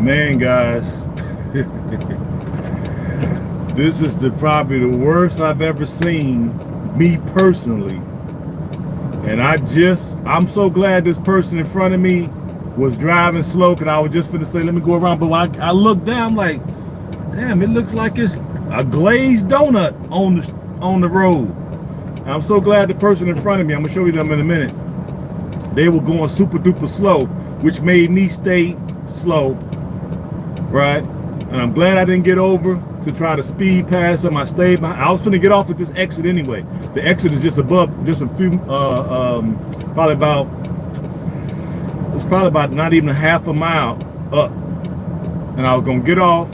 Man, guys, this is probably the worst I've ever seen, me personally. And I'm so glad this person in front of me was driving slow, because I was just finna say, let me go around. But I looked down, I'm like, damn, it looks like it's a glazed donut on the road. And I'm so glad the person in front of me, I'm gonna show you them in a minute, they were going super duper slow, which made me stay slow, right? And I'm glad I didn't get over to try to speed past them. I stayed behind. I was finna get off at this exit anyway. The exit is just above, just a few, probably about, it's probably about not even a half a mile up. And I was gonna get off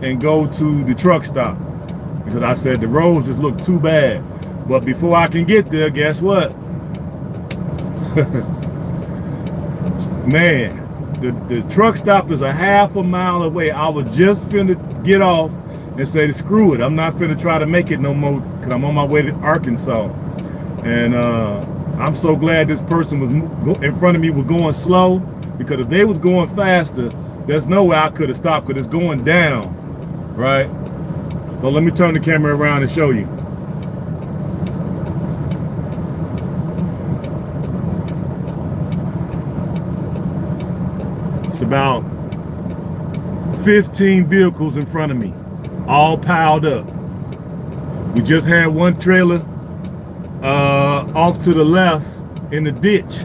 and go to the truck stop, because I said the roads just look too bad. But before I can get there, guess what? Man, the truck stop is a half a mile away. I was just finna get off and say, screw it, I'm not finna try to make it no more, because I'm on my way to Arkansas. And I'm so glad this person was in front of me was going slow, because if they was going faster, there's no way I could have stopped, because it's going down, right? So let me turn the camera around and show you. About 15 vehicles in front of me, all piled up. We just had one trailer off to the left in the ditch.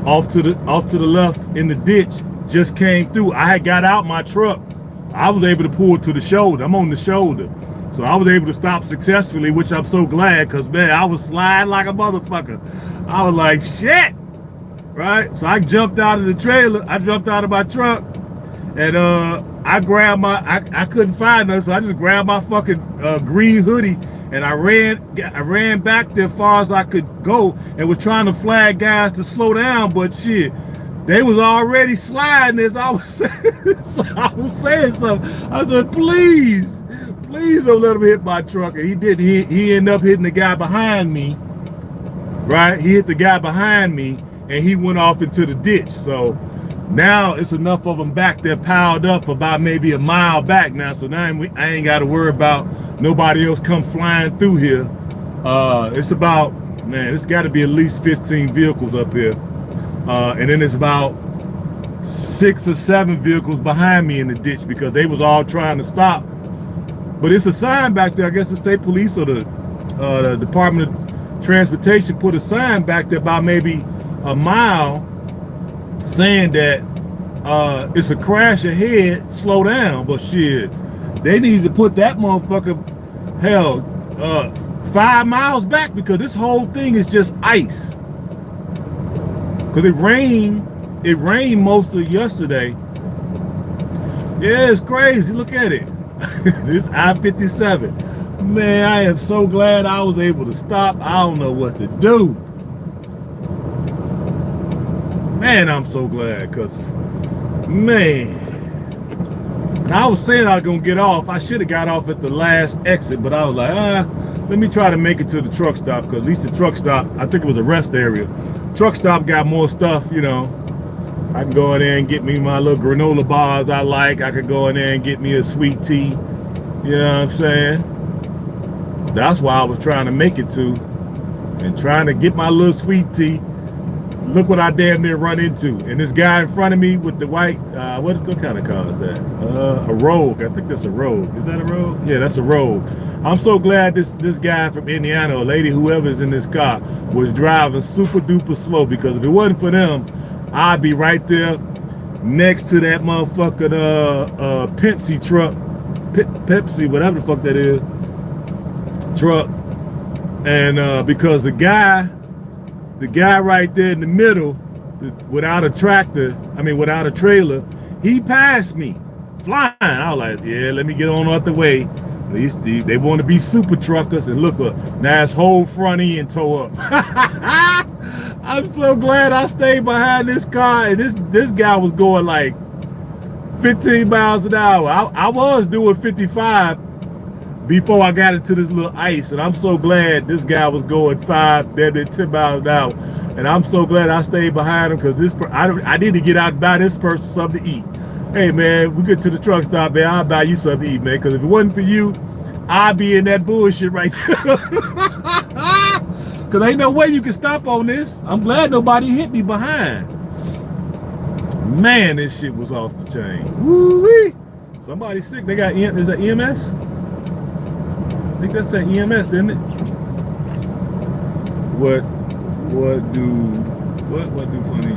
Off to the left in the ditch just came through. I had got out my truck. I was able to pull to the shoulder. I'm on the shoulder. So I was able to stop successfully, which I'm so glad, because man, I was sliding like a motherfucker. I was like, shit. Right, so I jumped out of the trailer. I jumped out of my truck, and I grabbed my. I couldn't find nothing, so I just grabbed my fucking green hoodie, and I ran back there as far as I could go, and was trying to flag guys to slow down. But shit, they was already sliding as I was saying. So I was saying something. I said, please don't let him hit my truck. And he did. He ended up hitting the guy behind me. Right, he hit the guy behind me, and he went off into the ditch. So now it's enough of them back there piled up about maybe a mile back now. So now I ain't got to worry about nobody else come flying through here. It's about, man, it's got to be at least 15 vehicles up here. And then it's about 6 or 7 vehicles behind me in the ditch, because they was all trying to stop. But it's a sign back there. I guess the state police or the Department of Transportation put a sign back there about maybe a mile saying that it's a crash ahead, slow down. But shit, they needed to put that motherfucker, hell, 5 miles back, because this whole thing is just ice. Because it rained most of yesterday. Yeah, it's crazy. Look at it. This I-57. Man, I am so glad I was able to stop. I don't know what to do. Man, I'm so glad, because, man. And I was saying I was going to get off. I should have got off at the last exit, but I was like, let me try to make it to the truck stop, because at least the truck stop, I think it was a rest area. Truck stop got more stuff, you know. I can go in there and get me my little granola bars I like. I could go in there and get me a sweet tea. You know what I'm saying? That's why I was trying to make it to, and trying to get my little sweet tea. Look what I damn near run into. And this guy in front of me with the white, what kind of car is that? A Rogue. I think that's a Rogue. Is that a Rogue? Yeah, that's a Rogue. I'm so glad this guy from Indiana, or lady, whoever's in this car, was driving super duper slow, because if it wasn't for them, I'd be right there next to that motherfucking Pepsi truck, Pepsi, whatever the fuck that is, truck. And because the guy right there in the middle, without a trailer, he passed me flying. I was like, yeah, let me get on out the way. They want to be super truckers, and look, now his whole front end tore up. I'm so glad I stayed behind this car, and this guy was going like 15 miles an hour. I was doing 55 before I got into this little ice, and I'm so glad this guy was going 10 miles an hour. And I'm so glad I stayed behind him, because I need to get out and buy this person something to eat. Hey man, we get to the truck stop, man. I'll buy you something to eat, man. Because if it wasn't for you, I'd be in that bullshit right there. Because ain't no way you can stop on this. I'm glad nobody hit me behind. Man, this shit was off the chain. Woo-wee. Somebody's sick. They got is that EMS? I think that's that EMS, didn't it? What do funny?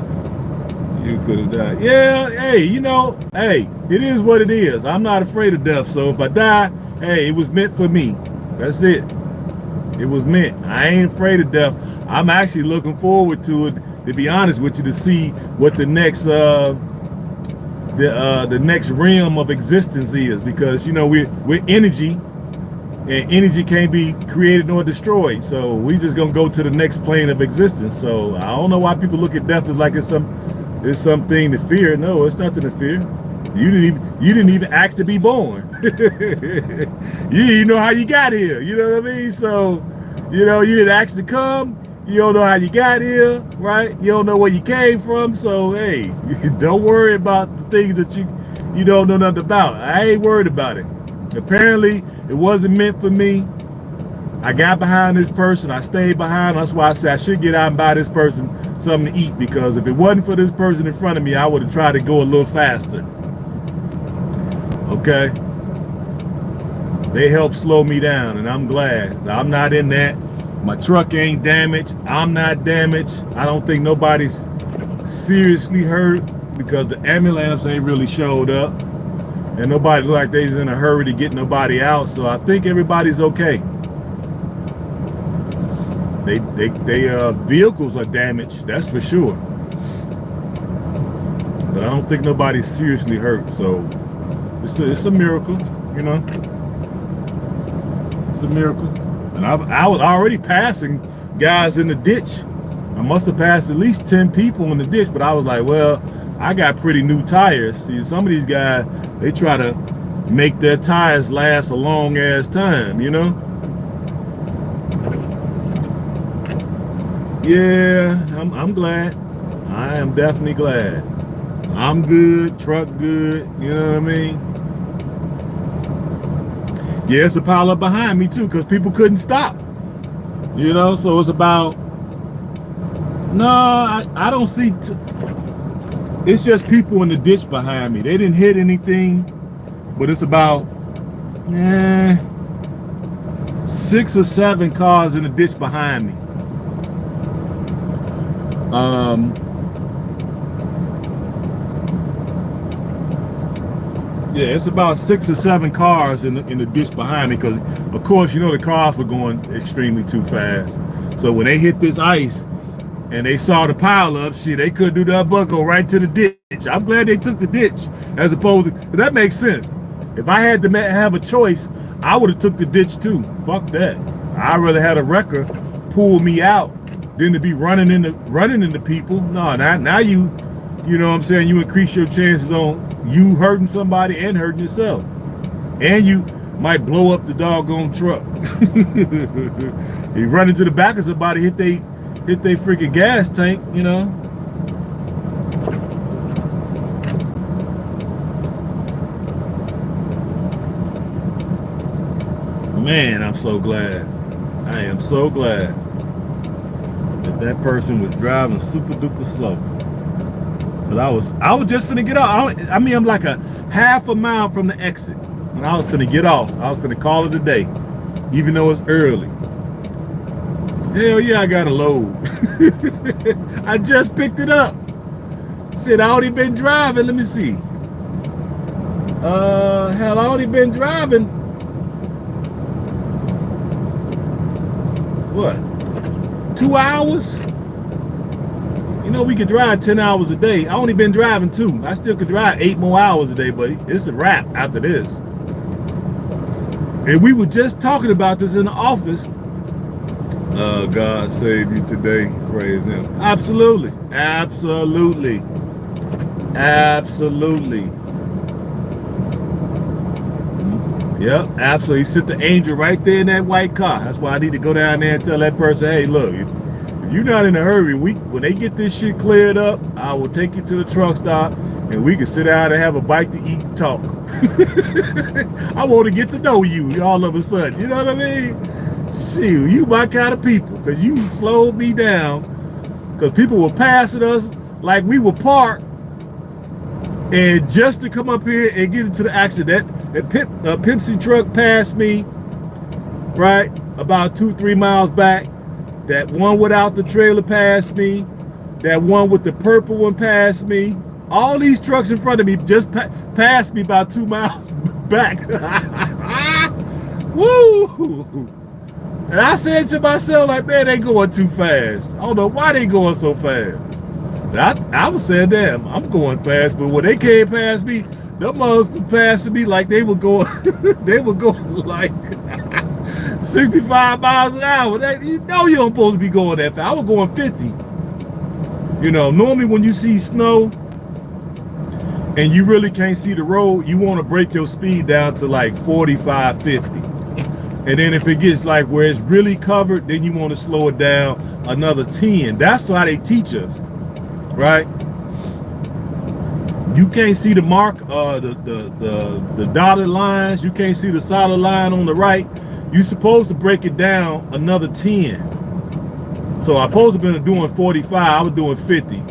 You could have died. Yeah, hey, you know, hey, it is what it is. I'm not afraid of death. So if I die, hey, it was meant for me. That's it. It was meant. I ain't afraid of death. I'm actually looking forward to it, to be honest with you, to see what the next next realm of existence is, because you know we're energy, and energy can't be created nor destroyed. So we just gonna go to the next plane of existence. So I don't know why people look at death as like it's something to fear. No, it's nothing to fear. You didn't even ask to be born. You didn't even know how you got here. You know what I mean? So, you know, you didn't ask to come. You don't know how you got here, right? You don't know where you came from. So, hey, don't worry about the things that you don't know nothing about. I ain't worried about it. Apparently, it wasn't meant for me. I got behind this person. I stayed behind. That's why I said I should get out and buy this person something to eat, because if it wasn't for this person in front of me, I would have tried to go a little faster. Okay? They helped slow me down, and I'm glad. I'm not in that. My truck ain't damaged. I'm not damaged. I don't think nobody's seriously hurt, because the ambulance ain't really showed up, and nobody looked like they's in a hurry to get nobody out. So I think everybody's okay. They vehicles are damaged, that's for sure. But I don't think nobody's seriously hurt. So it's a miracle, you know. It's a miracle. And I was already passing guys in the ditch. I must have passed at least 10 people in the ditch, but I was like, well, I got pretty new tires. See, some of these guys, they try to make their tires last a long ass time, you know? Yeah, I'm glad. I am definitely glad. I'm good, truck good, you know what I mean? Yeah, it's a pile up behind me too, because people couldn't stop. You know, so it's about, no, I don't see, it's just people in the ditch behind me. They didn't hit anything, but it's about 6 or 7 cars in the ditch behind me. Yeah, it's about 6 or 7 cars in the ditch behind me, because of course, you know, the cars were going extremely too fast. So when they hit this ice and they saw the pile up, shit, they couldn't do that but go right to the ditch. I'm glad they took the ditch, as opposed to, that makes sense. If I had to have a choice, I would have took the ditch too. Fuck that. I'd rather have a wrecker pull me out than to be running into people. No, now you know what I'm saying, you increase your chances on you hurting somebody and hurting yourself. And you might blow up the doggone truck. You run into the back of somebody, hit they freaking gas tank, you know. Man, I'm so glad. I am so glad that person was driving super duper slow. But I was just finna get off. I mean, I'm like a half a mile from the exit, and I was finna get off. I was finna call it a day, even though it's early. Hell yeah, I got a load. I just picked it up. Shit, I already been driving. Let me see. Hell, I already been driving. What? 2 hours? You know, we could drive 10 hours a day. I only been driving 2. I still could drive 8 more hours a day, buddy. It's a wrap after this. And we were just talking about this in the office. God save you today. Praise him. Absolutely. Absolutely. Absolutely. Yep, absolutely. He sent the angel right there in that white car. That's why I need to go down there and tell that person, hey, look, if If you're not in a hurry, when they get this shit cleared up, I will take you to the truck stop and we can sit down and have a bite to eat and talk. I want to get to know you all of a sudden. You know what I mean? Shoot, you my kind of people, because you slowed me down. Because people were passing us like we were parked, and just to come up here and get into the accident, that Pepsi truck passed me, right, about 2-3 miles back. That one without the trailer passed me. That one with the purple one passed me. All these trucks in front of me just passed me about 2 miles back. Woo! And I said to myself, like, man, they going too fast. I don't know why they going so fast. I was saying, damn, I'm going fast. But when they came past me, them mothers was passing me like they were going, they were going like 65 miles an hour. You know you don't supposed to be going that fast. I was going 50. You know, normally when you see snow and you really can't see the road, you want to break your speed down to like 45, 50. And then if it gets like where it's really covered, then you want to slow it down another 10. That's why they teach us, right? You can't see the mark, the dotted lines. You can't see the solid line on the right. You're supposed to break it down another 10. So I'm supposed to have been doing 45. I was doing 50,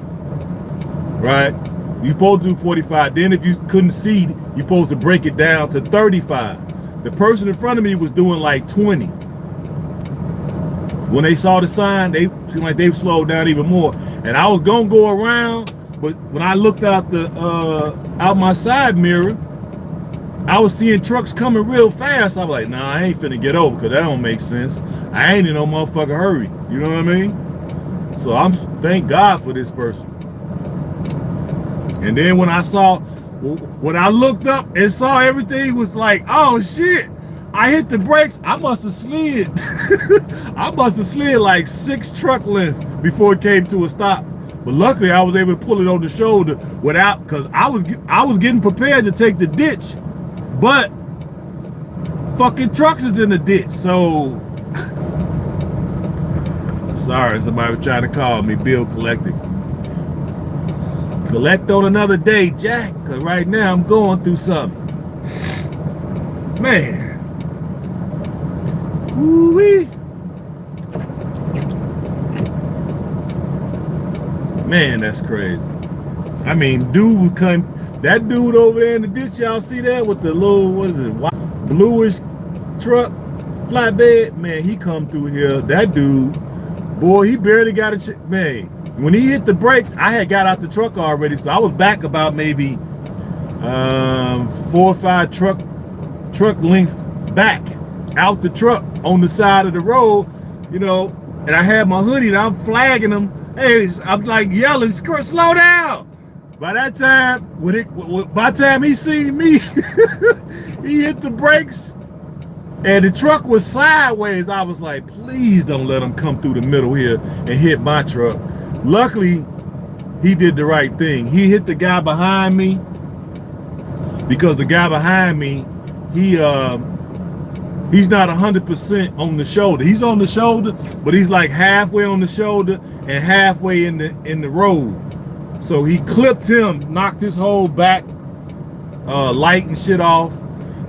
right? You're supposed to do 45. Then if you couldn't see, you're supposed to break it down to 35. The person in front of me was doing like 20. When they saw the sign, they seemed like they've slowed down even more. And I was gonna go around, but when I looked out out my side mirror, I was seeing trucks coming real fast. I was like, nah, I ain't finna get over, because that don't make sense. I ain't in no motherfucking hurry. You know what I mean? So thank God for this person. And then when I looked up and saw everything was like, oh shit, I hit the brakes. I must have slid. I must have slid like 6 truck lengths before it came to a stop. But luckily I was able to pull it on the shoulder without, because I was getting prepared to take the ditch, but fucking trucks is in the ditch. So sorry, somebody was trying to call me, bill collecting. Collect on another day, Jack, because right now I'm going through something. Man. Woo-wee. Man, that's crazy. I mean, dude would come, that dude over there in the ditch, y'all see that with the little, what is it, white, bluish truck, flatbed? Man, he come through here. That dude, boy, he barely got a, man. When he hit the brakes, I had got out the truck already, so I was back about maybe 4 or 5 truck lengths back out the truck on the side of the road, you know, and I had my hoodie and I'm flagging him. Hey, I'm like yelling, slow down. By that time, by the time he seen me, he hit the brakes and the truck was sideways. I was like, please don't let him come through the middle here and hit my truck. Luckily, he did the right thing. He hit the guy behind me, because the guy behind me, he's not 100% on the shoulder. He's on the shoulder, but he's like halfway on the shoulder and halfway in the road. So he clipped him, knocked his whole back light and shit off,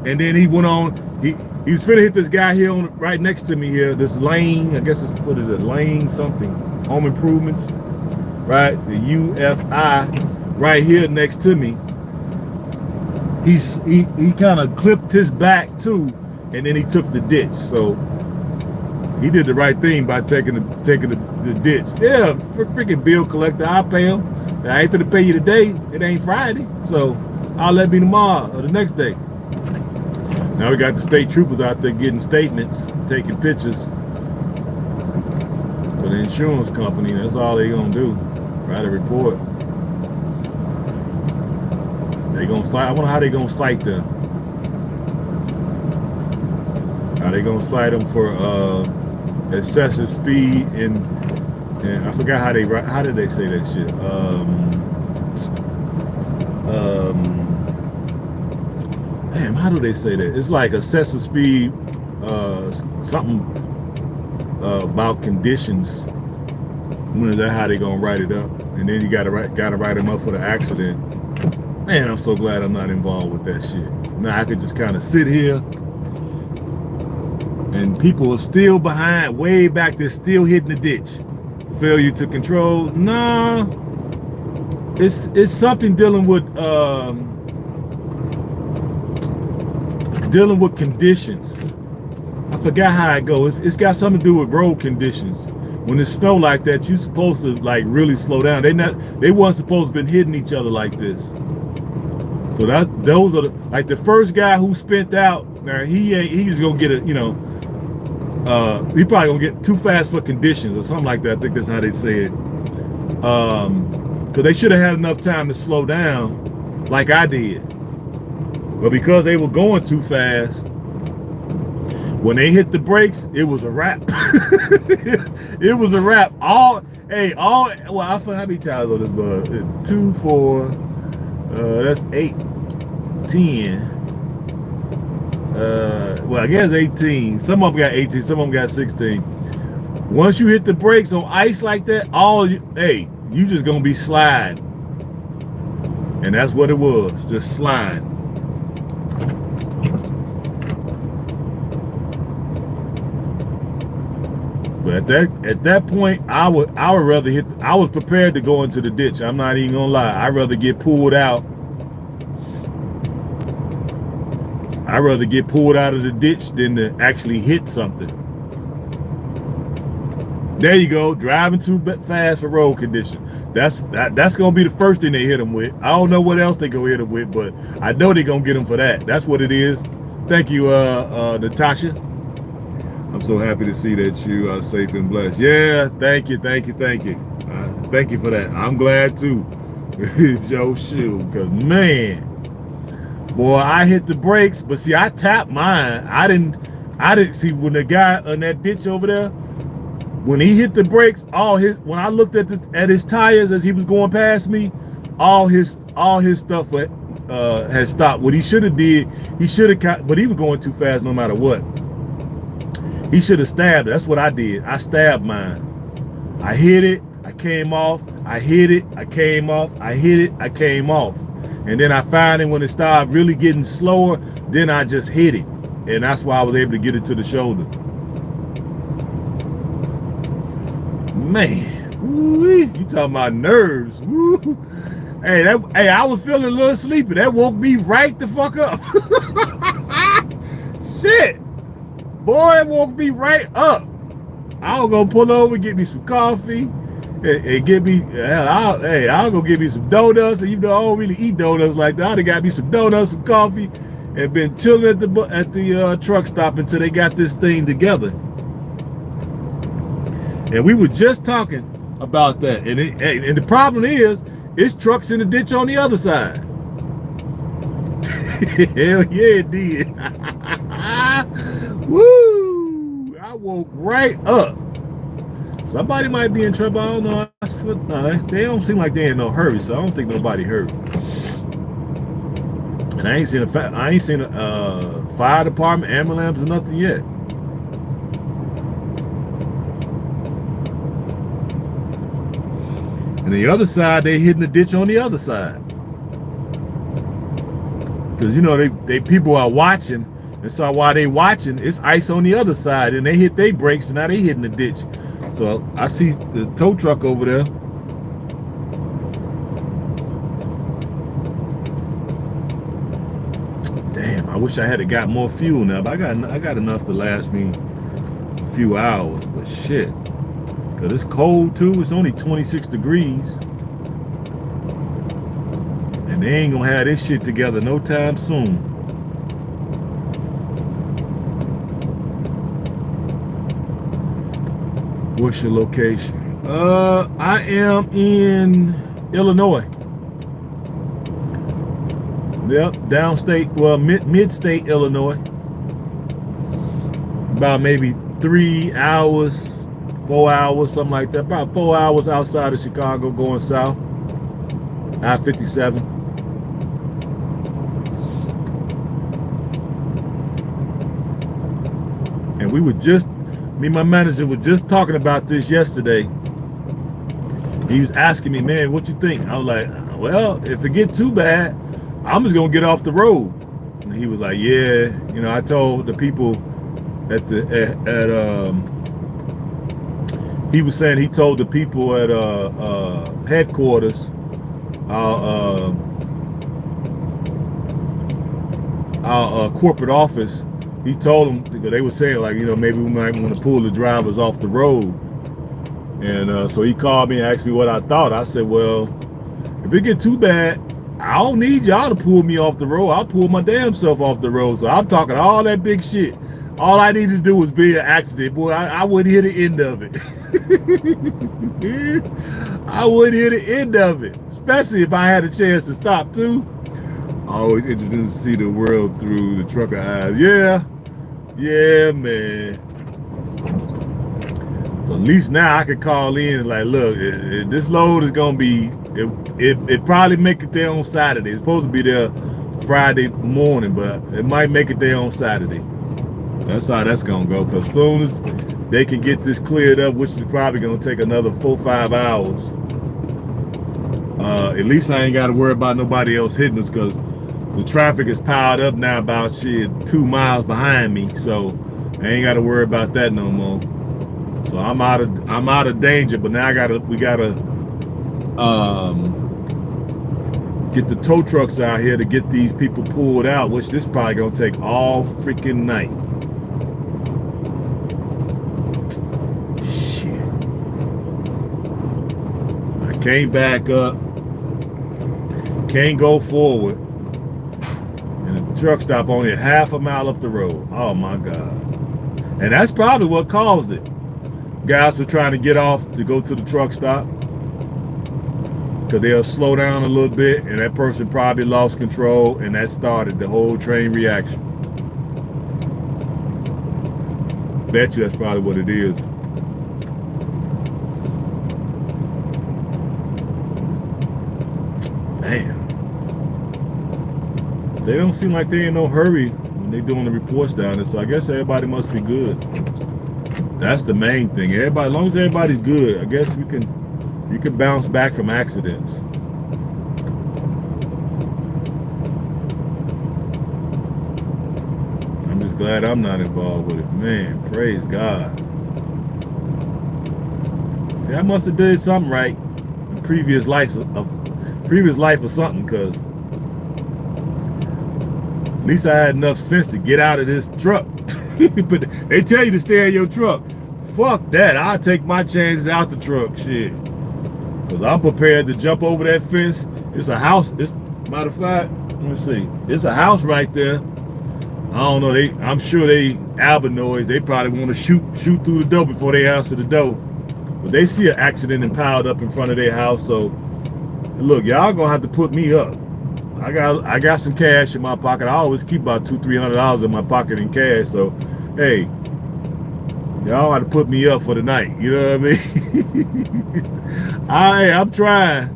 and then he went on. He was finna hit this guy here right next to me here. This Lane, I guess it's, what is it, Lane something, Home Improvements, right? The UFI right here next to me. He kind of clipped his back too, and then he took the ditch. So he did the right thing by taking the ditch. Yeah, freaking bill collector, I'll pay him. I ain't finna pay you today. It ain't Friday, so I'll let me tomorrow or the next day. Now we got the state troopers out there getting statements, taking pictures for the insurance company. That's all they gonna do. Write a report. They gonna cite. I wonder how they gonna cite them. Are they gonna cite them for excessive speed and I forgot how did they say that shit? Damn, how do they say that? It's like excessive speed, something about conditions. When is that how they gonna write it up? And then you gotta write them up for the accident. Man, I'm so glad I'm not involved with that shit. Now I could just kind of sit here, and people are still behind, way back there, still hitting the ditch. Failure to control? Nah, it's something dealing with conditions. I forgot how it goes. It's got something to do with road conditions. When it's snow like that, you're supposed to like really slow down. They weren't supposed to be hitting each other like this. So those are like the first guy who spent out. Now he's gonna get he probably gonna get too fast for conditions or something like that. I think that's how they say it. Because they should have had enough time to slow down, like I did. But because they were going too fast, when they hit the brakes, it was a wrap. It was a wrap. Well, I forgot how many times on this, but 2, 4, that's 8, 10. Well, I guess 18. Some of them got 18, some of them got 16. Once you hit the brakes on ice like that, you just gonna be sliding. And that's what it was, just sliding. But at that point, I would rather I was prepared to go into the ditch. I'm not even gonna lie. I'd rather get pulled out. I'd rather get pulled out of the ditch than to actually hit something. There you go, driving too fast for road condition. That's gonna be the first thing they hit them with. I don't know what else they gonna hit them with, but I know they're gonna get them for that. That's what it is. Thank you, Natasha. I'm so happy to see that you are safe and blessed. Yeah, thank you. Thank you for that. I'm glad too. Joe Shoe, because man, boy, I hit the brakes, but see, I tapped mine. I didn't see when the guy on that ditch over there, when he hit the brakes, when I looked at his tires as he was going past me, all his stuff had stopped. What he should have did, but he was going too fast no matter what. He should have stabbed it. That's what I did. I stabbed mine. I hit it, I came off, I hit it, I came off, I hit it, I came off. And then I found it when it started really getting slower, then I just hit it. And that's why I was able to get it to the shoulder. Man, woo-wee, you talking about nerves. Woo. Hey, I was feeling a little sleepy. That woke me right the fuck up. Shit. Boy, it woke me right up. I was gonna pull over, get me some coffee, and get me. I'll go get me some donuts. And even though I don't really eat donuts like that, I'd have got me some donuts, some coffee, and been chilling at the truck stop until they got this thing together. And we were just talking about that. And the problem is, it's trucks in the ditch on the other side. Hell yeah, it did. Woo! I woke right up. Somebody might be in trouble. I don't know. No, they don't seem like they're in no hurry, so I don't think nobody hurt. And I ain't seen a fire department, ambulance, or nothing yet. And the other side, they hitting the ditch on the other side. Because you know they people are watching, and so while they watching, it's ice on the other side, and they hit their brakes, and now they hitting the ditch. So I see the tow truck over there. Damn, I wish I had got more fuel now, but I got enough to last me a few hours. But shit, because it's cold too. It's only 26 degrees. And they ain't gonna have this shit together no time soon. What's your location? I am in Illinois. Yep, downstate, well, mid-state Illinois. About maybe 3 hours, 4 hours, something like that. About 4 hours outside of Chicago going south. I-57. And me and my manager were just talking about this yesterday. he was asking me, man, what you think? I was like, well, if it get too bad, I'm just gonna get off the road. And he was like, yeah, you know, I told the people at the he was saying he told the people at headquarters, our corporate office. He told them, because they were saying, like, you know, maybe we might want to pull the drivers off the road. And so he called me and asked me what I thought. I said, well, if it get too bad, I don't need y'all to pull me off the road. I'll pull my damn self off the road. So I'm talking all that big shit. All I needed to do was be an accident. Boy, I wouldn't hear the end of it. I wouldn't hear the end of it. Especially if I had a chance to stop too. Always interested to see the world through the trucker eyes. Yeah. Yeah, man. So at least now I could call in and like, look, this load is gonna be, it probably make it there on Saturday. It's supposed to be there Friday morning, but it might make it there on Saturday. That's how that's gonna go. Cause as soon as they can get this cleared up, which is probably gonna take another 4-5 hours, at least I ain't gotta worry about nobody else hitting us, cause the traffic is piled up now about 2 miles behind me. So I ain't gotta worry about that no more. So I'm out of danger, but now we gotta get the tow trucks out here to get these people pulled out, which this is probably gonna take all freaking night. Shit. I can't back up, can't go forward, and the truck stop only a half a mile up the road. Oh my God. And that's probably what caused it. Guys are trying to get off to go to the truck stop because they'll slow down a little bit, and that person probably lost control, and that started the whole train reaction. Bet you that's probably what it is. Damn. They don't seem like they in no hurry when they doing the reports down there, so I guess everybody must be good. That's the main thing. Everybody, as long as everybody's good, I guess you can bounce back from accidents. I'm just glad I'm not involved with it. Man, praise God. See, I must have did something right in previous life or something, because at least I had enough sense to get out of this truck. But they tell you to stay in your truck. Fuck that. I'll take my chances out the truck. Shit. Because I'm prepared to jump over that fence. It's a house. Matter of fact, let me see. It's a house right there. I don't know. I'm sure they albinoids. They probably want to shoot through the door before they answer the door. But they see an accident and piled up in front of their house. So look, y'all gonna have to put me up. I got some cash in my pocket. I always keep about $200-300 in my pocket in cash. So, hey, y'all have to put me up for the night. You know what I mean? I'm trying.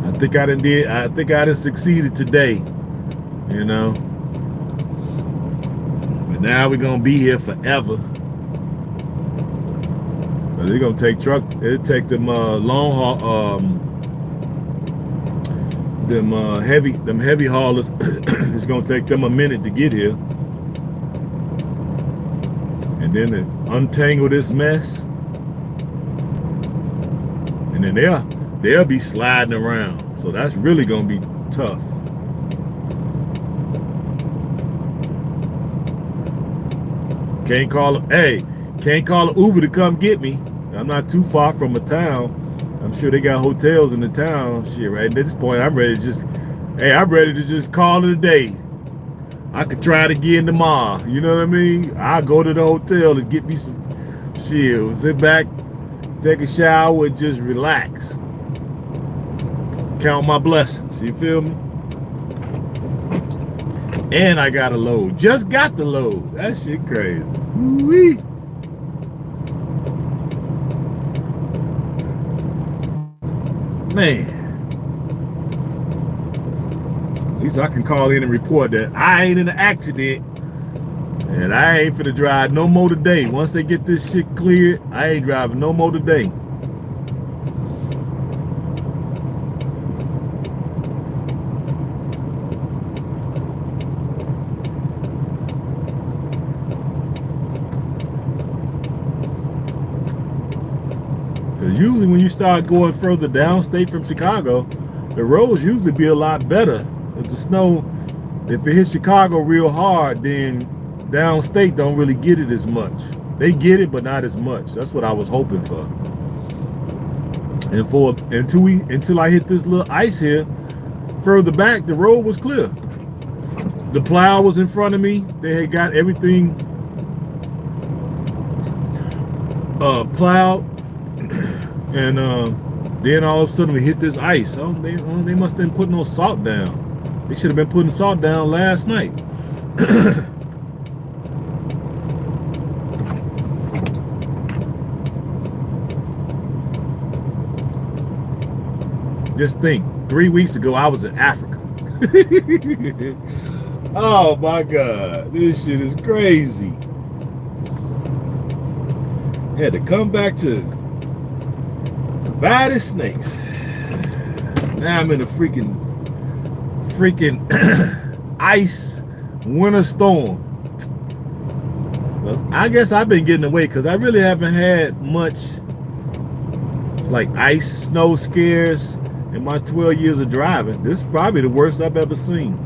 I think I done succeeded today. You know. But now we're gonna be here forever. But they're gonna take it'll take them long haul them heavy haulers. It's gonna take them a minute to get here, and then to untangle this mess, and then they'll be sliding around. So that's really gonna be tough. Can't call an Uber to come get me. I'm not too far from a town. I'm sure they got hotels in the town. Shit, right at this point, I'm ready to just call it a day. I could try it again tomorrow. You know what I mean? I'll go to the hotel and get me some shit. Sit back, take a shower, and just relax. Count my blessings. You feel me? And I got a load. Just got the load. That shit crazy. Woo-wee. Man, at least I can call in and report that I ain't in an accident. And I ain't finna drive no more today. Once they get this shit cleared, I ain't driving no more today. Because usually when you start going further downstate from Chicago, the roads usually be a lot better. Because the snow, if it hits Chicago real hard, then downstate don't really get it as much. They get it, but not as much. That's what I was hoping for. And until I hit this little ice here, further back, the road was clear. The plow was in front of me. They had got everything plowed. And then all of a sudden we hit this ice. Oh, they must have been putting no salt down. They should have been putting salt down last night. Just think, 3 weeks ago I was in Africa. Oh my God, this shit is crazy. Had to come back to divided snakes. Now I'm in a freaking ice winter storm. Well, I guess I've been getting away because I really haven't had much like ice snow scares in my 12 years of driving. This is probably the worst I've ever seen.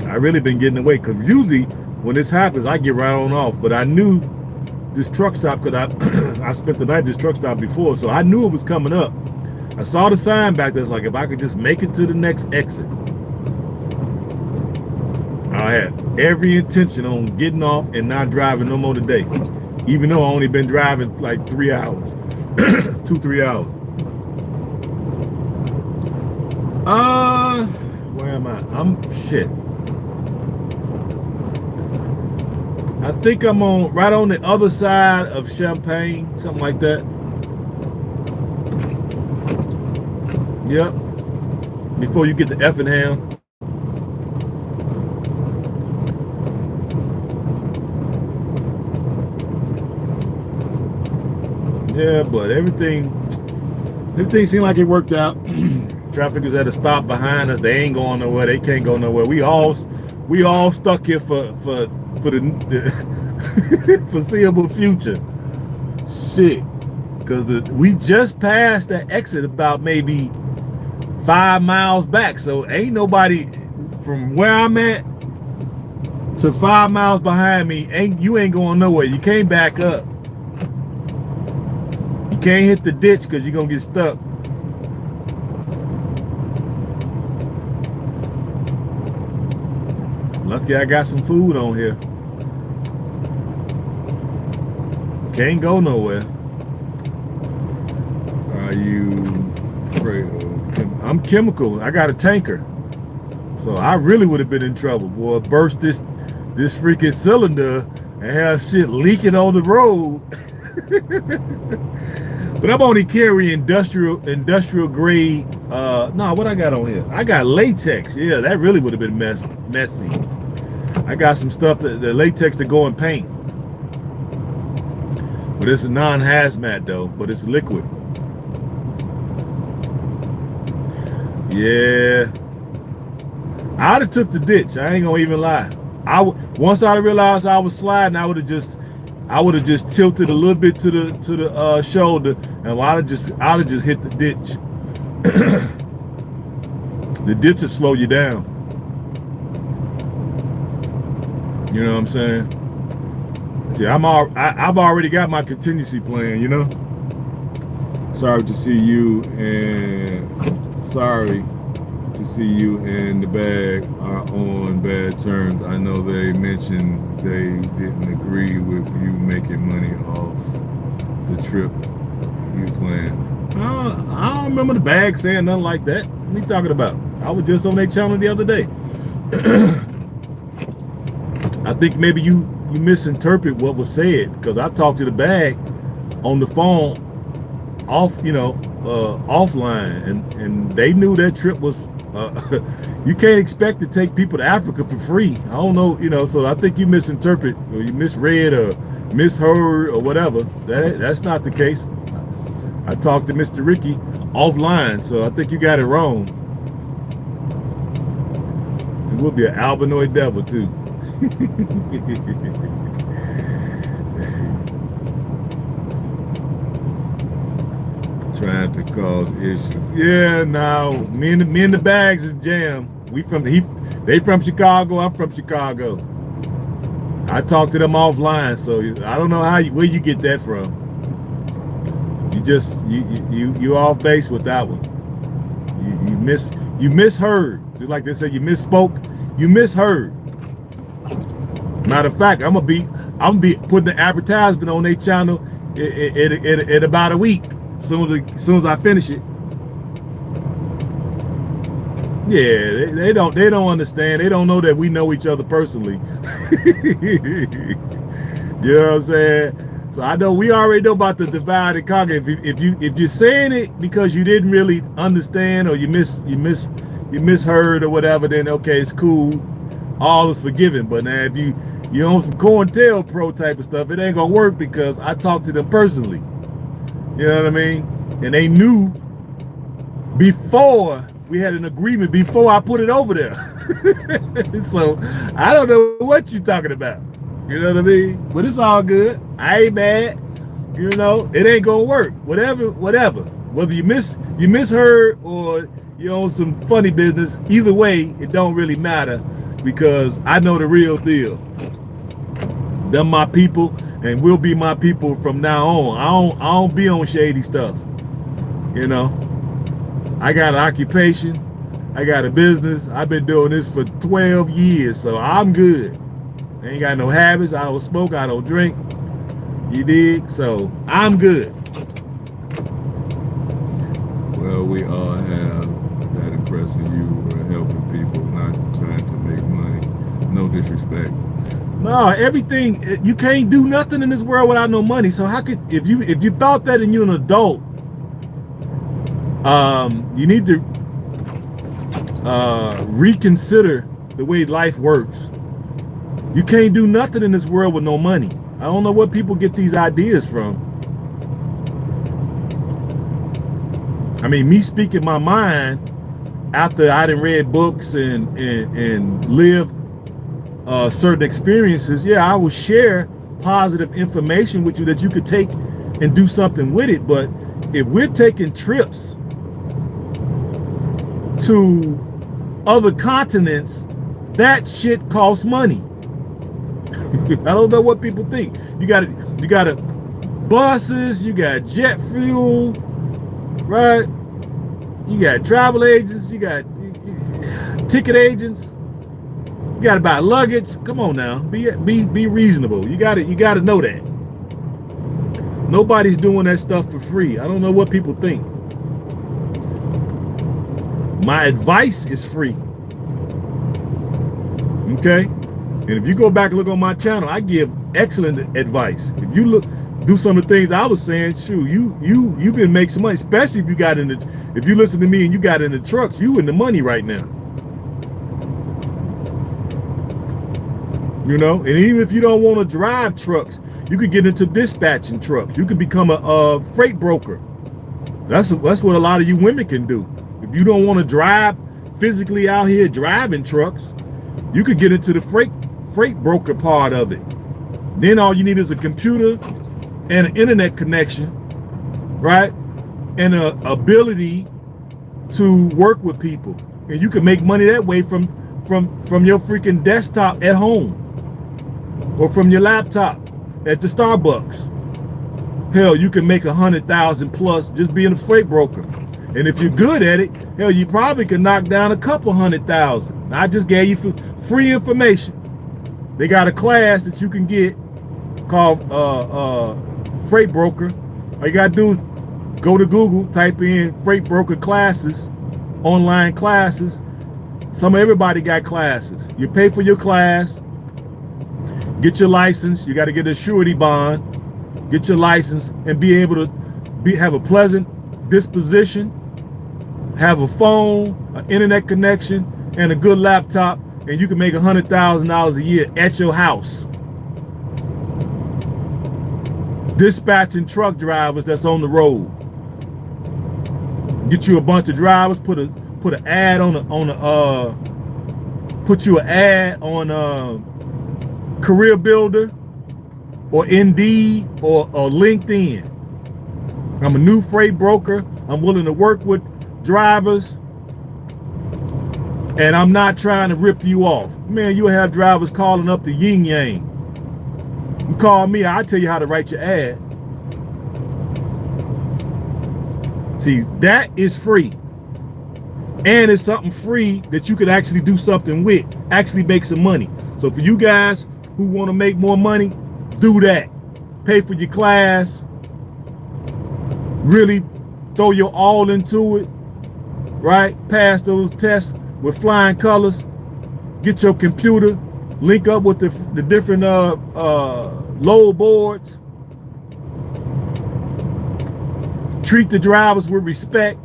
I really been getting away because usually when this happens, I get right on off. But I knew this truck stop because I spent the night at this truck stop before, so I knew it was coming up. I saw the sign back there, like if I could just make it to the next exit. I had every intention on getting off and not driving no more today, even though I only been driving like 3 hours, 2-3 hours. Where am I? Shit. I think I'm right on the other side of Champaign, something like that. Yep. Before you get to H.A.M. Yeah, but everything seemed like it worked out. Traffic is at a stop behind us. They ain't going nowhere. They can't go nowhere. We all stuck here for the foreseeable future. Shit, because we just passed that exit about maybe 5 miles back. So ain't nobody from where I'm at to 5 miles behind me. You ain't going nowhere. You can't back up. You can't hit the ditch because you're gonna get stuck. Lucky I got some food on here. Can't go nowhere. Are you afraid? I'm chemical. I got a tanker. So I really would have been in trouble. Boy, burst this freaking cylinder and have shit leaking on the road. But I'm only carrying industrial grade. No, what I got on here? I got latex. Yeah, that really would have been messy. I got some stuff the latex to go in paint. But it's a non-hazmat though, but it's liquid. Yeah. I'd have took the ditch. I ain't gonna even lie. Once I realized I was sliding, I would have just tilted a little bit to the shoulder, and I'd have just hit the ditch. The ditch will slow you down. You know what I'm saying? See, I've already got my contingency plan. You know. Sorry to see you and the bag are on bad terms. I know they mentioned they didn't agree with you making money off the trip you planned. I don't remember the bag saying nothing like that. What are you talking about? I was just on their channel the other day. I think maybe you misinterpret what was said, because I talked to the bag on the phone offline, and they knew that trip was You can't expect to take people to Africa for free. I don't know, so I think you misinterpret or you misread or misheard or whatever. That's not the case. I talked to Mr. Ricky offline, so I think you got it wrong. It will be an albinoid devil too. Trying to cause issues. Yeah, now me and the bags is jam. They from Chicago. I'm from Chicago. I talked to them offline, so I don't know where you get that from. You off base with that one. You misheard. Just like they said, you misspoke. You misheard. Matter of fact, I'm gonna be putting the advertisement on their channel in about a week. As soon as I finish it. Yeah, they don't understand. They don't know that we know each other personally. You know what I'm saying? So I know we already know about the divide and conquer. If you're saying it because you didn't really understand or you misheard or whatever, then okay, it's cool. All is forgiven. But now if you on some COINTELPRO type of stuff, it ain't gonna work because I talked to them personally. You know what I mean? And they knew before we had an agreement, before I put it over there. So I don't know what you're talking about. You know what I mean? But it's all good. I ain't mad. It ain't gonna work. Whatever. Whether you misheard or you're on some funny business, either way, it don't really matter because I know the real deal. Them my people and will be my people from now on. I don't be on shady stuff. I got an occupation. I got a business. I've been doing this for 12 years, so I'm good. I ain't got no habits. I don't smoke. I don't drink. You dig? So I'm good. Well, we all have that impression. You were helping people, not trying to make money. No disrespect. No, everything, you can't do nothing in this world without no money. So how could, if you thought that and you're an adult, you need to reconsider the way life works. You can't do nothing in this world with no money. I don't know what people get these ideas from. I mean, me speaking my mind after I done read books and lived certain experiences, yeah, I will share positive information with you that you could take and do something with it. But if we're taking trips to other continents, that shit costs money. I don't know what people think. You got buses, you got jet fuel, right? You got travel agents, you got ticket agents. You got to buy luggage. Come on now, be reasonable. You got to know that. Nobody's doing that stuff for free. I don't know what people think. My advice is free. Okay? And if you go back and look on my channel, I give excellent advice. If you do some of the things I was saying, shoot, you can make some money, especially if you listen to me and you got in the trucks, you in the money right now. And even if you don't want to drive trucks, you could get into dispatching trucks. You could become a freight broker. That's what a lot of you women can do. If you don't want to drive physically out here driving trucks, you could get into the freight broker part of it. Then all you need is a computer and an internet connection, right? And an ability to work with people. And you can make money that way from your freaking desktop at home. Or from your laptop at the Starbucks. Hell, you can make 100,000 plus just being a freight broker. And if you're good at it, hell, you probably can knock down a couple 100,000. I just gave you free information. They got a class that you can get called freight broker. All you gotta do is go to Google, type in freight broker classes, online classes. Everybody got classes. You pay for your class. Get your license. You got to get a surety bond. Get your license and be able to have a pleasant disposition, have a phone, an internet connection, and a good laptop, and you can make $100,000 a year at your house. Dispatching truck drivers that's on the road. Get you a bunch of drivers, put an ad put you an ad on Career Builder or Indeed or LinkedIn. I'm a new freight broker. I'm willing to work with drivers, and I'm not trying to rip you off. Man, you'll have drivers calling up the yin yang. You call me, I'll tell you how to write your ad. See, that is free. And it's something free that you can actually do something with, actually make some money. So for you guys who want to make more money, do that. Pay for your class. Really throw your all into it, right? Pass those tests with flying colors. Get your computer, link up with the different load boards. Treat the drivers with respect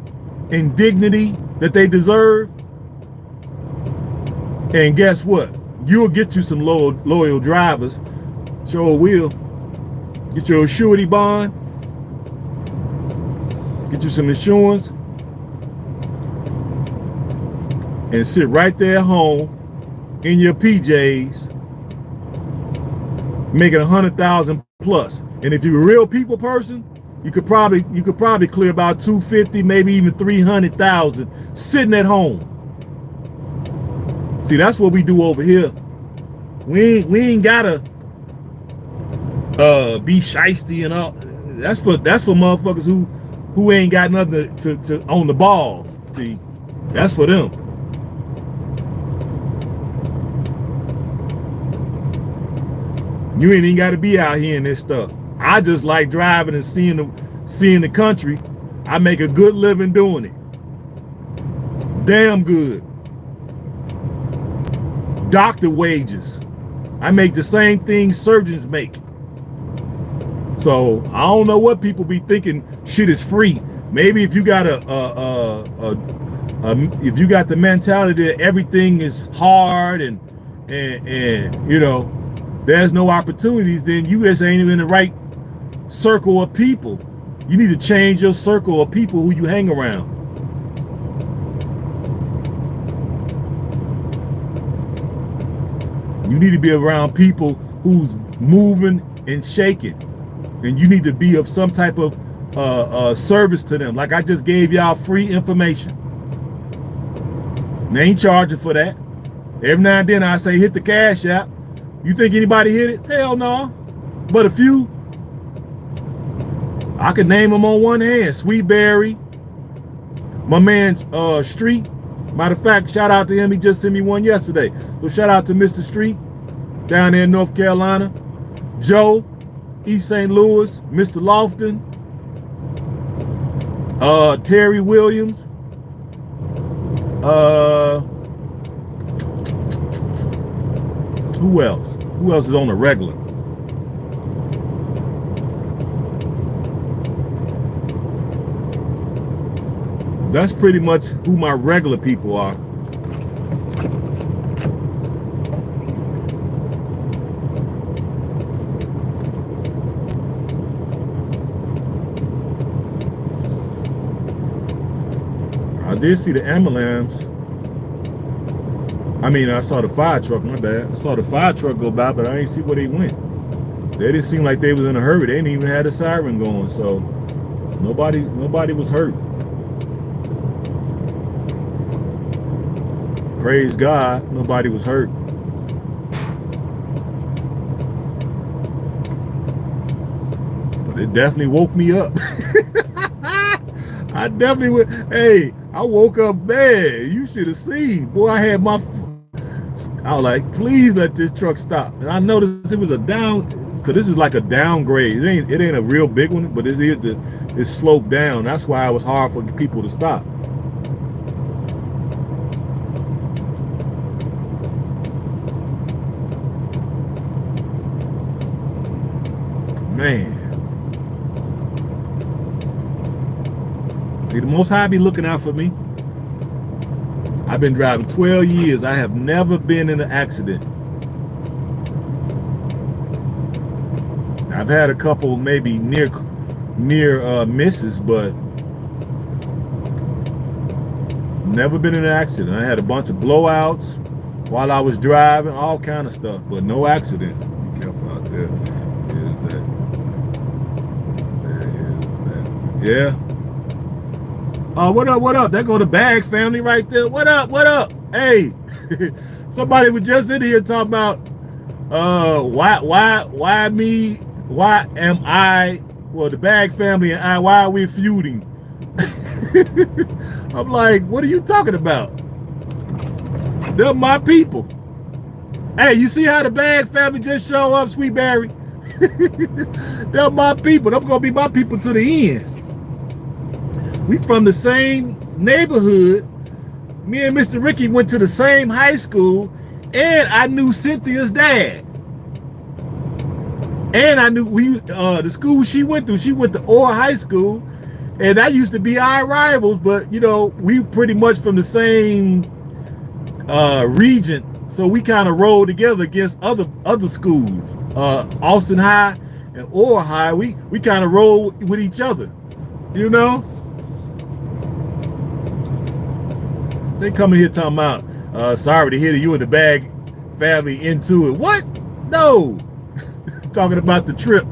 and dignity that they deserve. And guess what? You'll get you some loyal drivers. Sure will. Get your surety bond. Get you some insurance. And sit right there at home in your PJs, making 100,000 plus. And if you're a real people person, you could probably clear about 250, maybe even 300,000 sitting at home. See, that's what we do over here. We ain't gotta be shiesty and all. That's for motherfuckers who ain't got nothing to on the ball. See, that's for them. You ain't even got to be out here in this stuff. I just like driving and seeing the country. I make a good living doing it. Damn good. Doctor wages. I make the same thing surgeons make. So I don't know what people be thinking shit is free. Maybe if you got if you got the mentality that everything is hard and you know there's no opportunities, then you just ain't even in the right circle of people. You need to change your circle of people who you hang around. You need to be around people who's moving and shaking, and you need to be of some type of service to them. Like I just gave y'all free information. They ain't charging for that. Every now and then I say hit the cash app. You think anybody hit it? Hell no. But a few. I can name them on one hand. Sweetberry, my man Street. Matter of fact, shout out to him. He just sent me one yesterday. So shout out to Mr. Street down there in North Carolina. Joe, East St. Louis. Mr. Lofton. Terry Williams. Who else? Who else is on the regular? That's pretty much who my regular people are. I did see the ambulance. I mean, I saw the fire truck, my bad. I saw the fire truck go by, but I didn't see where they went. They didn't seem like they was in a hurry. They didn't even have a siren going, so nobody was hurt. Praise God, nobody was hurt. But it definitely woke me up. I definitely went, hey, I woke up bad. You should have seen. Boy, I was like, please let this truck stop. And I noticed it was a down, because this is like a downgrade. It ain't a real big one, but it's sloped down. That's why it was hard for people to stop. Man. See, the Most High be looking out for me. I've been driving 12 years. I have never been in an accident. I've had a couple maybe near misses, but never been in an accident. I had a bunch of blowouts while I was driving, all kind of stuff, but no accidents. Be careful out there. Is that? There is that. Yeah. Oh, what up? What up? There go the Bag family right there. What up? What up? Hey, somebody was just in here talking about why me? Why am I? Well, the Bag family and I. Why are we feuding? I'm like, what are you talking about? They're my people. Hey, you see how the Bag family just show up, Sweet Barry? They're my people. They're gonna be my people to the end. We from the same neighborhood. Me and Mr. Ricky went to the same high school, and I knew Cynthia's dad. And I knew the school she went to. She went to Orr High School, and that used to be our rivals. But you know, we pretty much from the same region, so we kind of rolled together against other schools. Austin High and Orr High, we kind of roll with each other, you know. They coming here talking about, sorry to hear that you and the Bag family into it. What? No. Talking about the trip.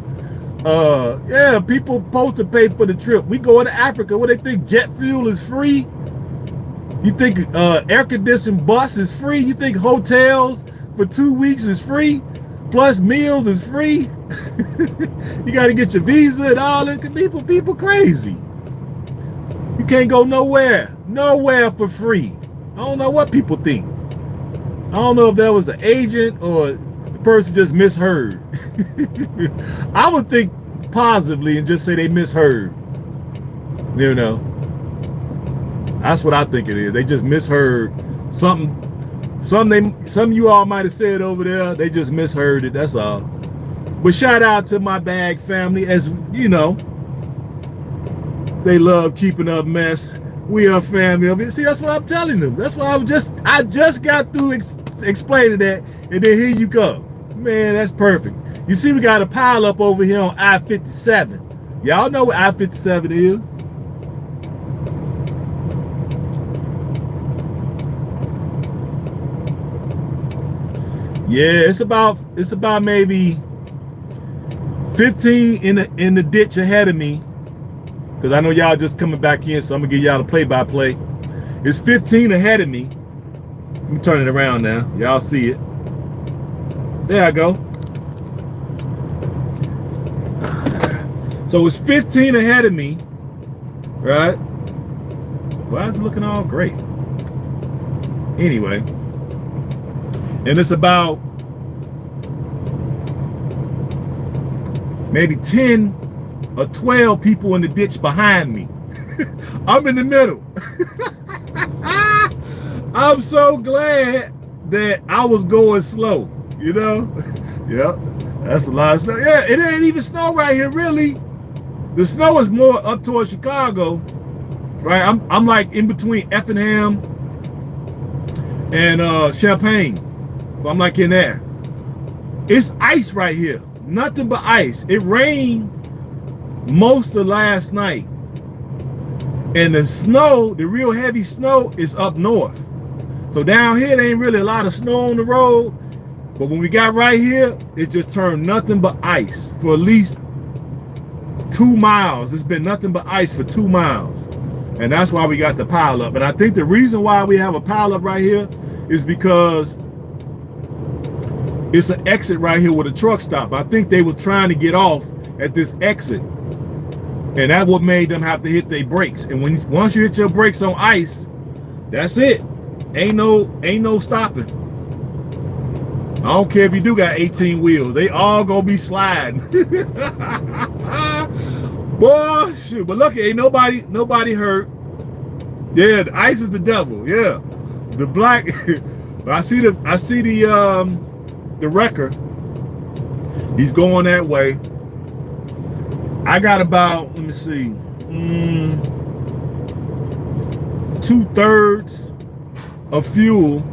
Yeah, people supposed to pay for the trip. We going to Africa. What they think jet fuel is free? You think air conditioned bus is free? You think hotels for 2 weeks is free? Plus meals is free? You got to get your visa and all that. People crazy. You can't go nowhere for free. I don't know what people think. I don't know if that was an agent or the person just misheard. I would think positively and just say they misheard. You know, that's what I think it is. They just misheard something. Some you all might have said over there. They just misheard it. That's all. But shout out to my Bag family, as you know. They love keeping up mess. We are family of it. See, that's what I'm telling them. That's what I just got through explaining that, and then here you go. Man, that's perfect. You see, we got a pile up over here on I-57. Y'all know what I-57 is. Yeah, it's about maybe 15 in the ditch ahead of me. Because I know y'all just coming back in, so I'm gonna give y'all the play-by-play. It's 15 ahead of me. Let me turn it around now. Y'all see it. There I go. So it's 15 ahead of me, right? Why is it looking all great? Anyway, and it's about maybe 10 or 12 people in the ditch behind me. I'm in the middle. I'm so glad that I was going slow, you know? Yep, that's a lot of snow. Yeah, it ain't even snow right here, really. The snow is more up towards Chicago, right? I'm like in between H.A.M and Champaign. So I'm like in there. It's ice right here. Nothing but ice. It rained most of last night, and the snow, the real heavy snow, is up north. So down here there ain't really a lot of snow on the road, but when we got right here, it just turned nothing but ice for at least 2 miles. It's been nothing but ice for 2 miles, and that's why we got the pile up. And I think the reason why we have a pile up right here is because it's an exit right here with a truck stop. I think they was trying to get off at this exit, and that's what made them have to hit their brakes. And once you hit your brakes on ice, that's it. Ain't no stopping. I don't care if you do got 18 wheels. They all gonna be sliding. Boy, shoot. But look, ain't nobody hurt. Yeah, the ice is the devil. Yeah. The black I see the wrecker. He's going that way. I got about, let me see, 2/3 of fuel.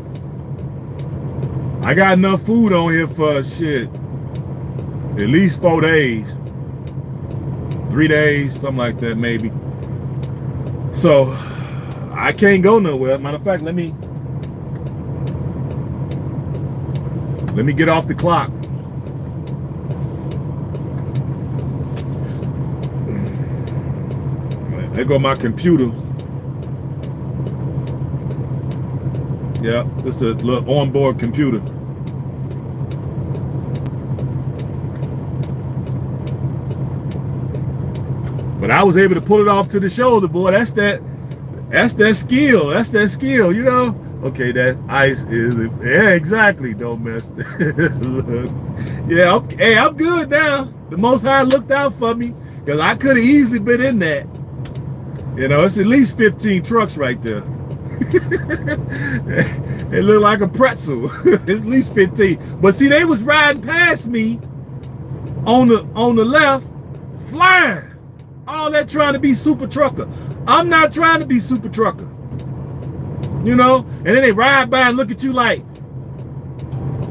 I got enough food on here for shit, at least 4 days, 3 days, something like that maybe. So I can't go nowhere. Matter of fact, let me get off the clock. There go my computer. Yeah, this is a little onboard computer. But I was able to pull it off to the shoulder, boy. That's that skill. That's that skill, you know? Okay, that ice is it. Yeah, exactly. Don't mess. Yeah, hey, I'm good now. The Most High looked out for me, because I could have easily been in that. You know, it's at least 15 trucks right there. It looked like a pretzel. It's at least 15. But see, they was riding past me on the left, flying. All that trying to be super trucker. I'm not trying to be super trucker. You know? And then they ride by and look at you like,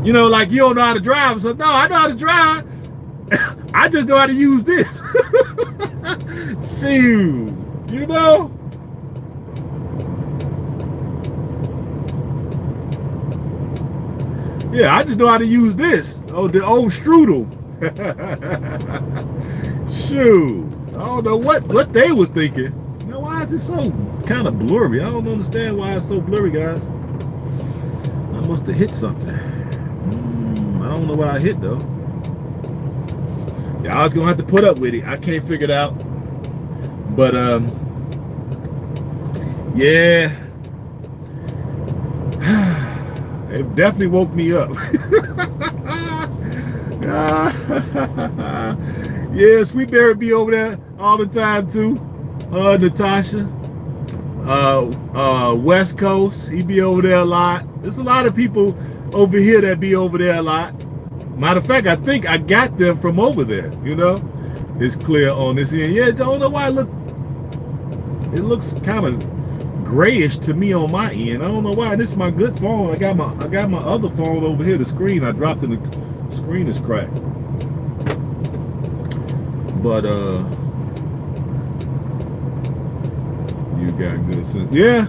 you know, like you don't know how to drive. So no, I know how to drive. I just know how to use this. Shoot. You know? Yeah, I just know how to use this. Oh, the old strudel. Shoot. I don't know what they was thinking. You know, why is it so kind of blurry? I don't understand why it's so blurry, guys. I must have hit something. I don't know what I hit, though. Yeah, I was going to have to put up with it. I can't figure it out. But, yeah. It definitely woke me up. Yeah, Sweetberry be over there all the time too. Natasha. West Coast, he be over there a lot. There's a lot of people over here that be over there a lot. Matter of fact, I think I got them from over there, you know. It's clear on this end. Yeah, I don't know why it looks kind of grayish to me on my end. I don't know why. This is my good phone. I got my other phone over here. The screen I dropped in the screen is cracked. But you got good sense. Yeah.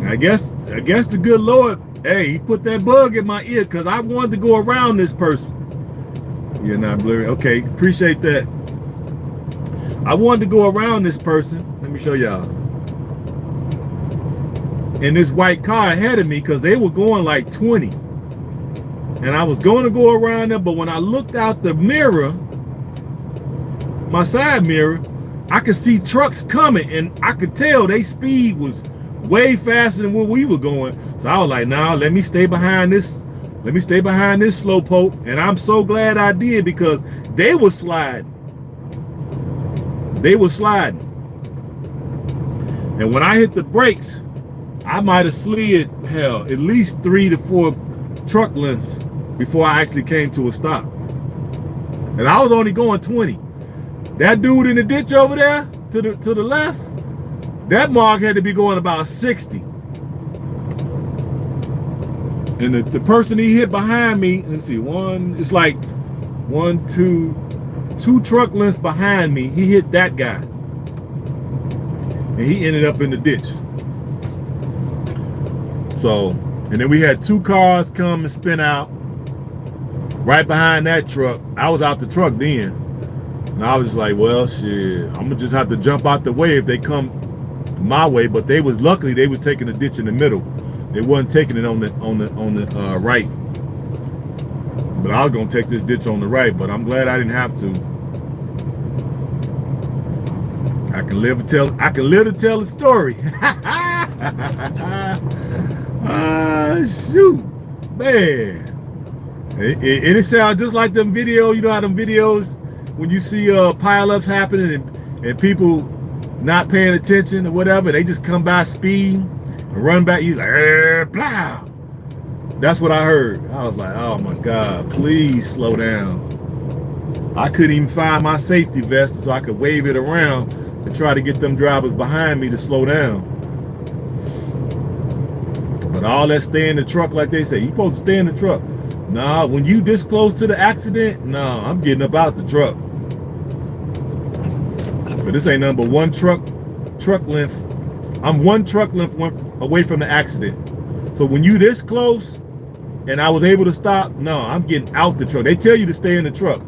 I guess the good Lord, hey, he put that bug in my ear because I wanted to go around this person. You're not blurry. Okay, appreciate that. I wanted to go around this person. Let me show y'all. And this white car ahead of me, because they were going like 20. And I was going to go around them, but when I looked out the mirror, my side mirror, I could see trucks coming, and I could tell their speed was way faster than where we were going. So I was like, nah, let me stay behind this. Let me stay behind this slowpoke. And I'm so glad I did, because they were sliding. They were sliding. And when I hit the brakes, I might have slid, hell, at least 3 to 4 truck lengths before I actually came to a stop. And I was only going 20. That dude in the ditch over there to the left, that mark had to be going about 60. And the person he hit behind me, let's see, it's like 2 truck lengths behind me, he hit that guy. And he ended up in the ditch. So, and then we had 2 cars come and spin out right behind that truck. I was out the truck then. And I was just like, well, shit, I'm gonna just have to jump out the way if they come my way. But luckily they was taking the ditch in the middle. They wasn't taking it on the right. But I was gonna take this ditch on the right, but I'm glad I didn't have to. I can live to tell the story. Shoot, man. It sounds just like them videos. You know how them videos when you see pileups happening and people not paying attention or whatever, they just come by speeding and run back. He's like, blah. That's what I heard. I was like, oh my God, please slow down. I couldn't even find my safety vest so I could wave it around to try to get them drivers behind me to slow down. But all that stay in the truck, like they say, you supposed to stay in the truck. Nah, when you this close to the accident, nah, I'm getting up out the truck. But this ain't nothing but one truck length. I'm one truck length away from the accident. So when you this close and I was able to stop, no, I'm getting out the truck. They tell you to stay in the truck.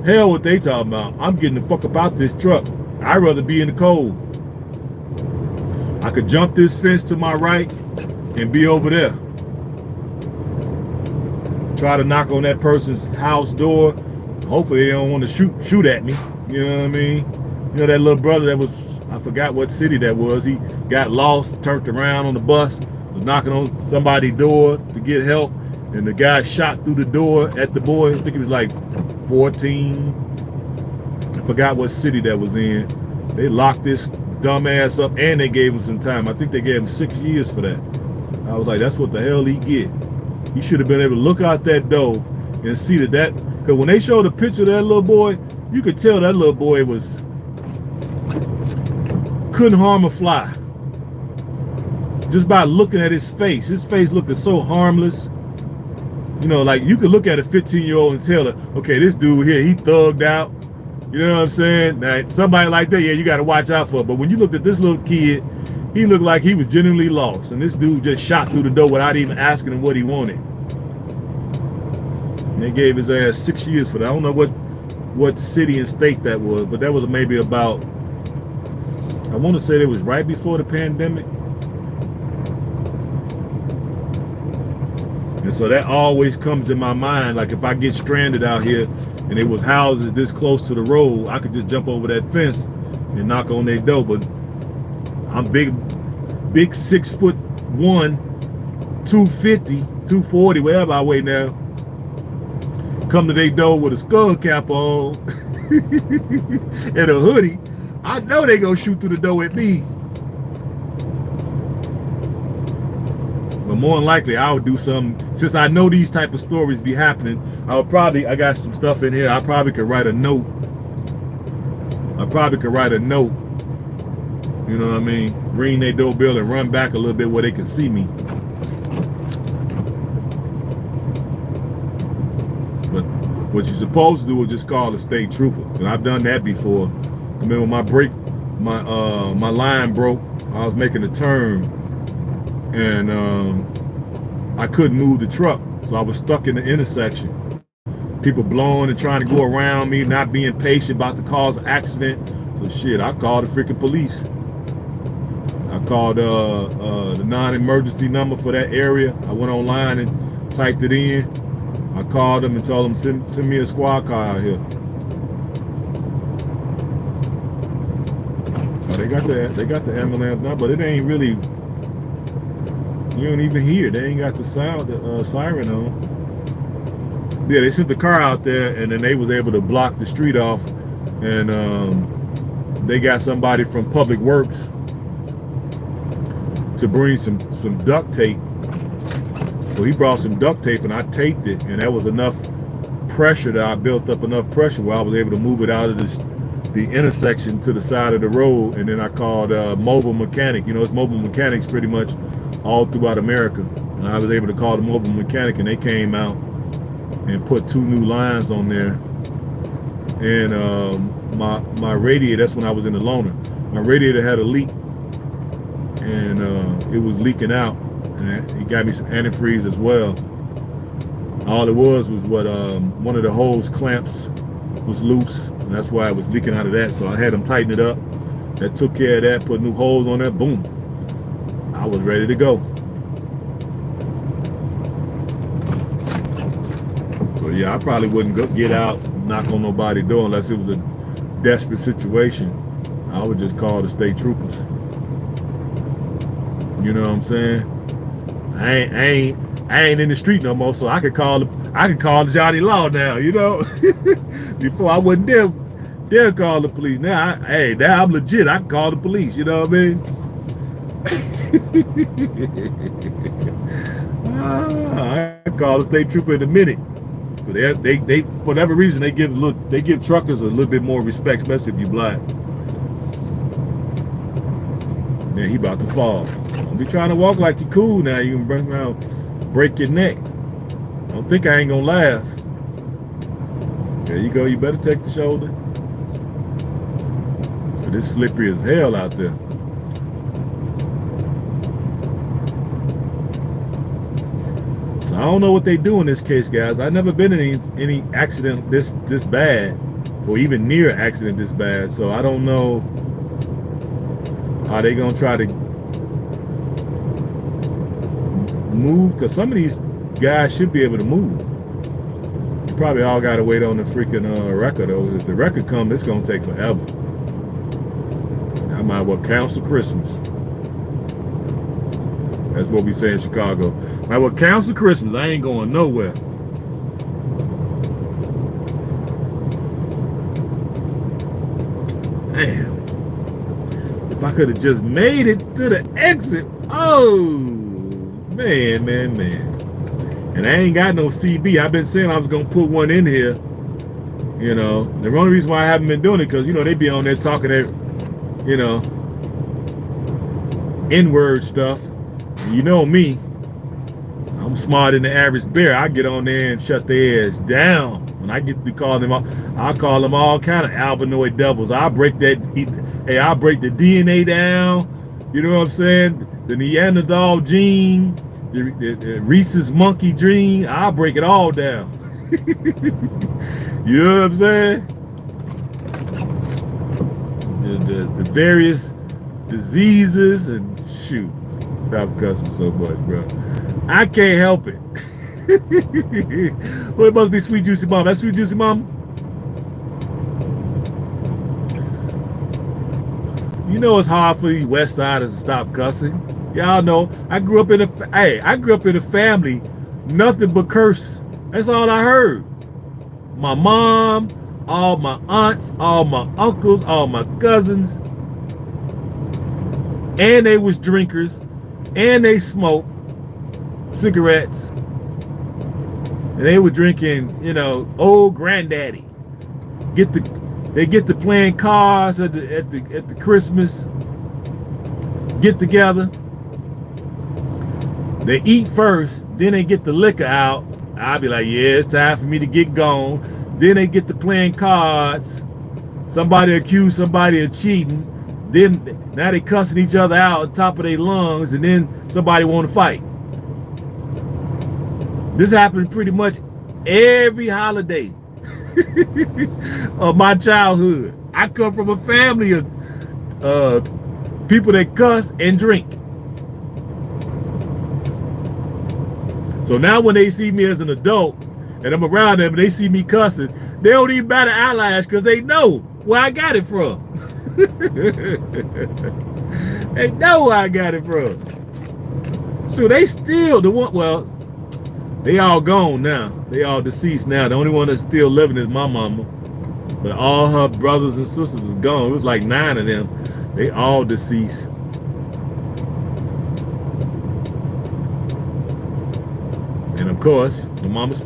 Hell what they talking about. I'm getting the fuck up out this truck. I'd rather be in the cold. I could jump this fence to my right and be over there. Try to knock on that person's house door. Hopefully they don't want to shoot at me. You know what I mean? You know that little brother that was, I forgot what city that was. He got lost, turned around on the bus, was knocking on somebody's door to get help, and the guy shot through the door at the boy. I think he was like 14. I forgot what city that was in. They locked this dumbass up and they gave him some time. I think they gave him 6 years for that. I was like, that's what the hell he get. He should have been able to look out that door and see that, because when they showed a picture of that little boy, you could tell that little boy couldn't harm a fly. Just by looking at his face. His face looked so harmless. You know, like you could look at a 15-year-old and tell her, okay, this dude here, he thugged out. You know what I'm saying? Now, somebody like that, yeah, you got to watch out for. But when you looked at this little kid, he looked like he was genuinely lost. And this dude just shot through the door without even asking him what he wanted. And they gave his ass 6 years for that. I don't know what city and state that was, but that was maybe about, I want to say it was right before the pandemic. And so that always comes in my mind. Like if I get stranded out here and it was houses this close to the road, I could just jump over that fence and knock on their door. But I'm big 6'1", 250, 240, whatever I weigh now. Come to their door with a skull cap on and a hoodie. I know they gonna shoot through the door at me. But more than likely, I would do something. Since I know these type of stories be happening, I got some stuff in here. I probably could write a note. You know what I mean? Ring their doorbell and run back a little bit where they can see me. But what you're supposed to do is just call the state trooper. And I've done that before. I remember my line broke. I was making a turn. And I couldn't move the truck, so I was stuck in the intersection. People blowing and trying to go around me, not being patient, about to cause an accident. So shit, I called the freaking police. I called the non-emergency number for that area. I went online and typed it in. I called them and told them send me a squad car out here. Oh, they got the ambulance now, but it ain't really. You don't even hear. They ain't got the sound, siren on. Yeah, they sent the car out there, and then they was able to block the street off, and they got somebody from Public Works to bring some duct tape. So he brought some duct tape, and I taped it, and that was enough pressure that I built up enough pressure where I was able to move it out of the intersection to the side of the road. And then I called mobile mechanic. You know, it's mobile mechanics pretty much all throughout America. And I was able to call the mobile mechanic, and they came out and put 2 new lines on there. And my radiator, that's when I was in the loaner, my radiator had a leak, and it was leaking out, and he got me some antifreeze as well. All it was what one of the hose clamps was loose, and that's why it was leaking out of that. So I had them tighten it up. That took care of that, put new holes on that, boom. I was ready to go. So yeah, I probably wouldn't get out and knock on nobody's door unless it was a desperate situation. I would just call the state troopers. You know what I'm saying? I ain't in the street no more, so I could call the Johnny Law now. You know, before I wouldn't dare call the police. Now, now I'm legit. I can call the police. You know what I mean? I call the state trooper in a minute. But they for whatever reason they give truckers a little bit more respect, especially if you black. Yeah, he about to fall. Don't be trying to walk like you cool now. You can bring around, break your neck. Don't think I ain't gonna laugh. There you go. You better take the shoulder. It's slippery as hell out there. So I don't know what they do in this case, guys. I've never been in any accident this bad, or even near an accident this bad. So I don't know. Are they gonna try to move? Because some of these guys should be able to move. You probably all gotta wait on the freaking record though. If the record comes, it's gonna take forever. I might well cancel Christmas. That's what we say in Chicago. I will cancel Christmas. I ain't going nowhere. Damn. If I could have just made it to the exit. Oh, man. And I ain't got no CB. I've been saying I was going to put one in here. You know, the only reason why I haven't been doing it because, you know, they be on there talking that, you know, N-word stuff. You know me. I'm smarter than the average bear. I get on there and shut their ass down. When I get to call them, I'll call them all kind of albinoid devils. I'll break the DNA down. You know what I'm saying? The Neanderthal gene, the Reese's monkey gene. I'll break it all down. You know what I'm saying? The various diseases and shoot. Stop cussing so much, bro. I can't help it. Well, it must be Sweet Juicy Mom. That's Sweet Juicy Mom. You know it's hard for these West Siders to stop cussing. Y'all know I grew up in a family, nothing but curse. That's all I heard. My mom, all my aunts, all my uncles, all my cousins, and they was drinkers. And they smoked cigarettes. And they were drinking, you know, old granddaddy. They get to playing cards at the Christmas get together. They eat first, then they get the liquor out. I'll be like, yeah, it's time for me to get gone. Then they get to playing cards. Somebody accuse somebody of cheating. Then now they cussing each other out on top of their lungs, and then somebody want to fight. This happened pretty much every holiday of my childhood. I come from a family of people that cuss and drink. So now when they see me as an adult and I'm around them and they see me cussing, they don't even bat an eyelash because they know where I got it from. They know where I got it from. So they still the one. Well, they all gone now. They all deceased now. The only one that's still living is my mama. But all her brothers and sisters is gone. It was like 9 of them. They all deceased. And of course, the mama she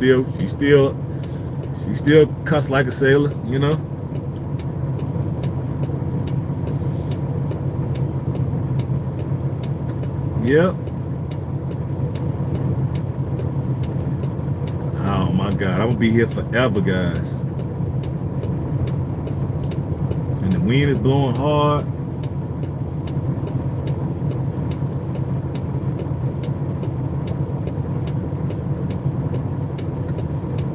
still cuss like a sailor, you know. Yep. Oh my God, I'm gonna be here forever, guys. And the wind is blowing hard.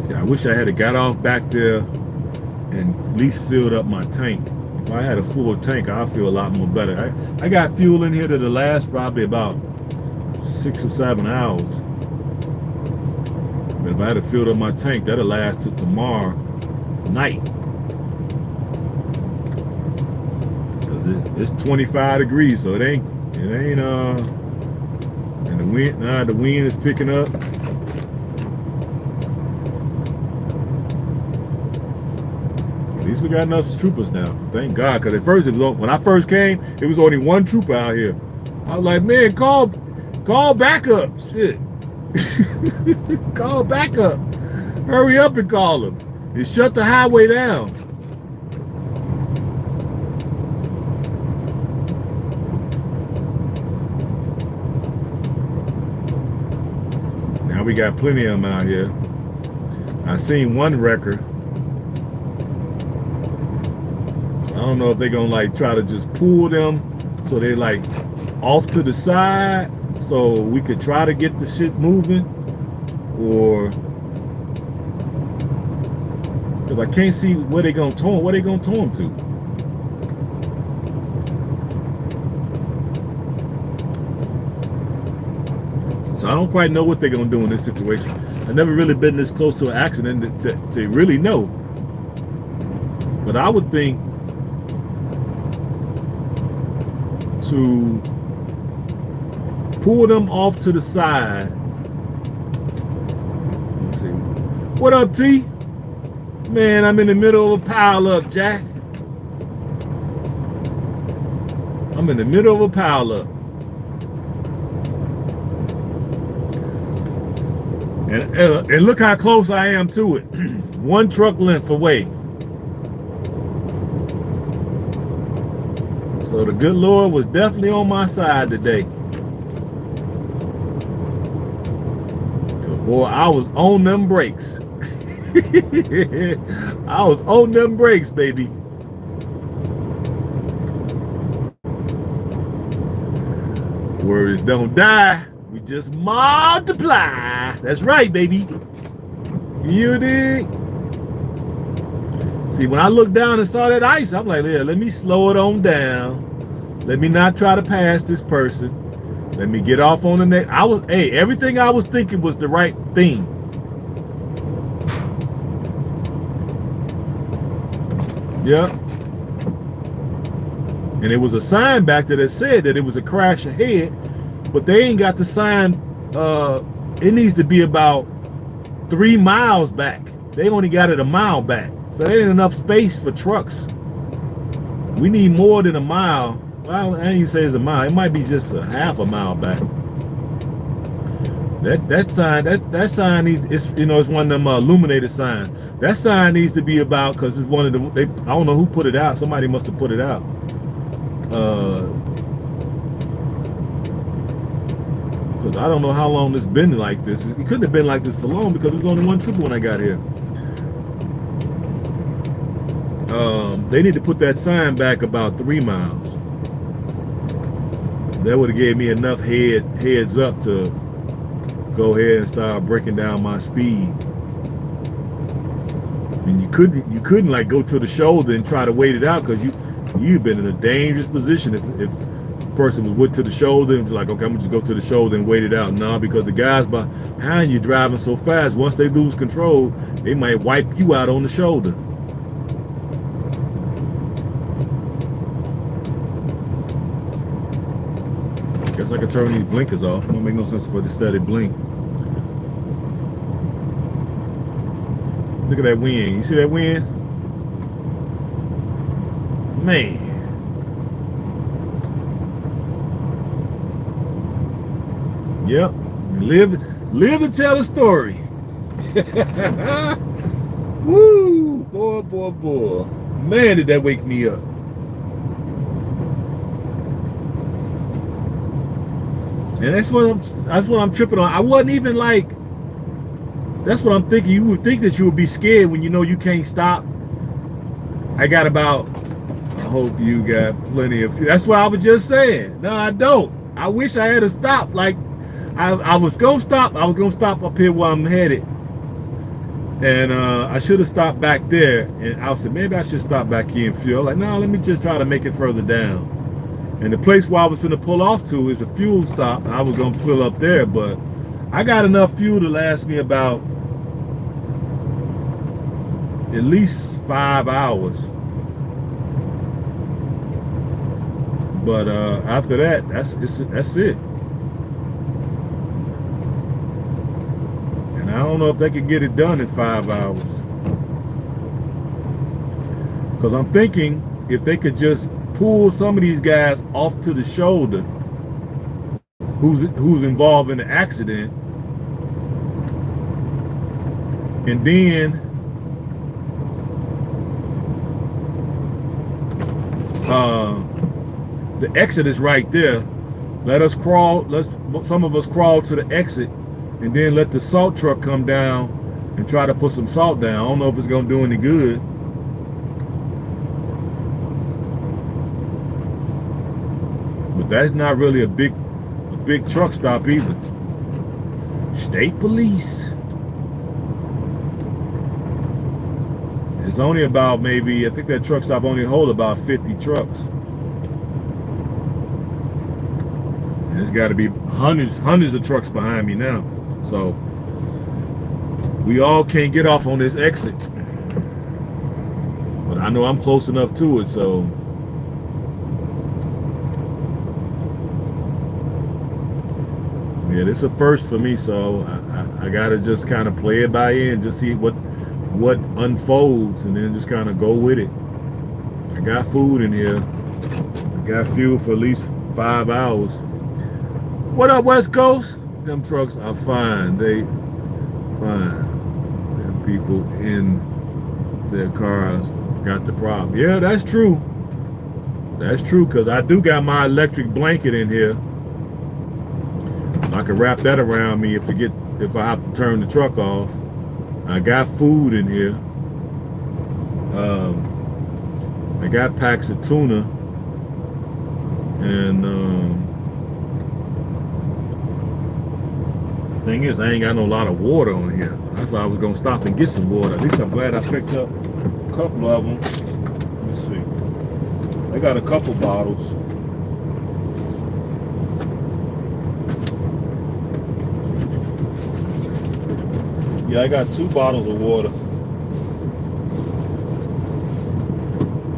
See, I wish I had got off back there and at least filled up my tank. If I had a full tank, I'd feel a lot more better. I got fuel in here that'll last probably about 6 or 7 hours. But if I had filled up my tank, that'll last till tomorrow night. Cause it's 25 degrees, so it ain't and the wind is picking up. At least we got enough troopers now. Thank God. Because at first, when I first came, it was only 1 trooper out here. I was like, man, call backup. Shit. Call backup. Hurry up and call them. And shut the highway down. Now we got plenty of them out here. I seen one wrecker. So I don't know if they're gonna like try to just pull them so they like off to the side so we could try to get the shit moving, or because I can't see where they gonna tow them. Where they gonna tow them to? So I don't quite know what they're gonna do in this situation. I've never really been this close to an accident to really know. But I would think to pull them off to the side. Let's see. What up, T? Man, I'm in the middle of a pile up, Jack. I'm in the middle of a pile up. And look how close I am to it. One truck length away. So the good Lord was definitely on my side today. Boy, I was on them brakes. I was on them brakes, baby. Words don't die. We just multiply. That's right, baby. You dig? See, when I looked down and saw that ice, I'm like, yeah, let me slow it on down. Let me not try to pass this person. Let me get off on the next. Everything I was thinking was the right thing. Yep. And it was a sign back there that said that it was a crash ahead, but they ain't got the sign. It needs to be about 3 miles back. They only got it a mile back. So there ain't enough space for trucks. We need more than a mile. Well, I ain't even say it's a mile. It might be just a half a mile back. That sign needs, it's one of them illuminated signs. That sign needs to be about, because it's one of the, I don't know who put it out. Somebody must have put it out. Because I don't know how long it's been like this. It couldn't have been like this for long, because there's only one trooper when I got here. They need to put that sign back about 3 miles. That would have gave me enough heads up to go ahead and start breaking down my speed. And you couldn't like go to the shoulder and try to wait it out, because you've been in a dangerous position if a person was to the shoulder and was like, okay, I'm gonna just go to the shoulder and wait it out. No, because the guys behind you driving so fast, once they lose control, they might wipe you out on the shoulder. Guess I could turn these blinkers off. It don't make no sense for the steady blink. Look at that wind. You see that wind? Man. Yep. Live to tell a story. Woo! Boy. Man, did that wake me up. And that's what I'm tripping on. I wasn't even like, that's what I'm thinking. You would think that you would be scared when you know you can't stop. I hope you got plenty of fuel. That's what I was just saying. No, I don't. I wish I had to stop. Like, I was gonna stop. I was gonna stop up here where I'm headed. And I should have stopped back there. And I said, maybe I should stop back here and fuel. Like, no, let me just try to make it further down. And the place where I was going to pull off to is a fuel stop. I was going to fill up there, but I got enough fuel to last me about at least 5 hours. But after that, that's it. And I don't know if they could get it done in 5 hours. Because I'm thinking if they could just pull some of these guys off to the shoulder who's involved in the accident, and then the exit is right there. Some of us crawl to the exit and then let the salt truck come down and try to put some salt down. I don't know if it's gonna do any good. But that's not really a big truck stop either. State police. It's only about maybe, I think that truck stop only hold about 50 trucks. And there's got to be hundreds of trucks behind me now. So we all can't get off on this exit. But I know I'm close enough to it, so yeah, this is a first for me, so I gotta just kind of play it by ear and just see what unfolds, and then just kind of go with it. I got food in here. I got fuel for at least 5 hours. What up, West Coast? Them trucks are fine. They fine. Them people in their cars got the problem. Yeah, that's true. That's true, because I do got my electric blanket in here. I can wrap that around me if I have to turn the truck off. I got food in here. I got packs of tuna, and the thing is, I ain't got no lot of water on here. That's why I was gonna stop and get some water. At least I'm glad I picked up a couple of them. Let's see. I got a couple bottles. Yeah, I got 2 bottles of water.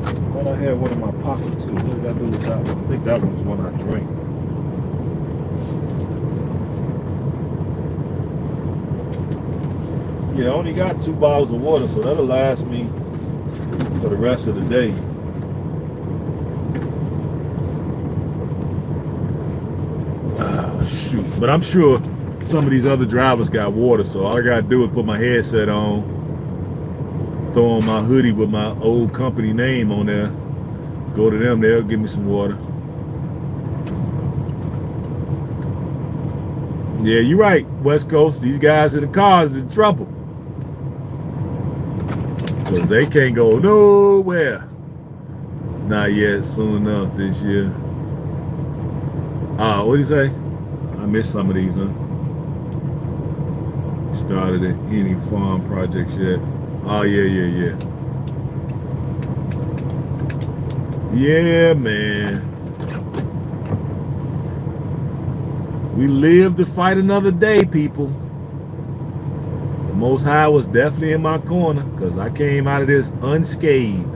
I thought I had one in my pocket too. What did I do with that one? I think that was one I drank. Yeah, I only got 2 bottles of water, so that'll last me for the rest of the day. Shoot, but I'm sure some of these other drivers got water, so all I gotta do is put my headset on, throw on my hoodie with my old company name on there, go to them, they'll give me some water. Yeah, you're right, West Coast. These guys in the cars is in trouble, because they can't go nowhere. Not yet, soon enough this year. What do you say? I missed some of these, huh? Started at any farm projects yet? Oh, yeah. Yeah, man. We live to fight another day, people. The Most High was definitely in my corner, because I came out of this unscathed.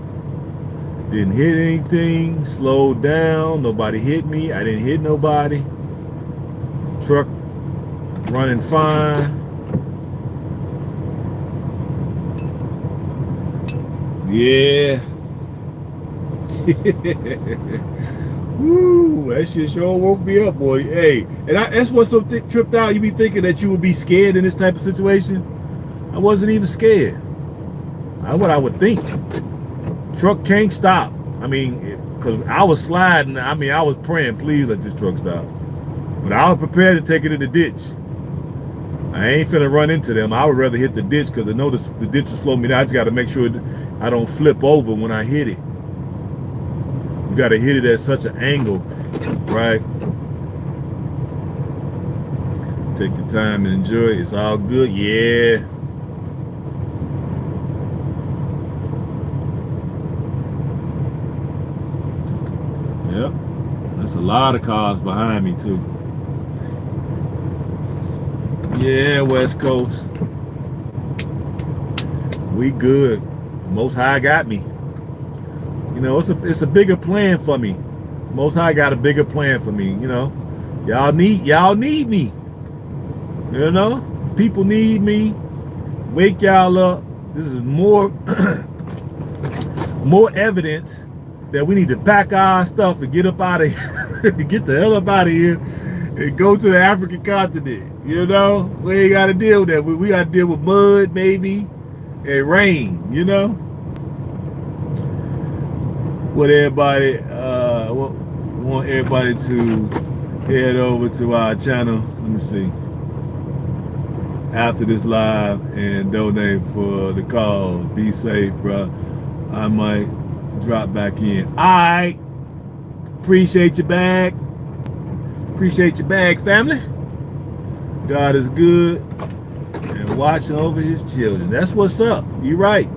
Didn't hit anything, slowed down, nobody hit me, I didn't hit nobody. Truck running fine. Yeah. Woo, that shit sure woke me up, boy. Hey, and that's what so tripped out. You be thinking that you would be scared in this type of situation. I wasn't even scared. That's what I would think. Truck can't stop. I mean, because I was sliding. I mean, I was praying, please let this truck stop. But I was prepared to take it in the ditch. I ain't finna run into them. I would rather hit the ditch, because I know the ditch will slow me down. I just got to make sure I don't flip over when I hit it. You got to hit it at such an angle, right? Take your time and enjoy it. It's all good. Yeah. Yep. There's a lot of cars behind me too. Yeah, West Coast. We good. Most High got me. You know, it's a bigger plan for me. Most High got a bigger plan for me. You know, y'all need me. You know, people need me. Wake y'all up. This is more more evidence that we need to pack our stuff and get up out of here. Get the hell up out of here and go to the African continent. You know, we ain't got to deal with that. We got to deal with mud, maybe, and rain. You know, what everybody want everybody to head over to our channel. Let me see. after this live and donate for the cause. Be safe, bro. I might drop back in. All right. Appreciate your bag. Appreciate your bag, family. God is good and watching over his children. That's what's up. You right.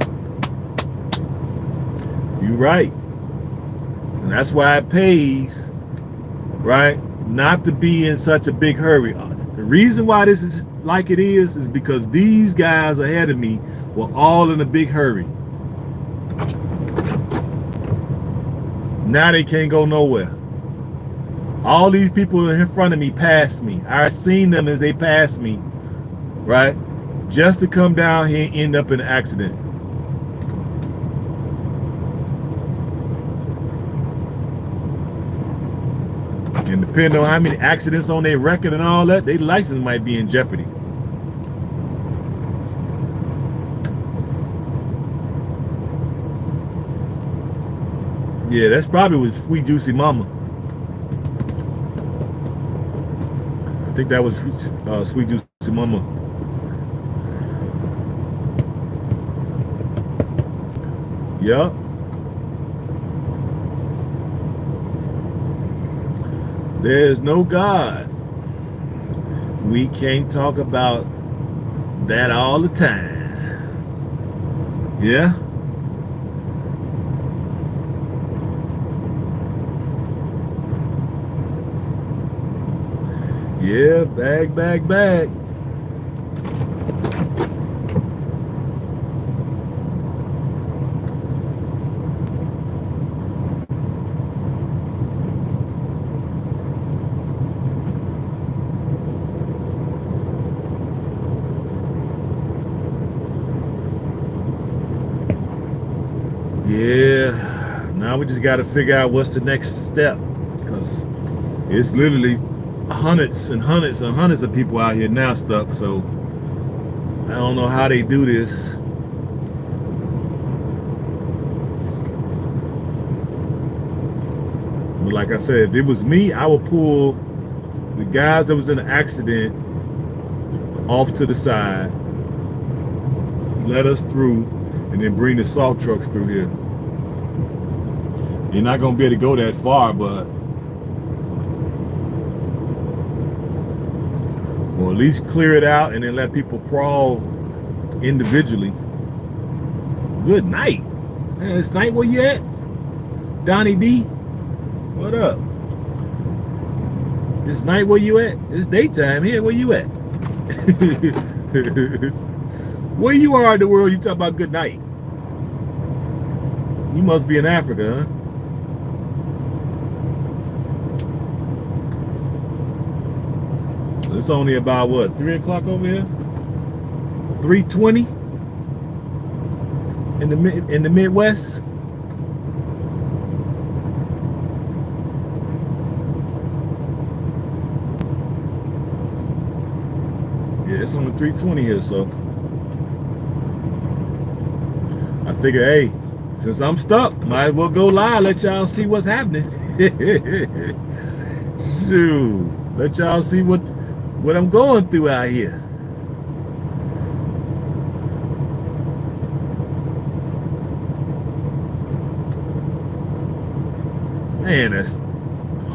You right. And that's why it pays, right, not to be in such a big hurry. The reason why this is like it is because these guys ahead of me were all in a big hurry. Now they can't go nowhere. All these people in front of me passed me. I seen them as they passed me, right? Just to come down here and end up in an accident. And depending on how many accidents on their record and all that, their license might be in jeopardy. Yeah, that's probably with Sweet Juicy Mama. I think that was Sweet Juicy Mama. Yup. There's no God. We can't talk about that all the time. Yeah? Yeah, bag. Yeah, now we just got to figure out what's the next step, because it's literally hundreds and hundreds and hundreds of people out here now stuck. So I don't know how they do this. But like I said, if it was me, I would pull the guys that was in the accident off to the side, let us through, and then bring the salt trucks through here. You're not gonna be able to go that far, but or at least clear it out and then let people crawl individually. Good night. Man, it's night. Where you at? Donnie D? What up? It's night. Where you at? It's daytime here. Where you at? Where you are in the world, you talk about good night. You must be in Africa, huh? It's only about what, 3 o'clock over here? 3:20 in the Midwest. Yeah, it's only 3:20 here, so I figure, hey, since I'm stuck, might as well go live, let y'all see what's happening. Shoot, let y'all see what I'm going through out here. Man, that's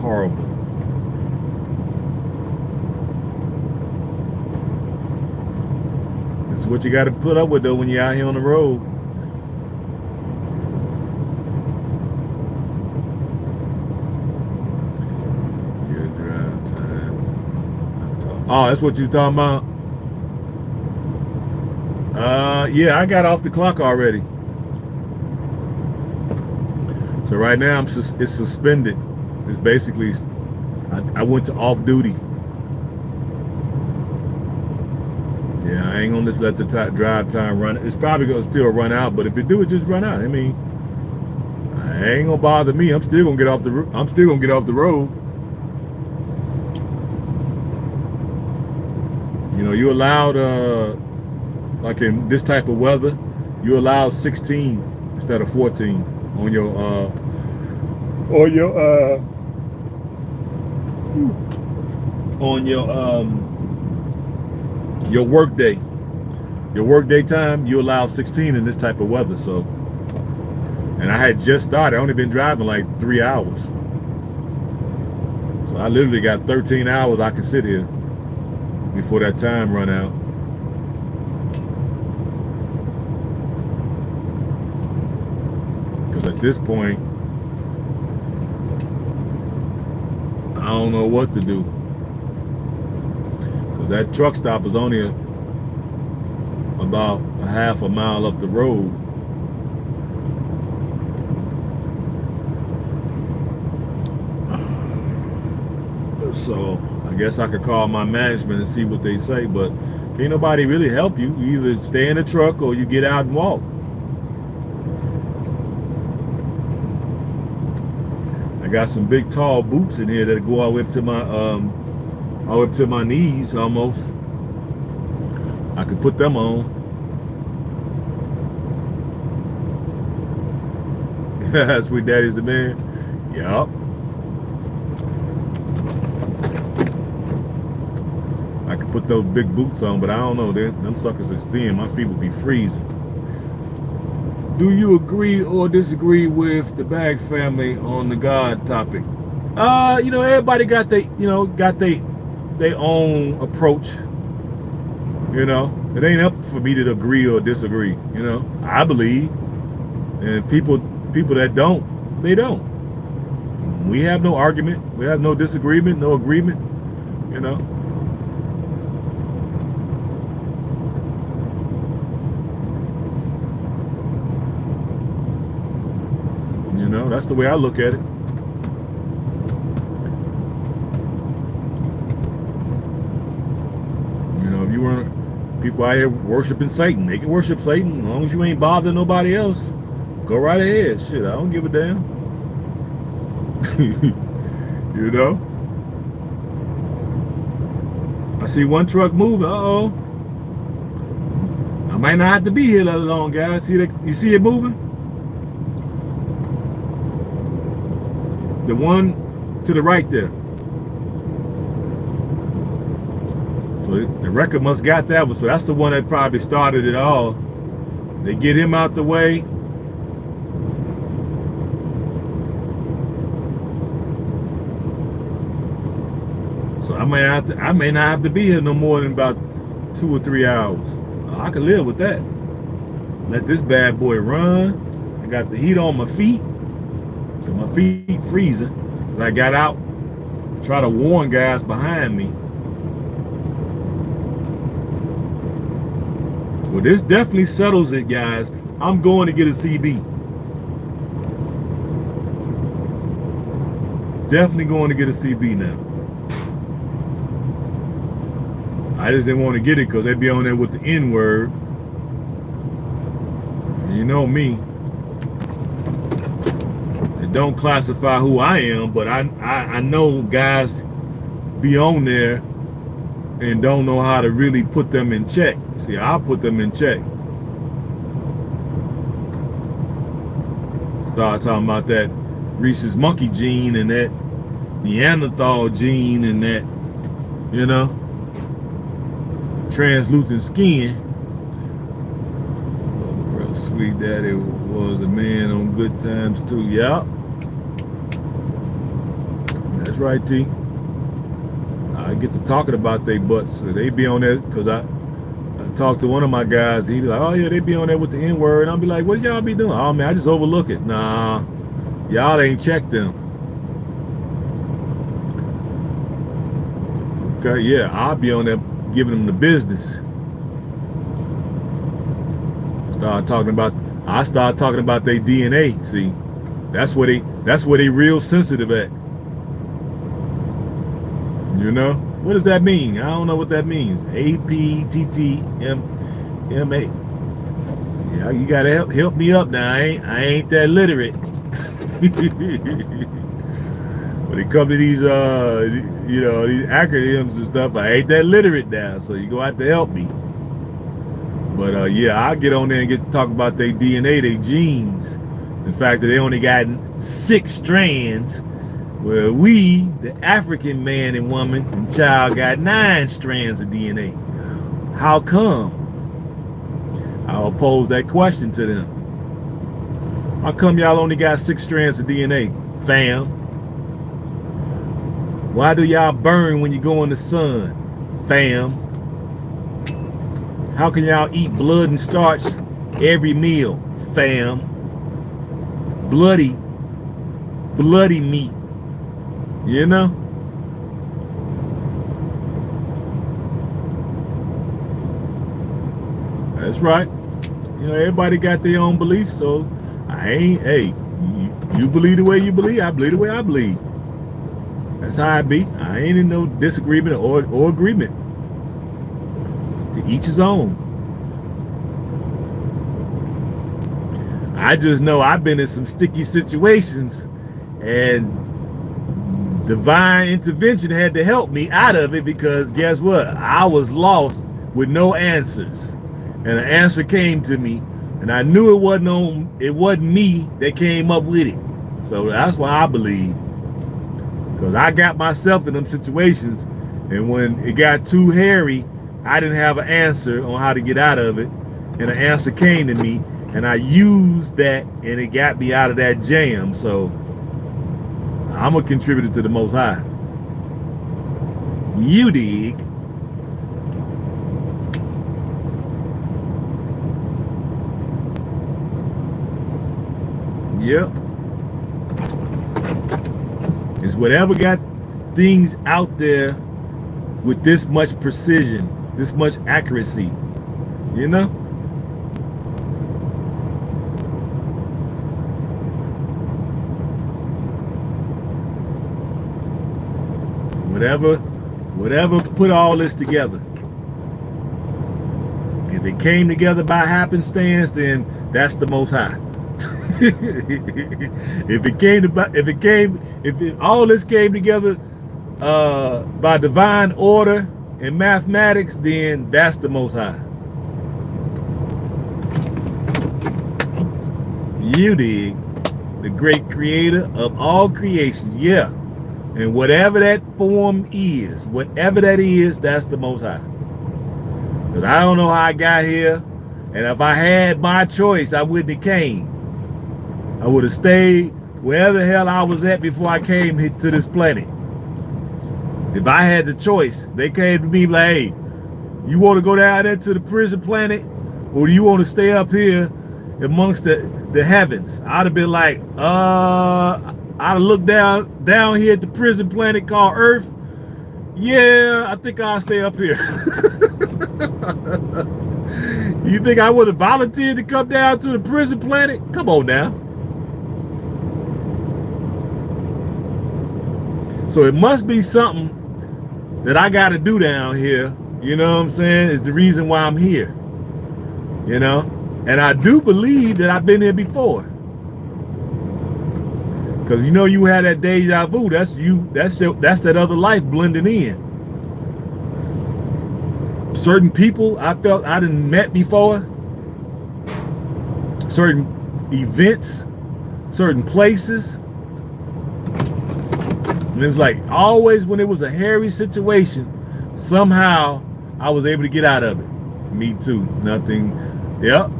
horrible. It's what you got to put up with, though, when you're out here on the road. Your drive time. Oh, that's what you're talking about? Yeah, I got off the clock already. So right now it's suspended. It's basically, I went to off duty. Yeah, I ain't gonna just let the drive time run. It's probably gonna still run out, but if it do, it just run out. I mean, it ain't gonna bother me. I'm still gonna get off the road. You know, you allowed like in this type of weather, you allowed 16 instead of 14 on your your work day. Your work day time, you allow 16 in this type of weather. So, and I had just started. I only been driving like 3 hours. So I literally got 13 hours I can sit here before that time run out. Because at this point, I don't know what to do. Because that truck stop is only about a half a mile up the road. So I guess I could call my management and see what they say, but can't nobody really help you. You either stay in the truck or you get out and walk. I got some big tall boots in here that go all the way up to my knees almost. I could put them on. Sweet Daddy's the man. Yup. I could put those big boots on, but I don't know. Them suckers is thin. My feet would be freezing. Do you agree or disagree with the Bag family on the God topic? Everybody got their own approach. It ain't up for me to agree or disagree. I believe, and people that don't, they don't. We have no argument. We have no disagreement, no agreement. That's the way I look at it. If you weren't people out here worshiping Satan, they can worship Satan as long as you ain't bothering nobody else. Go right ahead. Shit, I don't give a damn. I see one truck moving. Uh-oh. I might not have to be here that long, guys. You see it moving? The one to the right there. So the record must got that one. So that's the one that probably started it all. They get him out the way. So I may not have to be here no more than about 2 or 3 hours. I can live with that. Let this bad boy run. I got the heat on my feet. My feet freezing. And I got out, try to warn guys behind me. Well, this definitely settles it, guys. I'm going to get a CB. Definitely going to get a CB now. I just didn't want to get it because they'd be on there with the N-word. You know me. It don't classify who I am, but I know guys be on there and don't know how to really put them in check. See, I'll put them in check. Start talking about that Reese's monkey gene and that Neanderthal gene and that, translucent skin. Real Sweet Daddy was a man on Good Times too. Yep. That's right, T. I get to talking about they butts. So they be on there because I talked to one of my guys. He be like, oh yeah, they be on there with the N-word. And I'll be like, what y'all be doing? Oh man, I just overlook it. Nah, y'all ain't checked them. Okay, yeah, I'll be on there giving them the business. I start talking about their DNA. See, that's where they real sensitive at. What does that mean? I don't know what that means. APTTMA. Yeah, you gotta help me up now. I ain't that literate. When it comes to these these acronyms and stuff, I ain't that literate now. So you gonna have to help me. But yeah, I'll get on there and get to talk about their DNA, their genes. The fact that they only got 6 strands, where we, the African man and woman and child, got 9 strands of DNA. How come? I'll pose that question to them. How come y'all only got 6 strands of DNA, fam? Why do y'all burn when you go in the sun, fam? How can y'all eat blood and starch every meal, fam? Bloody meat, you know? That's right. You know, everybody got their own beliefs, so I ain't, hey, you believe the way you believe, I believe the way I believe. That's how I be. I ain't in no disagreement or agreement. To each his own. I just know I've been in some sticky situations, and divine intervention had to help me out of it, because guess what? I was lost with no answers. And an answer came to me, and I knew it wasn't me that came up with it. So that's why I believe. Because I got myself in them situations, and when it got too hairy, I didn't have an answer on how to get out of it. And an answer came to me, and I used that, and it got me out of that jam. So I'm a contributor to the Most High. You dig? Yep. It's whatever got things out there with this much precision, this much accuracy, you know? Whatever put all this together. If it came together by happenstance, then that's the Most High. if all this came together by divine order and mathematics, then that's the Most High. You dig? The great creator of all creation. Yeah. And whatever that form is, whatever that is, that's the Most High. Because I don't know how I got here. And if I had my choice, I wouldn't have came. I would have stayed wherever the hell I was at before I came to this planet. If I had the choice, they came to me like, hey, you want to go down there to the prison planet, or do you want to stay up here amongst the heavens? I'd have been like, I'd have looked down here at the prison planet called Earth. Yeah, I think I'll stay up here. You think I would have volunteered to come down to the prison planet? Come on now. So it must be something that I got to do down here. You know what I'm saying? Is the reason why I'm here. You know? And I do believe that I've been here before. Because you know you had that deja vu. That's you. That's that other life blending in. Certain people I felt I didn't met before. Certain events. Certain places. And it was like always when it was a hairy situation, somehow I was able to get out of it. Me too. Nothing. Yep.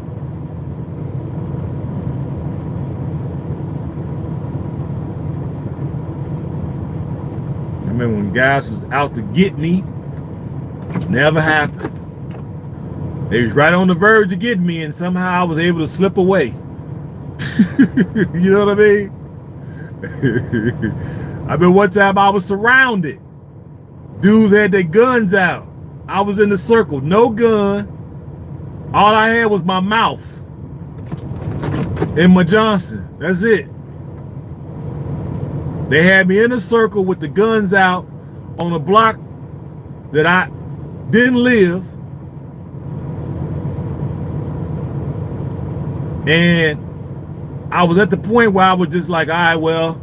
I remember when guys was out to get me, never happened. They was right on the verge of getting me, and somehow I was able to slip away. You know what I mean? I mean, one time I was surrounded. Dudes had their guns out. I was in the circle, no gun. All I had was my mouth and my Johnson. That's it. They had me in a circle with the guns out on a block that I didn't live. And I was at the point where I was just like, all right, well,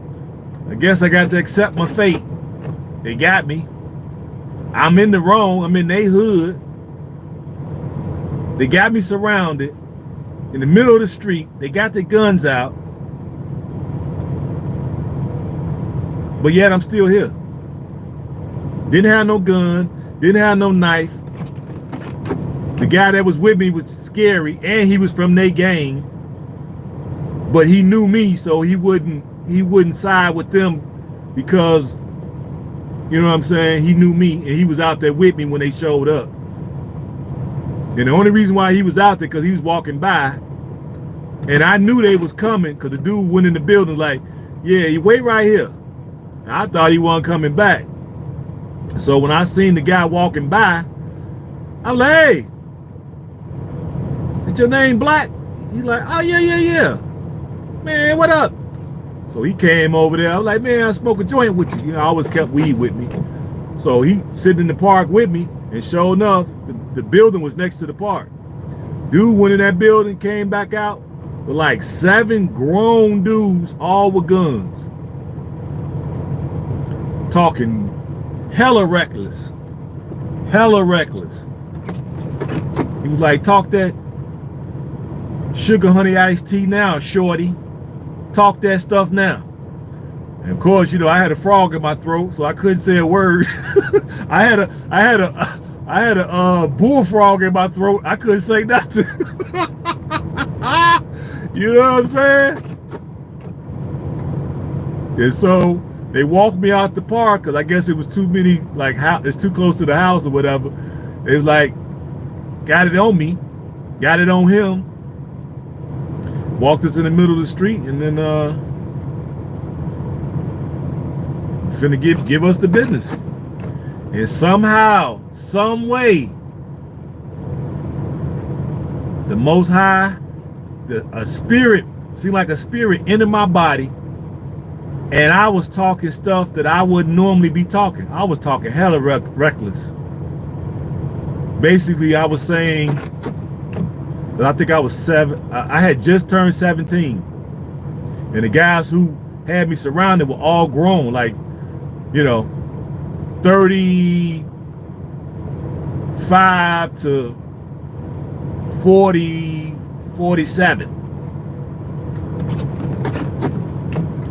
I guess I got to accept my fate. They got me. I'm in the wrong. I'm in their hood. They got me surrounded in the middle of the street. They got their guns out. But yet I'm still here. Didn't have no gun. Didn't have no knife. The guy that was with me was scary, and he was from their gang, but he knew me, so he wouldn't side with them because, you know what I'm saying, he knew me, and he was out there with me when they showed up. And the only reason why he was out there because he was walking by, and I knew they was coming because the dude went in the building like, yeah, you wait right here. And I thought he wasn't coming back. So when I seen the guy walking by, I was like, hey, is your name Black? He's like, oh, yeah. Man, what up? So he came over there. I was like, man, I smoke a joint with you. You know, I always kept weed with me. So he sitting in the park with me, and sure enough, the building was next to the park. Dude went in that building, came back out with like 7 grown dudes, all with guns. Talking hella reckless. Hella reckless. He was like, talk that sugar honey iced tea now, shorty. Talk that stuff now. And of course, you know, I had a frog in my throat, so I couldn't say a word. I had a bullfrog in my throat. I couldn't say nothing. You know what I'm saying? And so they walked me out the park because I guess it was too many, like, it's too close to the house or whatever. It was like, got it on me, got it on him. Walked us in the middle of the street, and then finna give us the business. And somehow, some way, the Most High, a spirit, seemed like a spirit entered my body, and I was talking stuff that I wouldn't normally be talking. I was talking hella reckless. Basically, I was saying that I think I was 7. I had just turned 17, and the guys who had me surrounded were all grown, like, you know, 35 to 40, 47.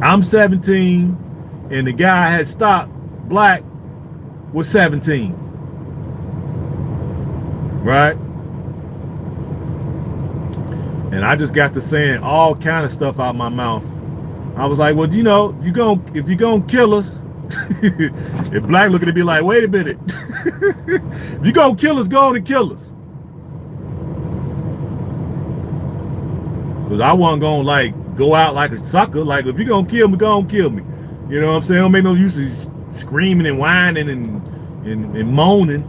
I'm 17, and the guy I had stopped, Black, was 17. Right? And I just got to saying all kind of stuff out my mouth. I was like, well, you know, if you're gonna kill us, if Black looking at me like, wait a minute, if you're gonna kill us, go on and kill us. Because I wasn't gonna like go out like a sucker. Like, if you're gonna kill me, go on and kill me. You know what I'm saying? Don't make no use of screaming and whining and moaning.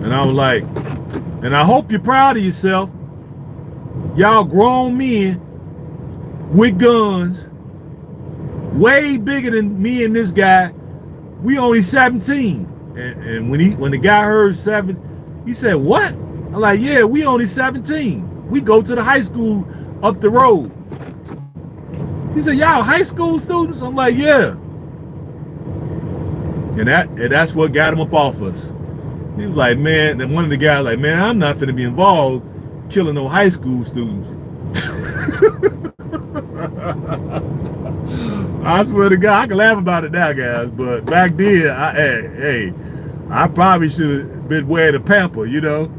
And I was like, and I hope you're proud of yourself. Y'all grown men with guns, way bigger than me and this guy. We only 17. And when the guy heard 7, he said, what? I'm like, yeah, we only 17. We go to the high school up the road. He said, y'all high school students? I'm like, yeah. And that's what got him up off us. He was like, man, and one of the guys like, man, I'm not finna be involved killing no high school students. I swear to God, I can laugh about it now, guys, but back then, I probably should have been wearing a pamper, you know.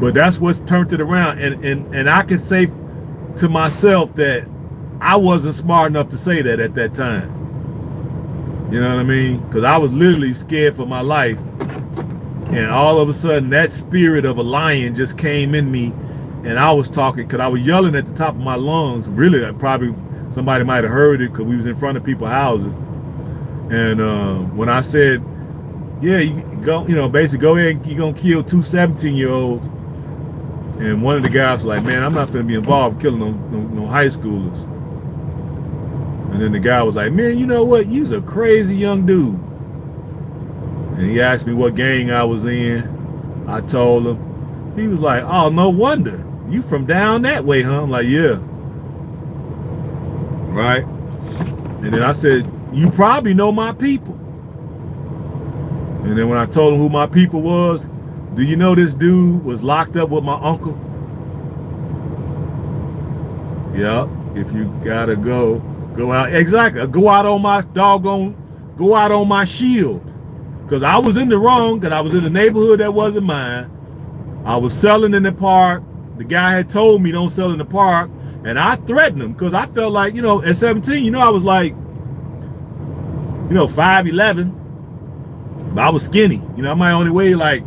But that's what's turned it around, and I can say to myself that I wasn't smart enough to say that at that time. You know what I mean? Because I was literally scared for my life. And all of a sudden, that spirit of a lion just came in me. And I was talking, because I was yelling at the top of my lungs. Really, probably somebody might have heard it because we was in front of people's houses. And when I said, yeah, you go, you know, basically go ahead, you're going to kill 2 17-year-olds. And one of the guys was like, man, I'm not going to be involved killing no high schoolers. And then the guy was like, man, you know what? You's a crazy young dude. And he asked me what gang I was in. I told him. He was like, oh, no wonder. You from down that way, huh? I'm like, yeah. Right? And then I said, you probably know my people. And then when I told him who my people was, do you know this dude was locked up with my uncle? Yep. If you gotta go out. Exactly. Go out on my shield. because I was in the wrong, because I was in a neighborhood that wasn't mine. I was selling in the park. The guy had told me don't sell in the park, and I threatened him because I felt like, at 17, I was like, 5'11", but I was skinny. I might only weigh like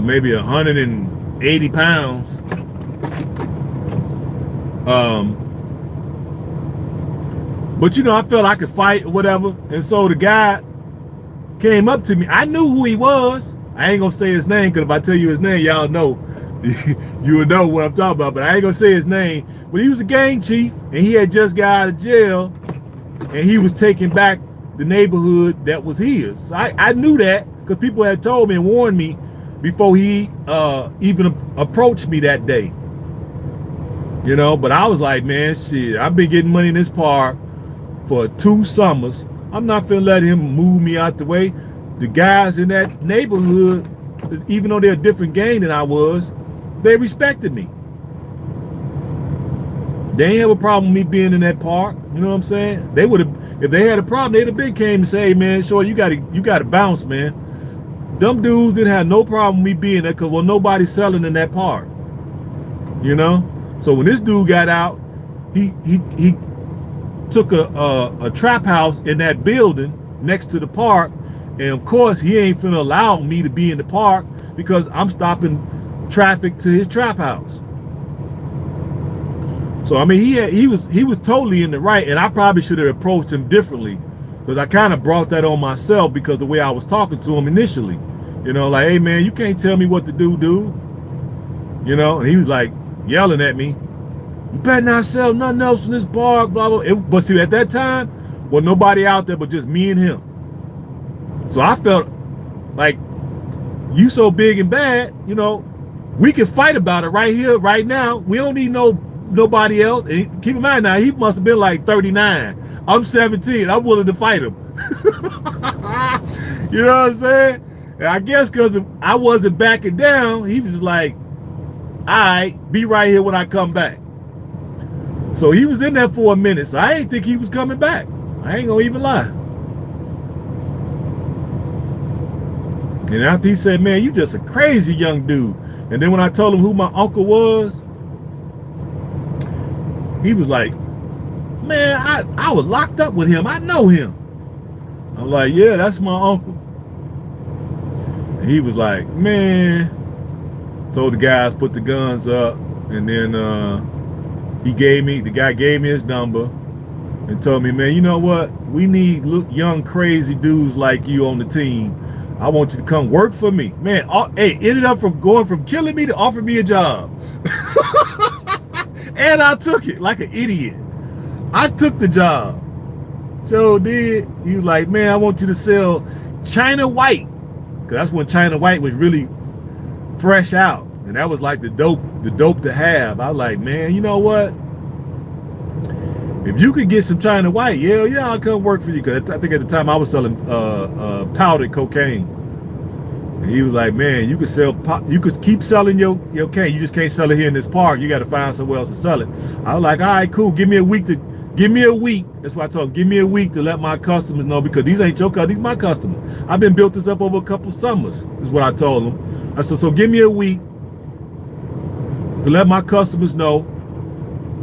maybe 180 pounds. But I felt I could fight or whatever, and so the guy came up to me. I knew who he was. I ain't gonna say his name, because if I tell you his name, y'all know. You would know what I'm talking about, but I ain't gonna say his name. But he was a gang chief, and he had just got out of jail, and he was taking back the neighborhood that was his. So I knew that because people had told me and warned me before he even approached me that day. But I was like, man, shit, I've been getting money in this park for 2 summers. I'm not finna let him move me out the way. The guys in that neighborhood, even though they're a different gang than I was, they respected me. They ain't have a problem with me being in that park. You know what I'm saying? They would have, if they had a problem, they'd have been came and say, hey, man, shorty, you gotta bounce, man. Them dudes didn't have no problem with me being there because, well, nobody's selling in that park. So when this dude got out, he took a trap house in that building next to the park, and of course he ain't finna allow me to be in the park because I'm stopping traffic to his trap house. So I mean, he was totally in the right, and I probably should have approached him differently, because I kind of brought that on myself because the way I was talking to him initially, like, hey man, you can't tell me what to do, dude. And he was like yelling at me, you better not sell nothing else in this park, blah blah. But see, at that time, well, nobody out there but just me and him. So I felt like, you so big and bad, we can fight about it right here, right now. We don't need nobody else. And keep in mind now, he must have been like 39. I'm 17. I'm willing to fight him. You know what I'm saying? And I guess because I wasn't backing down, he was just like, all right, be right here when I come back. So he was in there for a minute. So I didn't think he was coming back. I ain't gonna even lie. And after he said, man, you just a crazy young dude. And then when I told him who my uncle was, he was like, man, I was locked up with him. I know him. I'm like, yeah, that's my uncle. And he was like, man, told the guys put the guns up, and then the guy gave me his number and told me, man, you know what? We need young crazy dudes like you on the team. I want you to come work for me. Man, hey, ended up from going from killing me to offer me a job. And I took it like an idiot. I took the job. Joe did. He was like, man, I want you to sell China White. Because that's when China White was really fresh out. And that was like the dope to have. I was like, man, you know what? If you could get some China White, yeah, I'll come work for you. Because I think at the time I was selling powdered cocaine. And he was like, man, you could keep selling your cane. You just can't sell it here in this park. You got to find somewhere else to sell it. I was like, all right, cool. Give me a week. That's what I told him. Give me a week to let my customers know, because these ain't your customers, these my customers. I've been built this up over a couple summers, is what I told him. I said, so give me a week to let my customers know,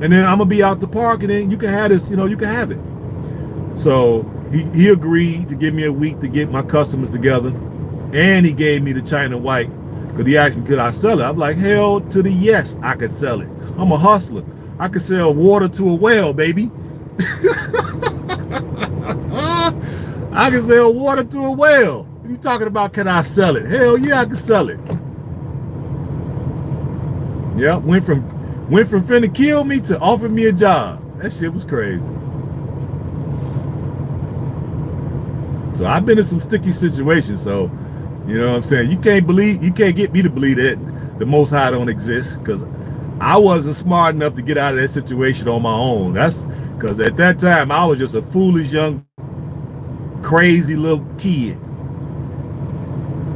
and then I'm gonna be out the park, and then you can have this, you can have it. So he agreed to give me a week to get my customers together, and he gave me the China White, because he asked me, could I sell it? I'm like, hell to the yes, I could sell it. I'm a hustler. I could sell water to a well, baby. I can sell water to a well. What are you talking about, can I sell it? Hell yeah, I can sell it. Yeah, went from finna kill me to offer me a job. That shit was crazy. So I've been in some sticky situations, so you know what I'm saying? You can't get me to believe that the Most High don't exist, because I wasn't smart enough to get out of that situation on my own. That's because at that time I was just a foolish young crazy little kid.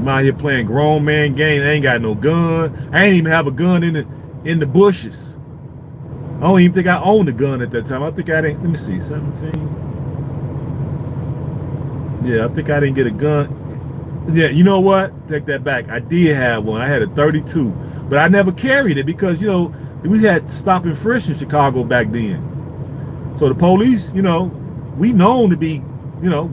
I'm out here playing grown man games. I ain't got no gun. I ain't even have a gun in the bushes. I don't even think I owned a gun at that time. I think I didn't. Let me see, 17. Yeah, I think I didn't get a gun. Yeah, you know what? Take that back. I did have one. I had a 32, but I never carried it because, we had stop and frisk in Chicago back then. So the police, we known to be,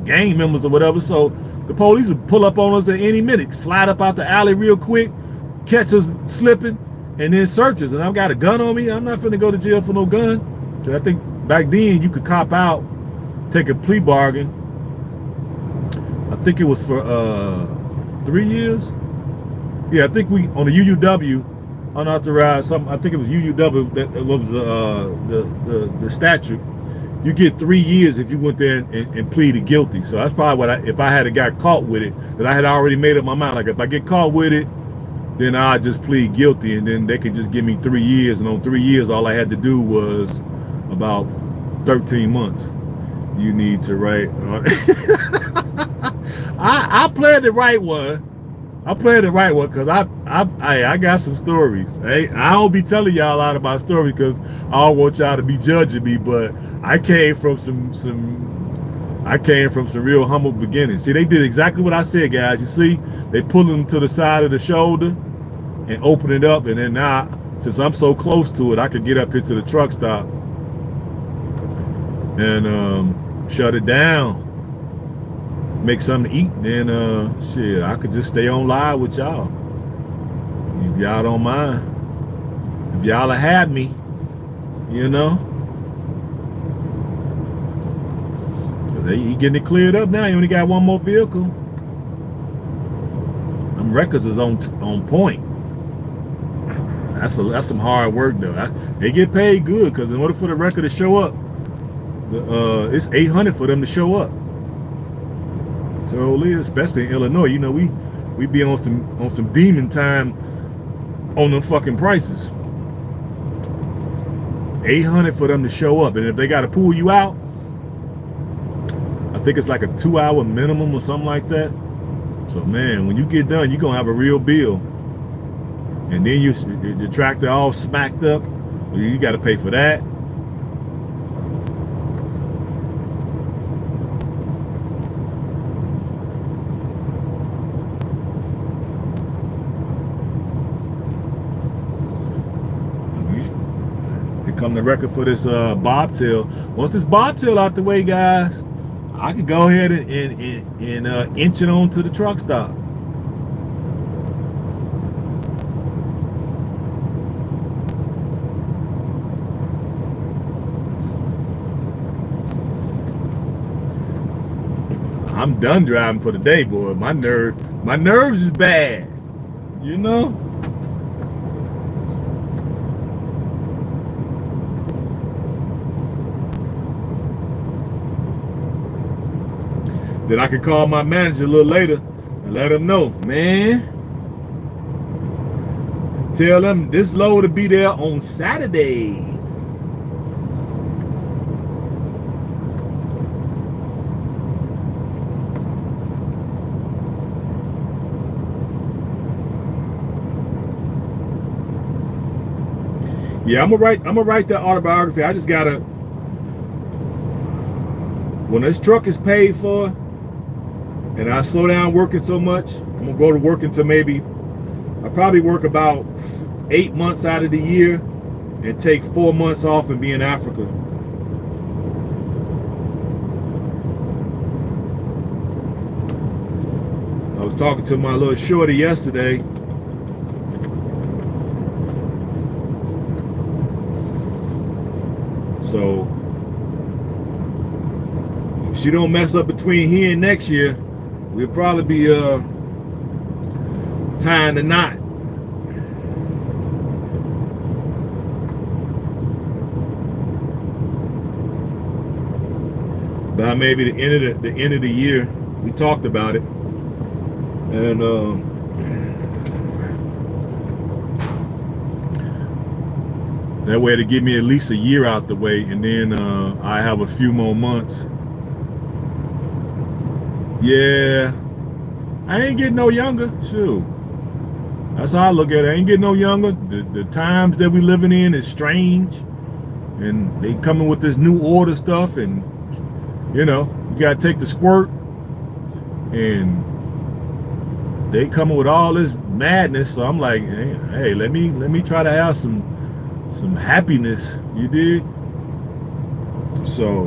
gang members or whatever. So the police would pull up on us at any minute, slide up out the alley real quick, catch us slipping, and then search us. And I've got a gun on me. I'm not finna go to jail for no gun. So I think back then you could cop out, take a plea bargain. I think it was for 3 years. Yeah, I think we on the UUW unauthorized something. I think it was UUW that was the statute. You get 3 years if you went there and pleaded guilty. So that's probably what if I had got caught with it, that I had already made up my mind. Like if I get caught with it, then I just plead guilty, and then they could just give me 3 years. And on 3 years, all I had to do was about 13 months. You need to write. I played the right one. I played the right one because I got some stories. Hey, I don't be telling y'all a lot of my stories because I don't want y'all to be judging me. But I came from some real humble beginnings. See, they did exactly what I said, guys. You see, they pulled them to the side of the shoulder and open it up, and then now, since I'm so close to it, I could get up here to the truck stop and shut it down, make something to eat. Then shit, I could just stay on live with y'all if y'all don't mind. If y'all have had me, he getting it cleared up now. He only got one more vehicle. Them records is on point. That's some hard work though. They get paid good because in order for the record to show up, it's $800 for them to show up. Totally, especially in Illinois. We be on some demon time on them fucking prices. $800 for them to show up, and if they got to pull you out, I think it's like a 2-hour minimum or something like that. So man, when you get done, you're gonna have a real bill, and then the tractor all smacked up. You got to pay for that. Come the record for this bobtail. Once this bobtail out the way, guys, I could go ahead and inch it on to the truck stop. I'm done driving for the day, boy. My nerves is bad, Then I could call my manager a little later and let him know, man. Tell them this load will be there on Saturday. Yeah, I'm gonna write that autobiography. I just gotta, when this truck is paid for and I slow down working so much, I'm gonna go to work until I probably work about 8 months out of the year and take 4 months off and be in Africa. I was talking to my little shorty yesterday. So if she don't mess up between here and next year, we'll probably be tying the knot. By maybe the end of the year, we talked about it, and that way to give me at least a year out the way, and then I have a few more months. Yeah, I ain't getting no younger. Shoot, that's how I look at it. I ain't getting no younger. The times that we living in is strange, and they coming with this new order stuff, and you gotta take the squirt and they coming with all this madness. So I'm like, hey, let me try to have some happiness. You dig? So,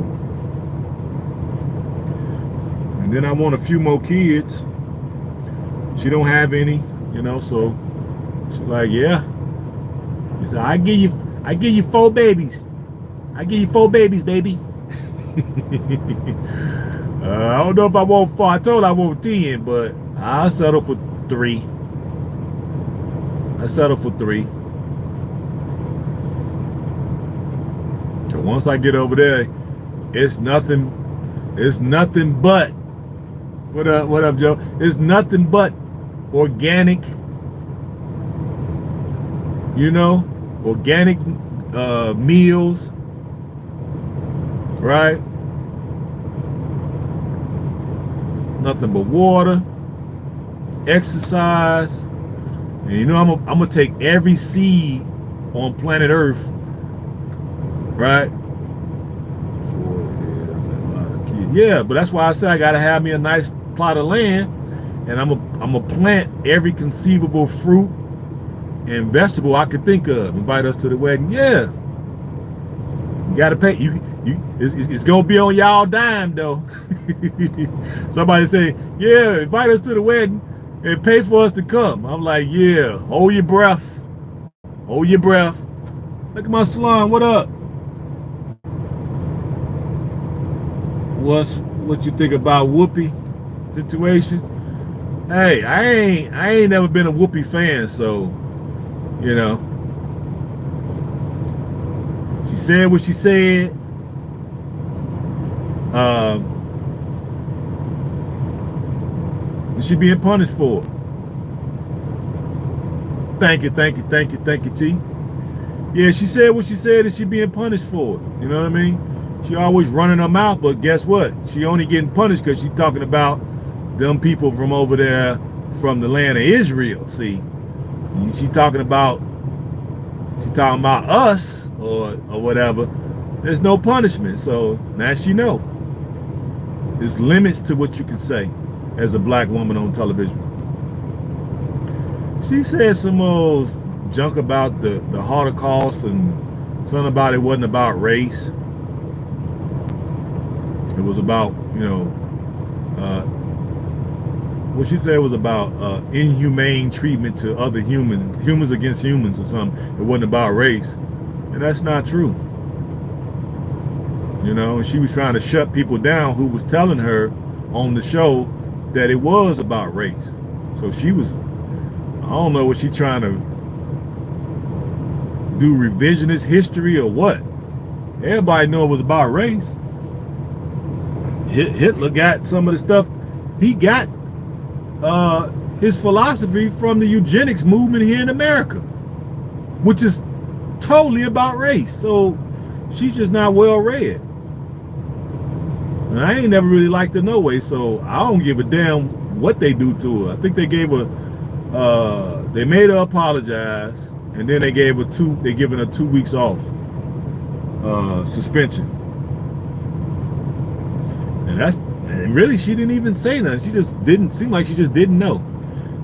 and then I want a few more kids. She don't have any, so she's like, yeah. She said, I give you 4 babies. I give you 4 babies, baby. I don't know if I want 4. I told her I want 10, but I'll settle for 3. I settle for 3. So once I get over there, it's nothing but, what up, Joe? It's nothing but organic, organic meals, right? Nothing but water, exercise, and I'm gonna take every seed on planet Earth, right? Yeah, but that's why I said I gotta have me a nice plot of land, and I'm gonna plant every conceivable fruit and vegetable I could think of. Invite us to the wedding. Yeah, you gotta pay. It's gonna be on y'all dime though. Somebody say, yeah, invite us to the wedding and pay for us to come. I'm like, yeah, hold your breath. Hold your breath. Look at my salon. What up? What you think about Whoopi situation? Hey, I ain't never been a Whoopi fan, so she said what she said. And she being punished for it. Thank you, T. Yeah, she said what she said, and she being punished for it. You know what I mean? She always running her mouth, but guess what? She only getting punished because she's talking about them people from over there from the land of Israel. See, she talking about us or whatever. There's no punishment, so now she know. There's limits to what you can say as a black woman on television. She said some old junk about the Holocaust and something about it wasn't about race. It was about, what she said was about inhumane treatment to other humans against humans or something. It wasn't about race. And that's not true. And she was trying to shut people down who was telling her on the show that it was about race. So she was, I don't know, was she trying to do revisionist history or what? Everybody knew it was about race. Hitler got some of the stuff. He got his philosophy from the eugenics movement here in America, which is totally about race. So she's just not well read. And I ain't never really liked her no way, so I don't give a damn what they do to her. I think they gave her, they made her apologize, and then they gave her giving her 2 weeks off suspension. And really she didn't even say nothing. She just didn't seem like she just didn't know.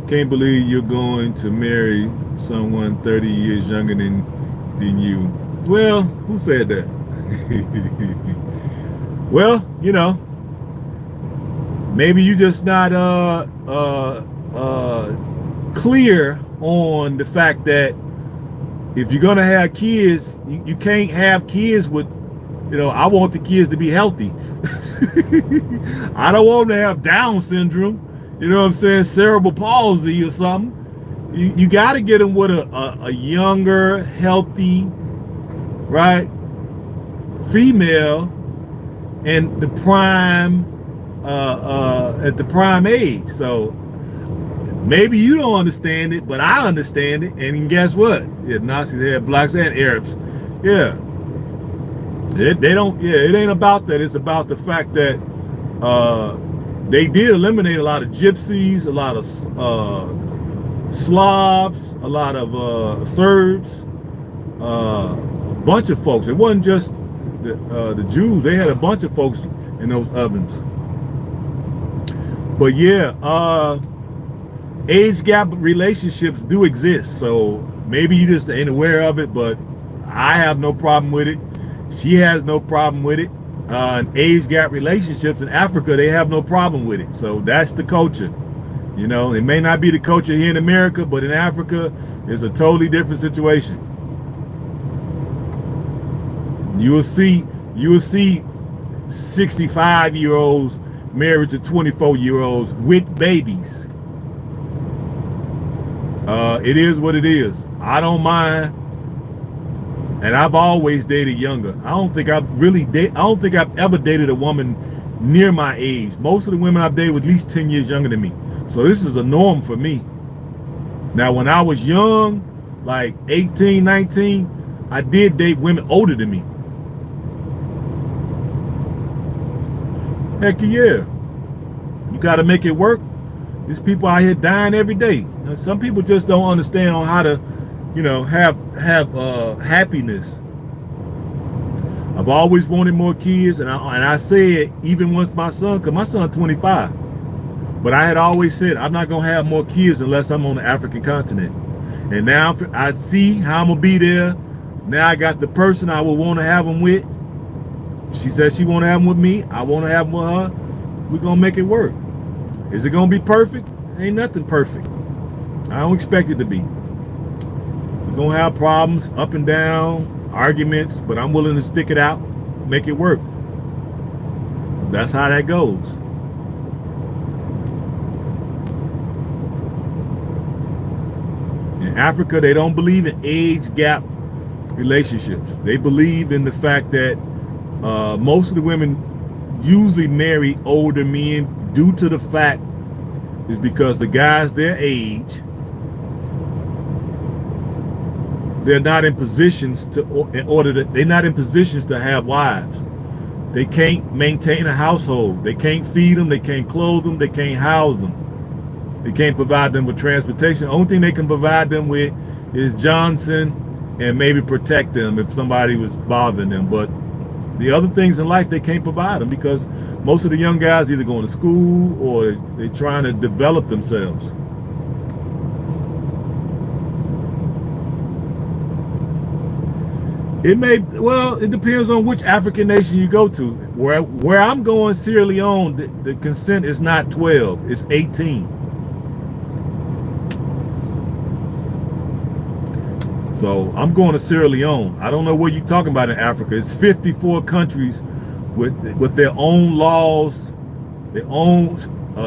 Can't believe you're going to marry someone 30 years younger than you. Well, who said that? Well, maybe you just not clear on the fact that if you're gonna have kids, you can't have kids with, I want the kids to be healthy. I don't want them to have Down syndrome, you know what I'm saying, cerebral palsy or something. You got to get them with a younger, healthy, right, female, and the prime, at the prime age. So maybe you don't understand it, but I understand it. And guess what? Yeah, Nazis had blacks and Arabs. Yeah. They don't, it ain't about that. It's about the fact that they did eliminate a lot of gypsies, a lot of Slavs, a lot of Serbs, a bunch of folks. It wasn't just the Jews. They had a bunch of folks in those ovens. But yeah, age gap relationships do exist. So maybe you just ain't aware of it, but I have no problem with it. She has no problem with it. Age gap relationships in Africa, they have no problem with it. So that's the culture. You know, it may not be the culture here in America, but in Africa, it's a totally different situation. You will see, you will see 65-year-olds married to 24-year-olds with babies. It is what it is. I don't mind, and I've always dated younger. I don't think I've ever dated a woman near my age. Most of the women I've dated were at least 10 years younger than me. So this is a norm for me. Now, when I was young, like 18, 19, I did date women older than me. Heck yeah. You got to make it work. There's people out here dying every day. Now, some people just don't understand on how to, you know, have happiness. I've always wanted more kids, and I said even once my son, cause my son 25, but I had always said I'm not gonna have more kids unless I'm on the African continent. And now I see how I'm gonna be there. Now I got the person I would want to have them with. She said she want to have them with me. I want to have them with her. We're gonna make it work. Is it gonna be perfect? Ain't nothing perfect. I don't expect it to be. We're gonna have problems, up and down, arguments, but I'm willing to stick it out, make it work. That's how that goes. In Africa, they don't believe in age gap relationships. They believe in the fact that most of the women usually marry older men due to the fact is because the guys their age, they're not in positions to they're not in positions to have wives. They can't maintain a household. They can't feed them. They can't clothe them. They can't house them. They can't provide them with transportation. The only thing they can provide them with is Johnson and maybe protect them if somebody was bothering them. But the other things in life they can't provide them because most of the young guys either going to school or they're trying to develop themselves. It depends on which African nation you go to. Where I'm going, Sierra Leone, the consent is not 12, it's 18. So I'm going to Sierra Leone. I don't know what you're talking about in Africa. It's 54 countries with their own laws, their own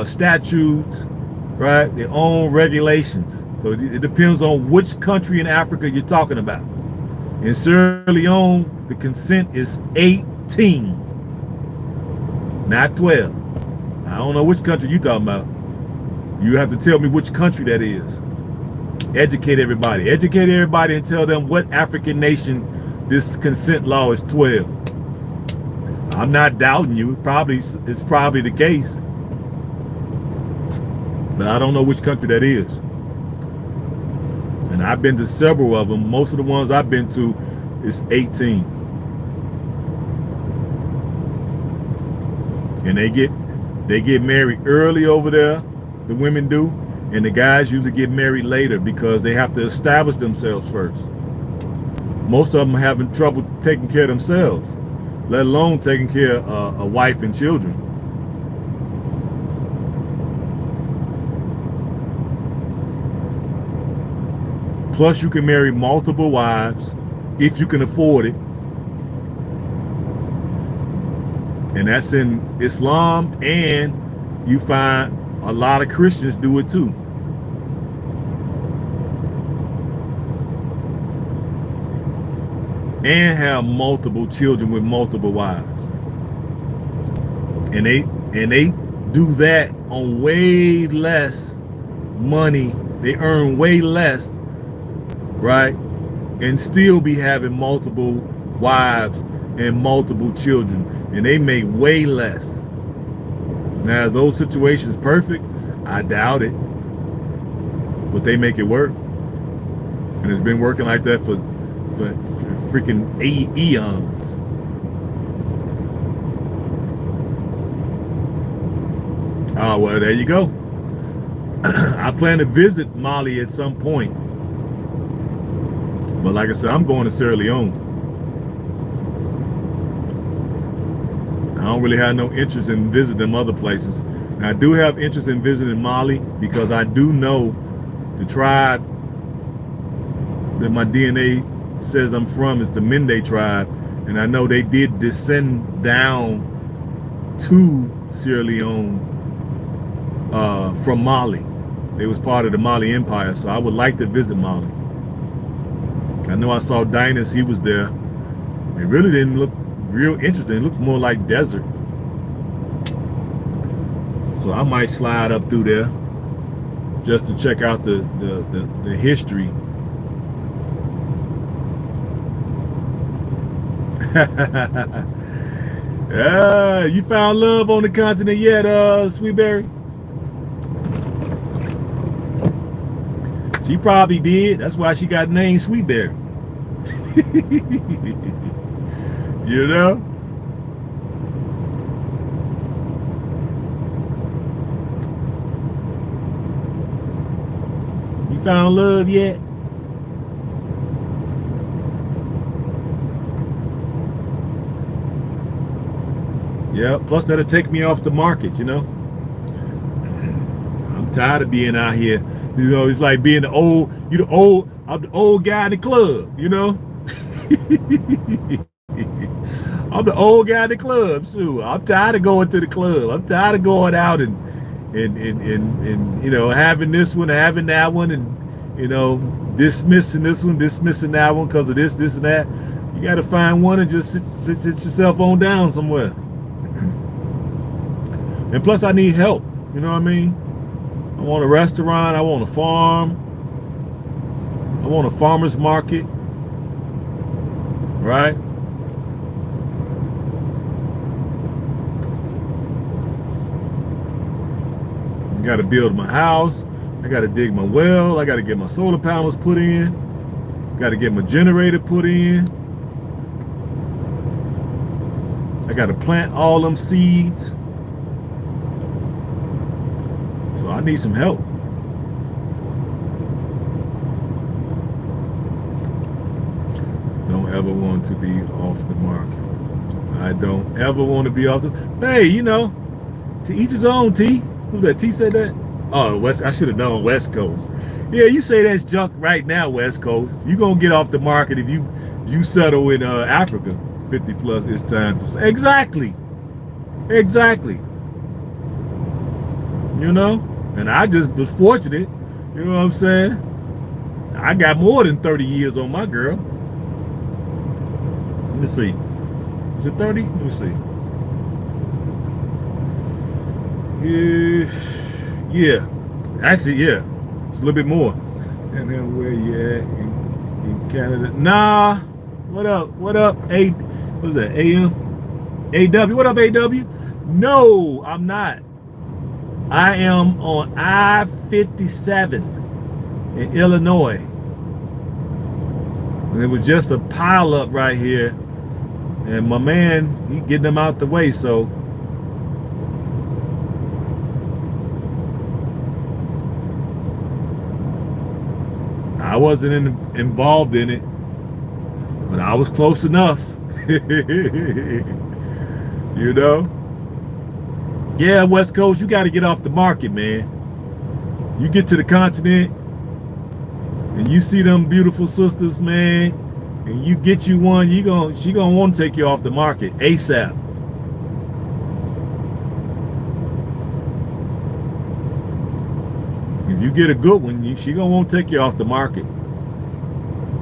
statutes, right? Their own regulations. So it depends on which country in Africa you're talking about. In Sierra Leone, the consent is 18, not 12. I don't know which country you're talking about. You have to tell me which country that is. Educate everybody and tell them what African nation this consent law is 12. I'm not doubting you. It's probably the case, but I don't know which country that is. And I've been to several of them. Most of the ones I've been to is 18. And they get married early over there, the women do, and the guys usually get married later because they have to establish themselves first. Most of them are having trouble taking care of themselves, let alone taking care of a wife and children. Plus, you can marry multiple wives if you can afford it. And that's in Islam, and you find a lot of Christians do it too. And have multiple children with multiple wives. And they do that on way less money. They earn way less, right? And still be having multiple wives and multiple children. And they make way less. Now, are those situations perfect? I doubt it. But they make it work. And it's been working like that for freaking eons. Oh, well, there you go. I plan to visit Mali at some point. But like I said, I'm going to Sierra Leone. I don't really have no interest in visiting other places. And I do have interest in visiting Mali because I do know the tribe that my DNA says I'm from is the Mende tribe. And I know they did descend down to Sierra Leone from Mali. They was part of the Mali Empire, so I would like to visit Mali. I know I saw Dynas, he was there. It really didn't look real interesting. It looks more like desert. So I might slide up through there just to check out the history. You found love on the continent yet, Sweetberry? She probably did. That's why she got named Sweetberry. You know? You found love yet? Yeah, plus that'll take me off the market, you know? I'm tired of being out here. You know, it's like being I'm the old guy in the club, you know? I'm the old guy in the club, too. I'm tired of going to the club. I'm tired of going out and you know, having this one, having that one, and, you know, dismissing this one, dismissing that one because of this, and that. You got to find one and just sit yourself on down somewhere. And plus, I need help. You know what I mean? I want a restaurant. I want a farm. I want a farmer's market. Right? I got to build my house. I got to dig my well. I got to get my solar panels put in. Got to get my generator put in. I got to plant all them seeds. So I need some help. Don't ever want to be off the market. I don't ever want to be off the... Hey, you know, to each his own, T. Who's that? T said that? Oh, West. I should have known West Coast. Yeah, you say that's junk right now, West Coast. You're going to get off the market if you settle in Africa. 50 plus, it's time to say. Exactly. Exactly. You know? And I just was fortunate. You know what I'm saying? I got more than 30 years on my girl. Let me see. Is it 30? Let me see. Yeah. Actually, yeah. It's a little bit more. And then where you at in Canada? Nah. What up? What up? What is that? A.M? A.W. What up, A.W.? No, I'm not. I am on I-57 in Illinois. And it was just a pile up right here. And my man, he getting them out the way, so. I wasn't involved in it, but I was close enough. You know? Yeah, West Coast, you got to get off the market, man. You get to the continent and you see them beautiful sisters, man, and you get you one, she gonna want to take you off the market ASAP. If you get a good one, she gonna want to take you off the market.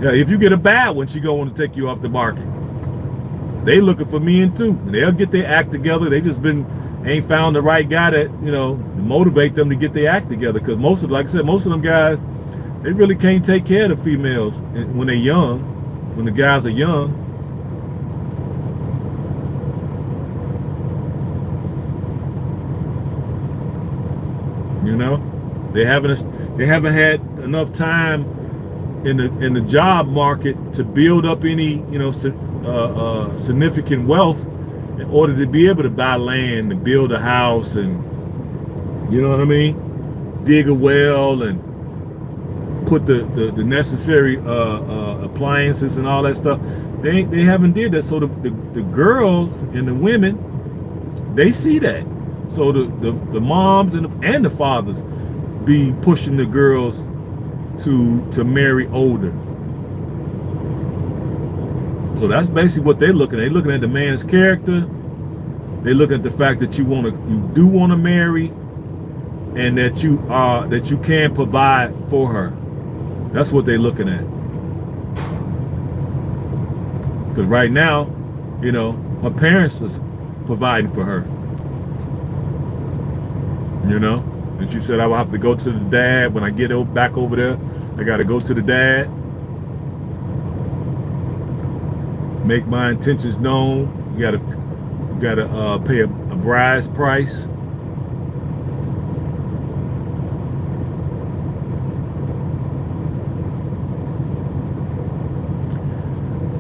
Yeah, if you get a bad one, she gonna want to take you off the market. They looking for men too. They'll get their act together. They just ain't found the right guy that, you know, to motivate them to get their act together. Because most of, like I said, most of them guys, they really can't take care of the females when they're young, when the guys are young. You know, they haven't had enough time in the job market to build up any, you know, significant wealth in order to be able to buy land and build a house and You know what I mean? Dig a well and put the necessary appliances and all that stuff. They haven't did that. So the girls and the women, they see that. So the moms and the fathers be pushing the girls to marry older. So that's basically what they're looking at. They're looking at the man's character. They look at the fact that you do want to marry, and that you can provide for her. That's what they're looking at. Because right now, her parents is providing for her. And she said, I will have to go to the dad when I get back over there. I got to go to the dad, make my intentions known. You gotta pay a bride's price.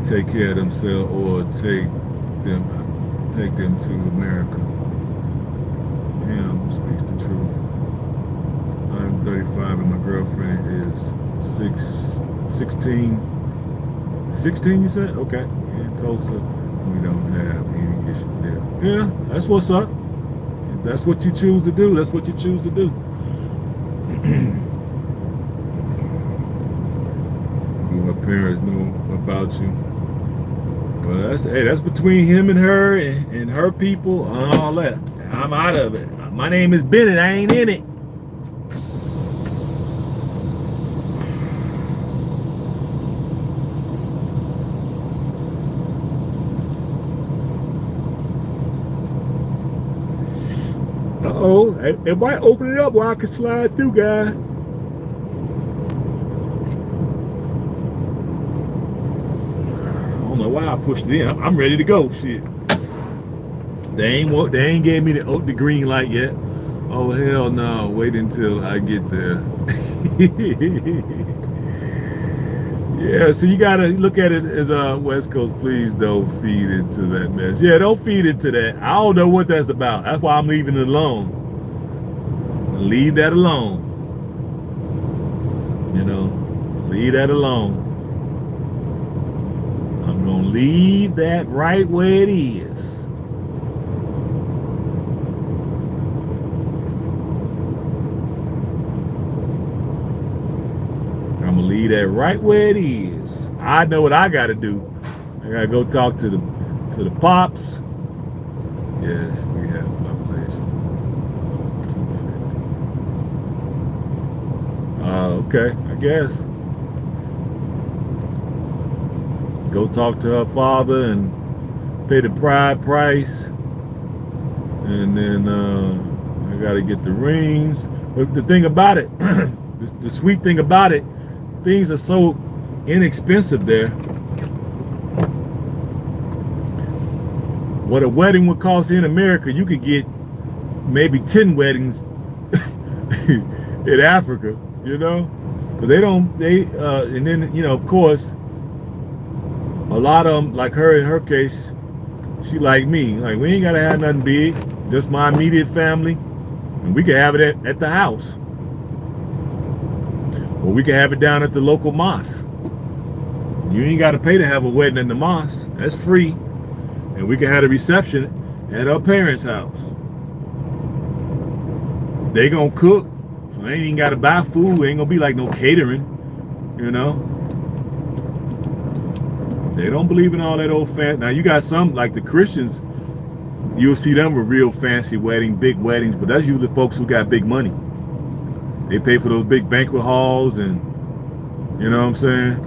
Take care of themselves or take them to America. H.A.M speaks the truth. I'm 35 and my girlfriend is 16. 16, you said? Okay. In Tulsa, we don't have any issues there. Yeah, that's what's up. If that's what you choose to do, that's what you choose to do. Do her parents know about you? Well, that's between him and her and her people and all that. I'm out of it. My name is Bennett. I ain't in it. Uh-oh, it might open it up where I can slide through, guys. I don't know why I pushed it in. I'm ready to go. Shit. They ain't gave me the green light yet. Oh hell no! Wait until I get there. Yeah, so you gotta look at it as West Coast. Please don't feed into that mess. Yeah, don't feed into that. I don't know what that's about. That's why I'm leaving it alone. Leave that alone. Leave that alone. I'm gonna leave that right where it is. I'm gonna leave that right where it is. I know what I gotta do. I gotta go talk to the pops. Yes, we have population 250. Okay, I guess. Go talk to her father and pay the bride price, and then I gotta get the rings. But the thing about it, the sweet thing about it, things are so inexpensive there. What a wedding would cost in America, you could get maybe 10 weddings in Africa, because and then, of course, a lot of them, like her in her case, she like me. Like, we ain't gotta have nothing big, just my immediate family, and we can have it at the house. Or we can have it down at the local mosque. You ain't got to pay to have a wedding in the mosque. That's free. And we can have a reception at our parents' house. They gonna cook, so they ain't even got to buy food. Ain't gonna be like no catering, They don't believe in all that old fancy. Now you got some, like the Christians, you'll see them with real fancy big weddings, but that's usually folks who got big money. They pay for those big banquet halls, and you know what I'm saying?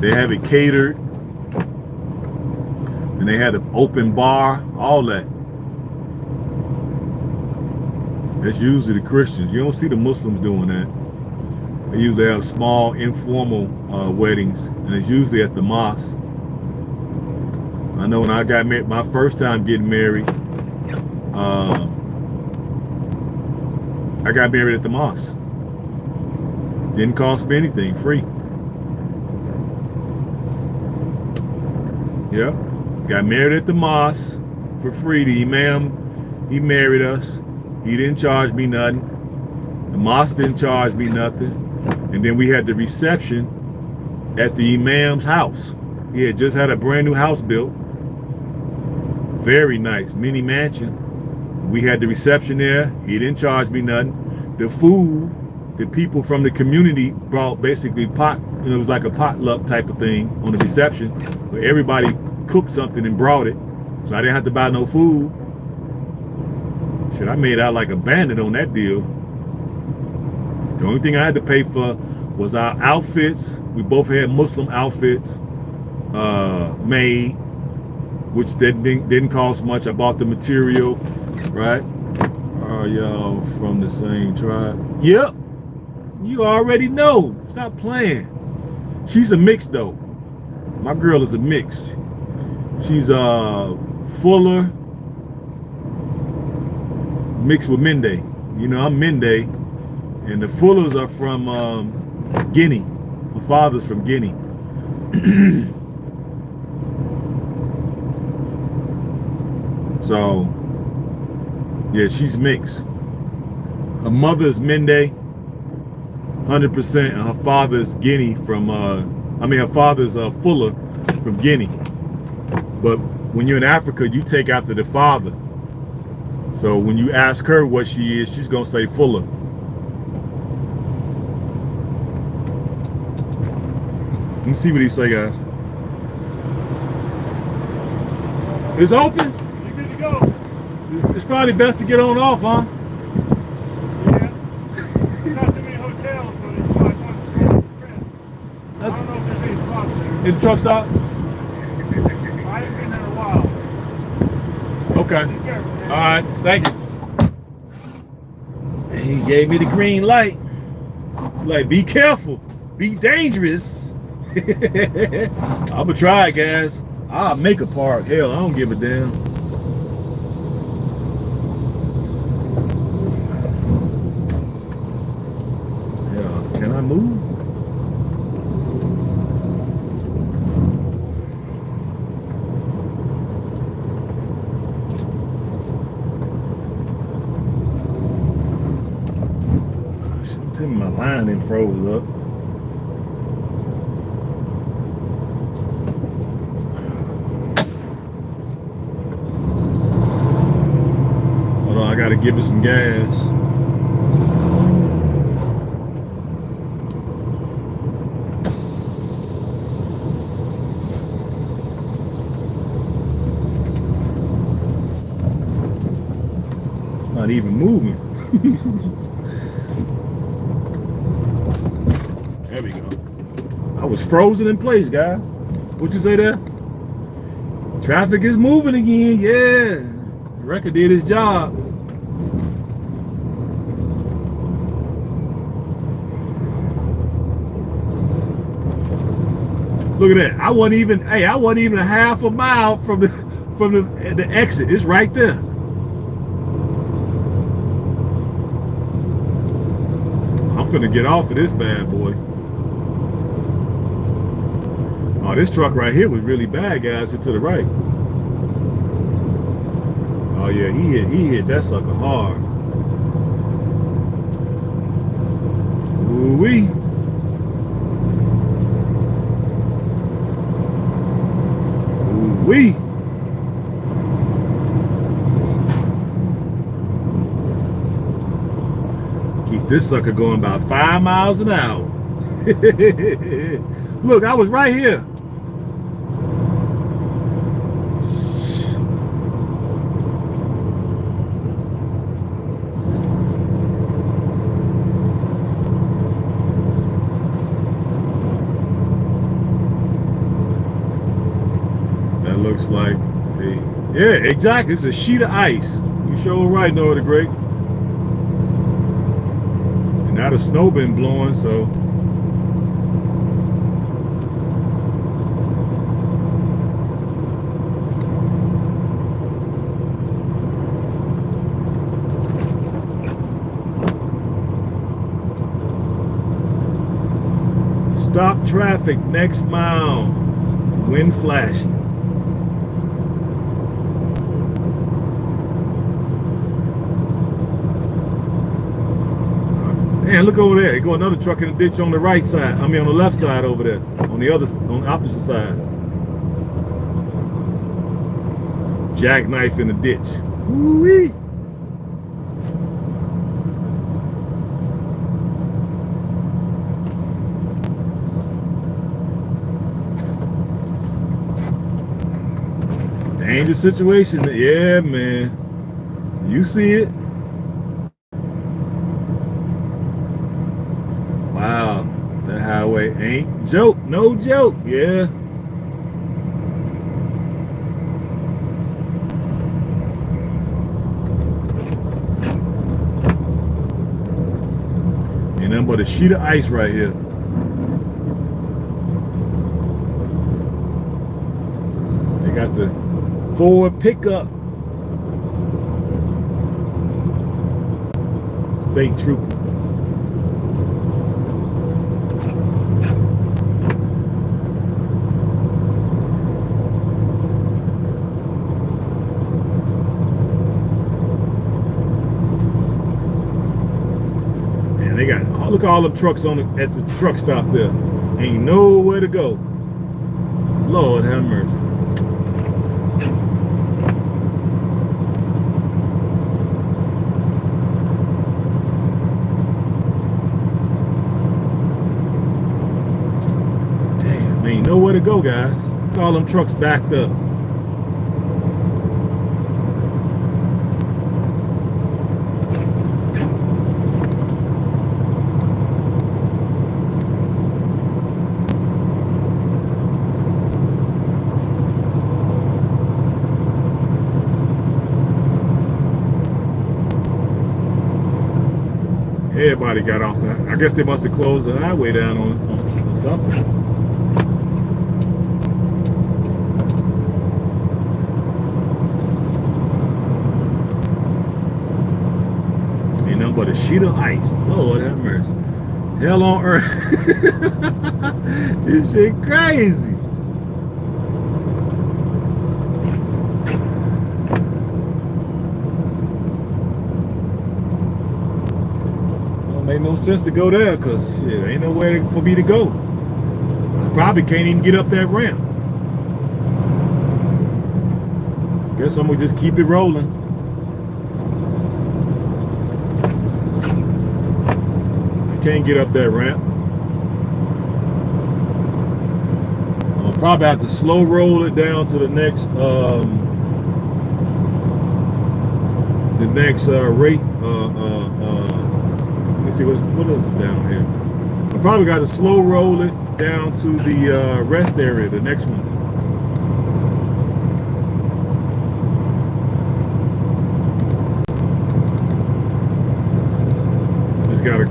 They have it catered, and they had an open bar, all that. That's usually the Christians. You don't see the Muslims doing that. They usually have small, informal weddings, and it's usually at the mosque. I know when I got married, my first time getting married, I got married at the mosque. Didn't cost me anything, free. Yeah, got married at the mosque for free. The imam, he married us. He didn't charge me nothing. The mosque didn't charge me nothing. And then we had the reception at the Imam's house. He had just had a brand new house built. Very nice, mini mansion. We had the reception there. He didn't charge me nothing. The food, the people from the community brought basically pot, it was like a potluck type of thing on the reception, where everybody cooked something and brought it. So I didn't have to buy no food. Shit, I made out like a bandit on that deal. The only thing I had to pay for was our outfits. We both had Muslim outfits made, which didn't cost much. I bought the material, right? Are y'all from the same tribe? Yep. You already know. Stop playing. She's a mix though. My girl is a mix. She's Fuller mixed with Mende. You know, I'm Mende, and the Fullers are from Guinea. My father's from Guinea. So, yeah, she's mixed. Her mother's Mende, 100%, and her father's Guinea from, her father's Fuller from Guinea. But when you're in Africa, you take after the father. So when you ask her what she is, she's gonna say Fuller. Let me see what he say, guys. It's open? You're good to go. It's probably best to get on off, huh? Yeah. Not too many hotels, but it's like one small press. I don't know if there's any spots there. In the truck stop? I haven't been there in a while. Okay. Be careful, man. All right, thank you. He gave me the green light. Like, be careful, be dangerous. I'ma try it, guys. I'll make a park. Hell, I don't give a damn. Yeah, can I move? My line then froze up. Hold on, I gotta give it some gas. It's not even moving. There we go. I was frozen in place, guys. What'd you say there? Traffic is moving again. Yeah. The record did his job. Look at that. I wasn't even a half a mile from the exit. It's right there. I'm finna get off of this bad boy. Oh, this truck right here was really bad, guys. To the right. Oh yeah, he hit that sucker hard. Ooh-wee. Ooh-wee. Keep this sucker going about 5 miles an hour. Look, I was right here. That looks like yeah, exactly. It's a sheet of ice. You sure right, Noah the Great. And now the snow been blowing, so stop traffic next mile. Wind flashing. Man, look over there. There go another truck in the ditch on the right side. I mean, on the left side over there. On the opposite side. Jackknife in the ditch. Woo-wee. Dangerous situation. Yeah, man. You see it. Wow. That highway ain't joke. No joke. Yeah. Ain't nothing but a sheet of ice right here. They got the Ford pickup. State trooper. Man, they got look at all the trucks at the truck stop there. Ain't nowhere to go. Lord have mercy. Ain't nowhere to go, guys. Look at all them trucks backed up. Everybody got off that. I guess they must have closed the highway down on something. Ain't nothing but a sheet of ice. Lord have mercy. Hell on earth. This shit crazy. Don't make no sense to go there because shit, ain't nowhere for me to go. I probably can't even get up that ramp. Guess I'm gonna just keep it rolling. Can't get up that ramp. I'll probably have to slow roll it down to the next rate. Let me see what is it down here. I probably got to slow roll it down to the rest area, the next one. Just gotta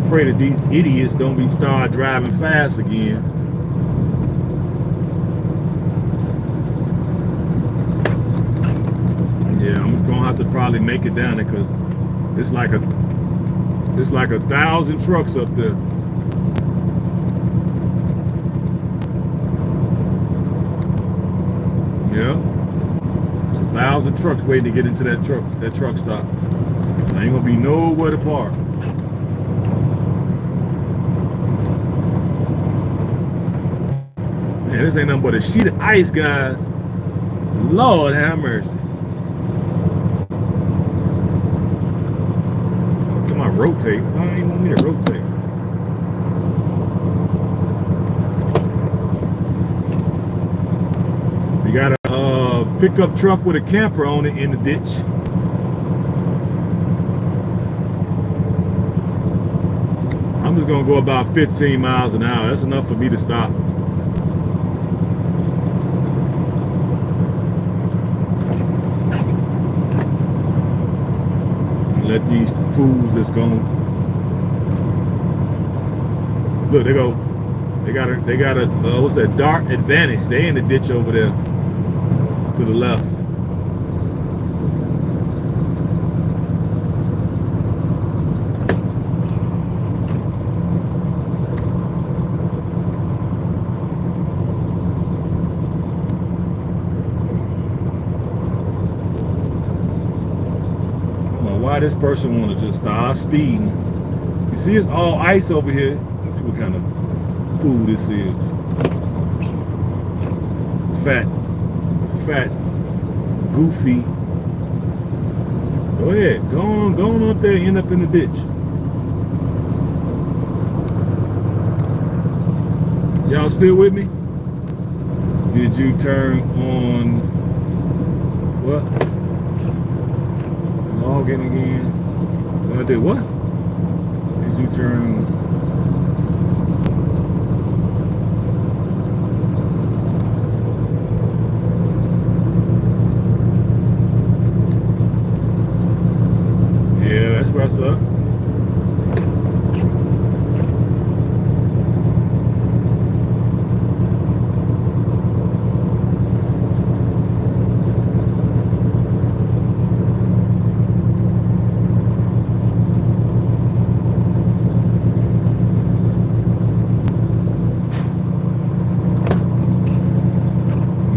pray that these idiots don't start driving fast again. Yeah, I'm gonna have to probably make it down there because it's like 1,000 trucks up there. Yeah, it's 1,000 trucks waiting to get into that truck stop. I ain't gonna be nowhere to park. Man, this ain't nothing but a sheet of ice, guys. Lord have mercy. Come on, rotate. Why don't you want me to rotate? You got a pickup truck with a camper on it in the ditch. I'm just gonna go about 15 miles an hour. That's enough for me to stop. Let these fools that's going. Look, they go. They got a what's that? Dart Advantage. They in the ditch over there to the left. Why this person want to just start speeding? You You see, it's all ice over here. Let's see what kind of food this is. Fat, goofy. Go ahead, go on up there and end up in the ditch. Y'all still with me? Did you turn on what? Log in again. I did what? Did you turn? Yeah, that's what's up.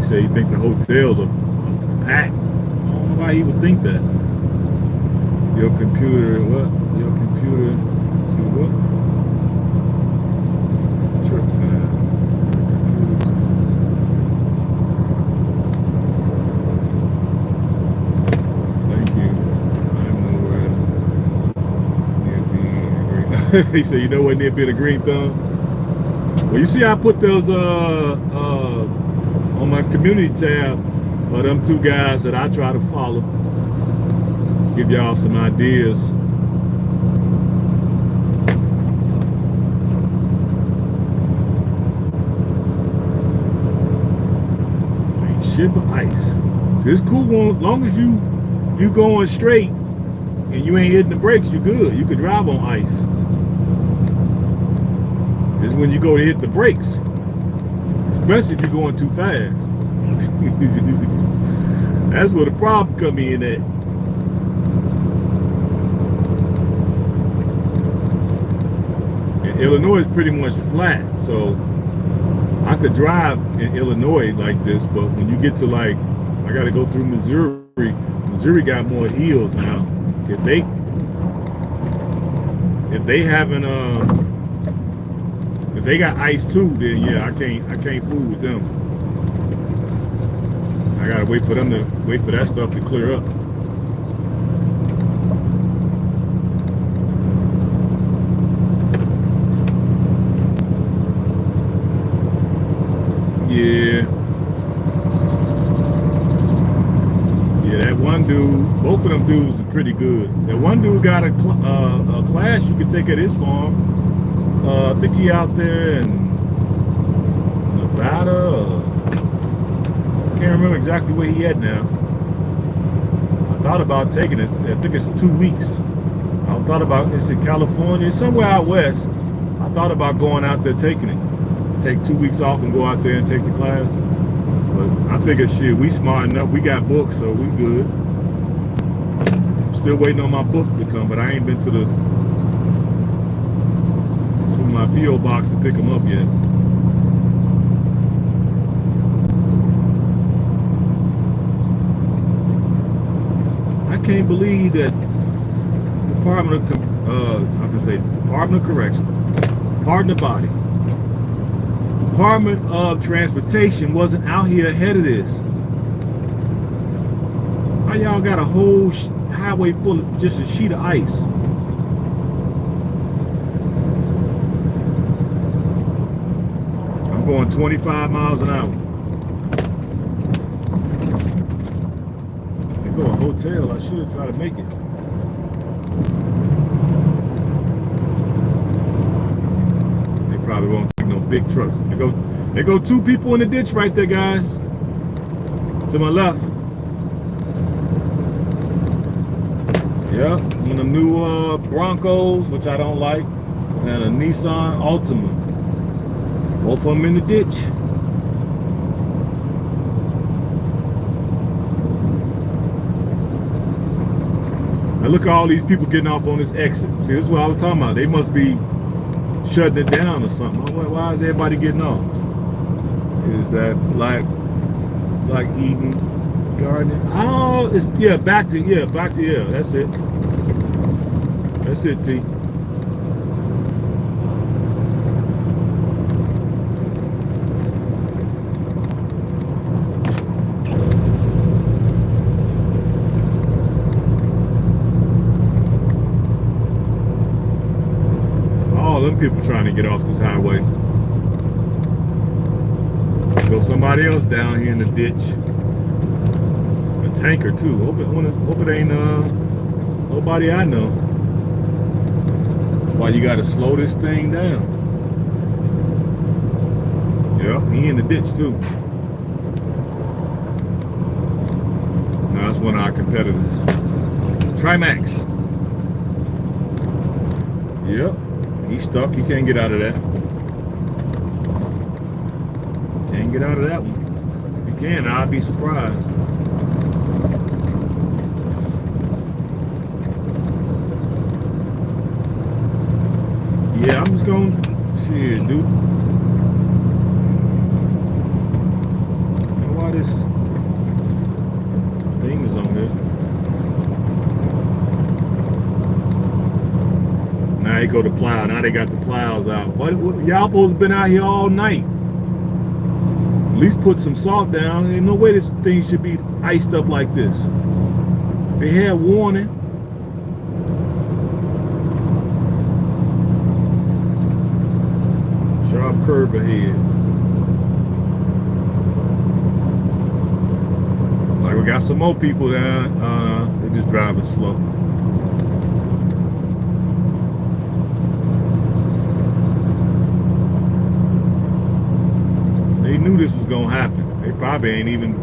Say you think the hotels are packed. I don't know why he would think that. Your computer, what? Your computer to what? Trip time. Thank you. I'm nowhere near being a green. He said, you know what near being a green thumb? Well, you see I put those on my community tab are them two guys that I try to follow. Give y'all some ideas. Ain't shit but ice. So it's cool as long as you going straight and you ain't hitting the brakes, you're good. You can drive on ice. It's when you go to hit the brakes. Especially if you're going too fast. That's where the problem come in at. And Illinois is pretty much flat, so I could drive in Illinois like this, but when you get to like, I gotta go through Missouri. Missouri got more hills now. If they got ice too, then yeah, I can't fool with them. I gotta wait for that stuff to clear up. Yeah, that one dude, both of them dudes are pretty good. That one dude got a class you could take at his farm. I think he out there in Nevada. Can't remember exactly where he at now. I thought about taking it. I think it's 2 weeks. I thought about it's in California, it's somewhere out west. I thought about going out there taking it. Take 2 weeks off and go out there and take the class. But I figured, shit, we smart enough. We got books, so we good. I'm still waiting on my book to come, but I ain't been to my P.O. box to pick them up yet. I can't believe that Department of Corrections, pardon the body, Department of Transportation wasn't out here ahead of this. How y'all got a whole highway full of just a sheet of ice? Going 25 miles an hour. They go a hotel. I should try to make it. They probably won't take no big trucks. They go two people in the ditch right there, guys. To my left. Yeah, one of them new Broncos, which I don't like, and a Nissan Altima. Both of them in the ditch. Now look at all these people getting off on this exit. See, this is what I was talking about. They must be shutting it down or something. Why is everybody getting off? Is that like eating, gardening? Oh, it's back to that's it. That's it, T. all them people trying to get off this highway. Go somebody else down here in the ditch. A tanker too. Hope it ain't nobody I know. That's why you gotta slow this thing down. Yep, he in the ditch too. No, that's one of our competitors. Trimax. Yep, he's stuck. He can't get out of that. Can't get out of that one. If he can, I'd be surprised. Yeah, I'm just going, shit, dude. I don't know why this thing is on here. Now they go to plow. Now they got the plows out. What y'all supposed to been out here all night? At least put some salt down. Ain't no way this thing should be iced up like this. They had warning. Sharp curve ahead. Like we got some more people down. They're just driving slow. They knew this was gonna happen. They probably ain't even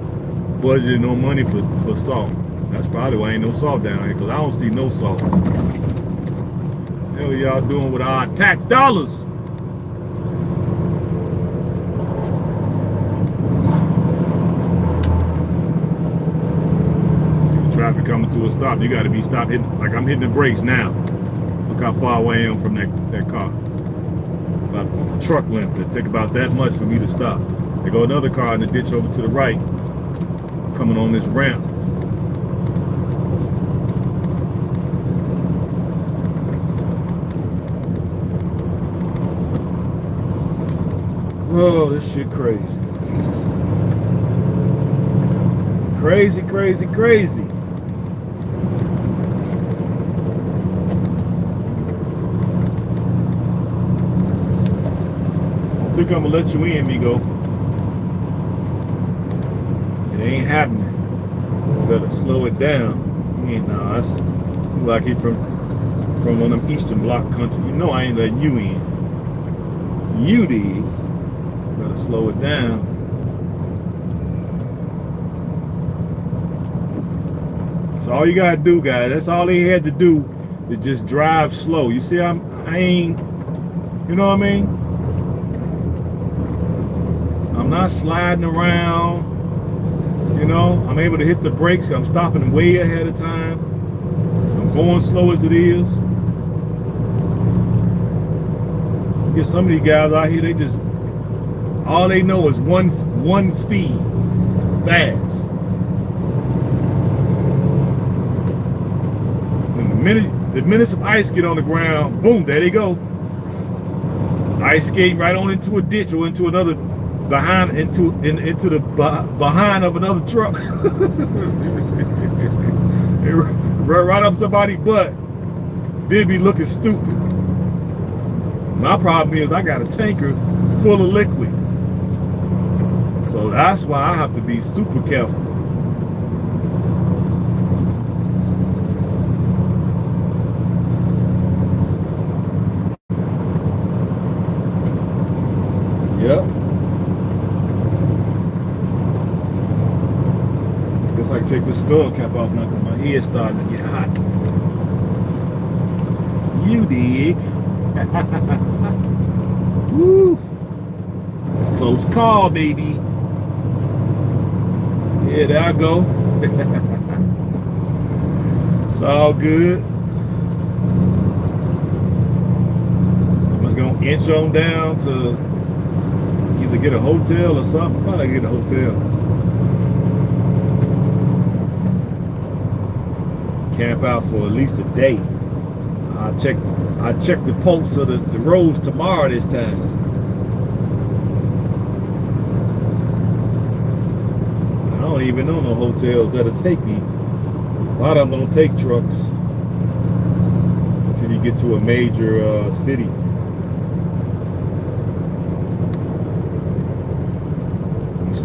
budgeted no money for salt. That's probably why ain't no salt down here, because I don't see no salt. What are y'all doing with our tax dollars? See the traffic coming to a stop. You gotta be stopped hitting, like I'm hitting the brakes now. Look how far away I am from that car. About truck length. It take about that much for me to stop. There go another car in the ditch over to the right, coming on this ramp. Oh, this shit crazy. Crazy, crazy, crazy. I think I'm gonna let you in, Migo. It ain't happening. You better slow it down. He ain't, nah, that's like he from one of them Eastern Bloc countries. You know I ain't letting you in. You did. Better slow it down. That's all you gotta do, guys. That's all they had to do is just drive slow. You see, I ain't, you know what I mean? I'm not sliding around. You know, I'm able to hit the brakes. I'm stopping way ahead of time. I'm going slow as it is. Get some of these guys out here, they just, all they know is one speed, fast. And the minute some ice get on the ground, boom, there they go. Ice skating right on into a ditch or into another into the behind of another truck. Right up somebody's butt. They'd be looking stupid. My problem is I got a tanker full of liquid. So that's why I have to be super careful. Yep. Guess I can take this skull cap off now because my head's starting to get hot. You dig? Woo! Close call, baby. Yeah, there I go. It's all good. I'm just gonna inch on down to either get a hotel or something. Probably get a hotel. Camp out for at least a day. I'll check the pulse of the roads tomorrow this time. I don't even know no hotels that'll take me. A lot of them don't take trucks until you get to a major city.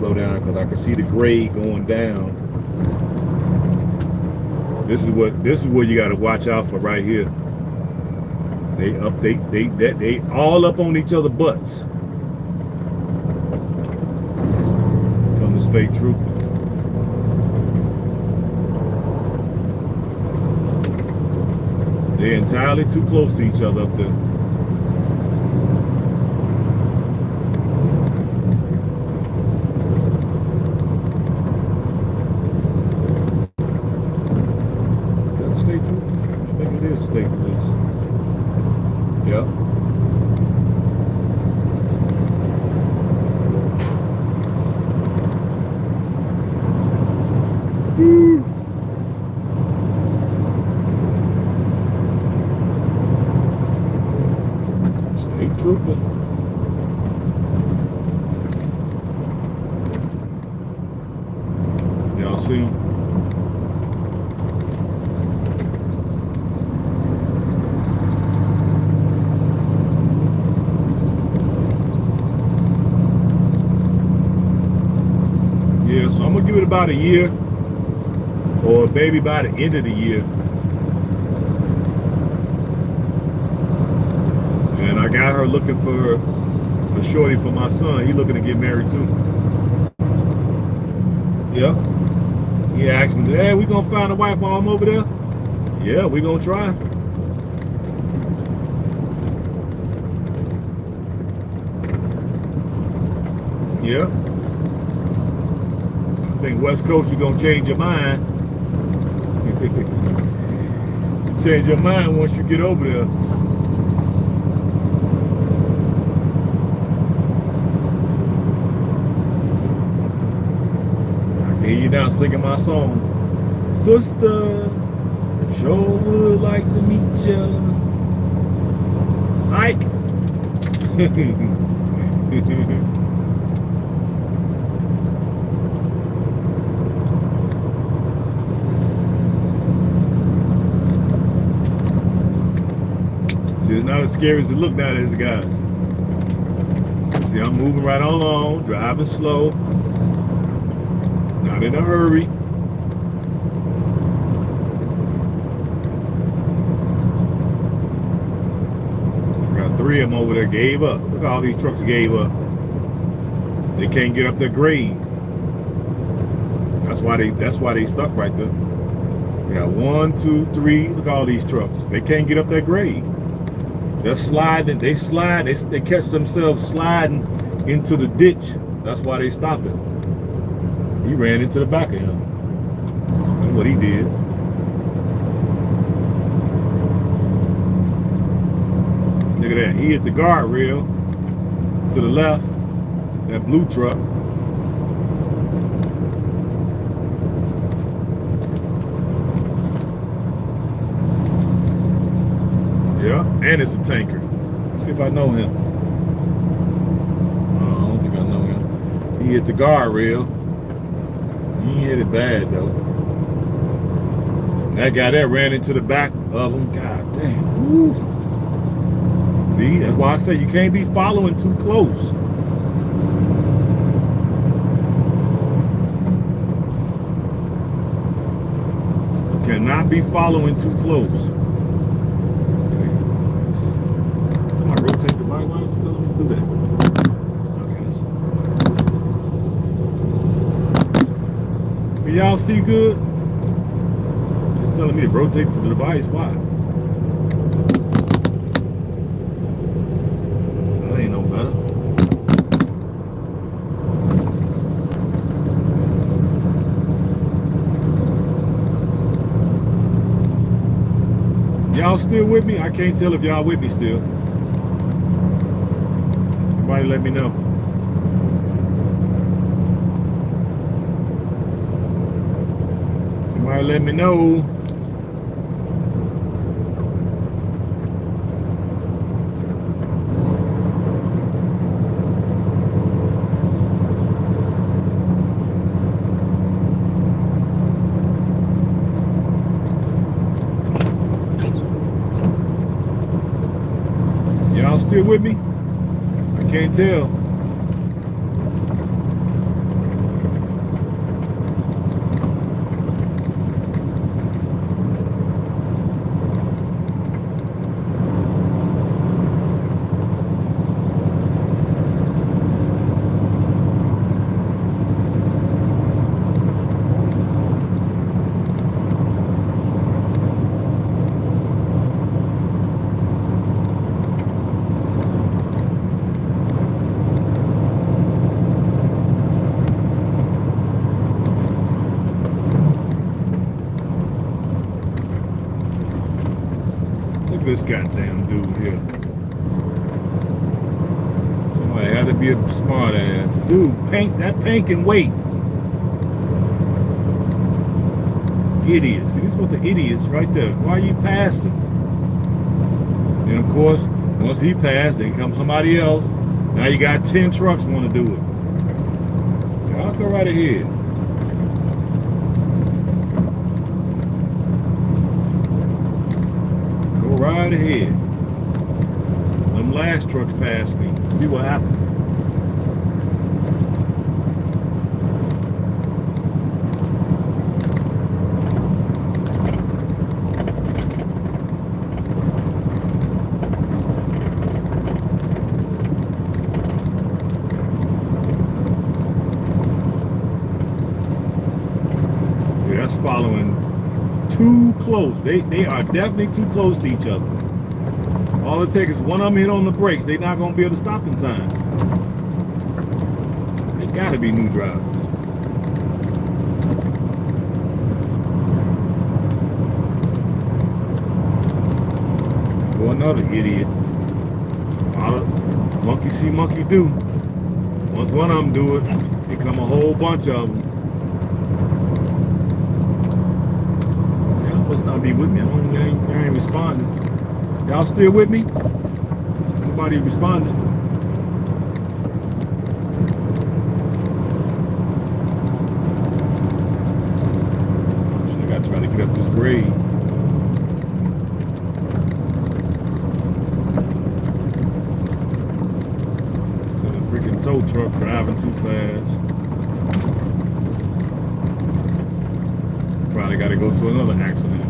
slow down because I can see the grade going down. This is what you got to watch out for right here. They all up on each other butts. Come the state trooper. They're entirely too close to each other up there. Is that the state trooper? I think it is the state police. Yep. Woo. State trooper. Y'all see him? Yeah, so I'm gonna give it about a year, or maybe by the end of the year. And I got her looking for a shorty for my son. He looking to get married too. Yeah. He asked me, hey, we gonna find a wife while I'm over there? Yeah, we gonna try. Yeah. I think West Coast, you're gonna change your mind. Change your mind once you get over there. I can hear you now singing my song. Sister, sure would like to meet ya. Psych. It's not as scary as it look nowadays, guys. See, I'm moving right along, driving slow, not in a hurry. Got 3 of them over there gave up. Look at all these trucks gave up. They can't get up their grade. That's why they stuck right there. We got 1, 2, 3. Look at all these trucks. They can't get up their grade. They're sliding, they catch themselves sliding into the ditch. That's why they stop it. He ran into the back of him. That's what he did. Look at that. He hit the guardrail to the left, that blue truck. Yeah, and it's a tanker. Let's see if I know him. No, I don't think I know him. He hit the guardrail. He hit it bad though. And that guy there ran into the back of him. God damn. Woo. See, that's why I say you can't be following too close. You cannot be following too close. Rotate the right. Why is it telling me to do that? Okay. Can y'all see good? It's telling me to rotate the device. Why? That ain't no better. Y'all still with me? I can't tell if y'all with me still. Somebody let me know. Somebody let me know. Y'all still with me? I can't tell. at this goddamn dude here. Somebody had to be a smart ass. Dude, that paint can wait. Idiots. See, this is what the idiots right there. Why are you passing? And of course, once he passed, then comes somebody else. Now you got 10 trucks want to do it. Y'all go right ahead. Go right ahead. Them last trucks passed me. See what happened. That's following too close. They are definitely too close to each other. All it takes is one of them hit on the brakes. They're not going to be able to stop in time. They got to be new drivers. Or another idiot. Monkey see, monkey do. Once one of them do it, here come a whole bunch of them. Must not be with me. I ain't responding. Y'all still with me? Nobody responding. I gotta try to get up this grade. Got a freaking tow truck driving too fast. Probably got to go to another accident.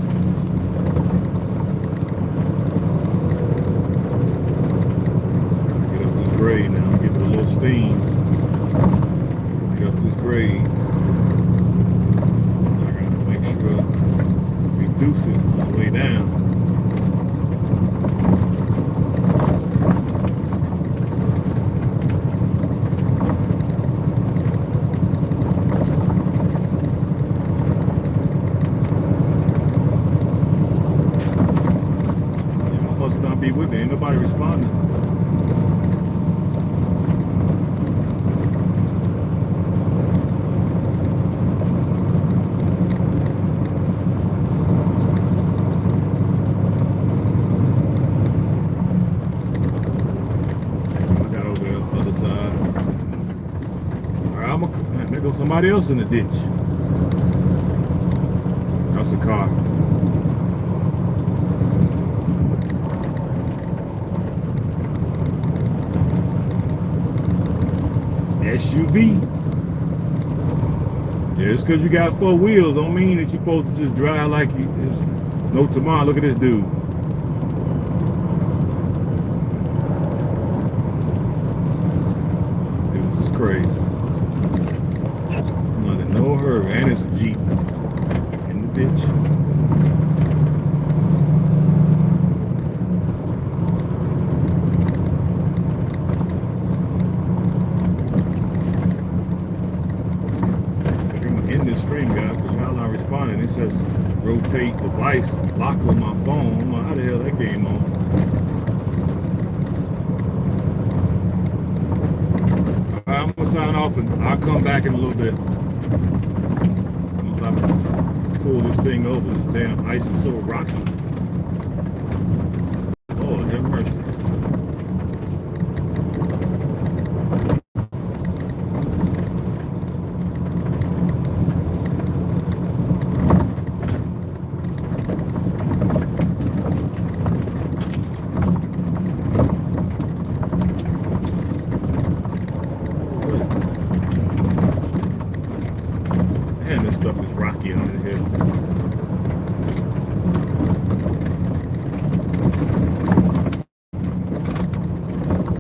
Gotta get up this grade now. Give it a little steam. Get up this grade. I gotta make sure I reduce it all the way down. Be with me. Ain't nobody responding. I got over the other side. All right, there goes somebody else in the ditch. That's a car. SUV. Yeah, just because you got 4 wheels don't mean that you're supposed to just drive like it's no tomorrow. Look at this dude. It was just crazy. I'm not in no hurry. And it's a Jeep in the ditch. In this stream, guys, because y'all not responding. It says rotate device, lock on my phone. I don't know how the hell that came on. Alright, I'm gonna sign off and I'll come back in a little bit. Once I pull this thing over, this damn ice is so rocky. Lord have mercy. Man, this stuff is rocky under here.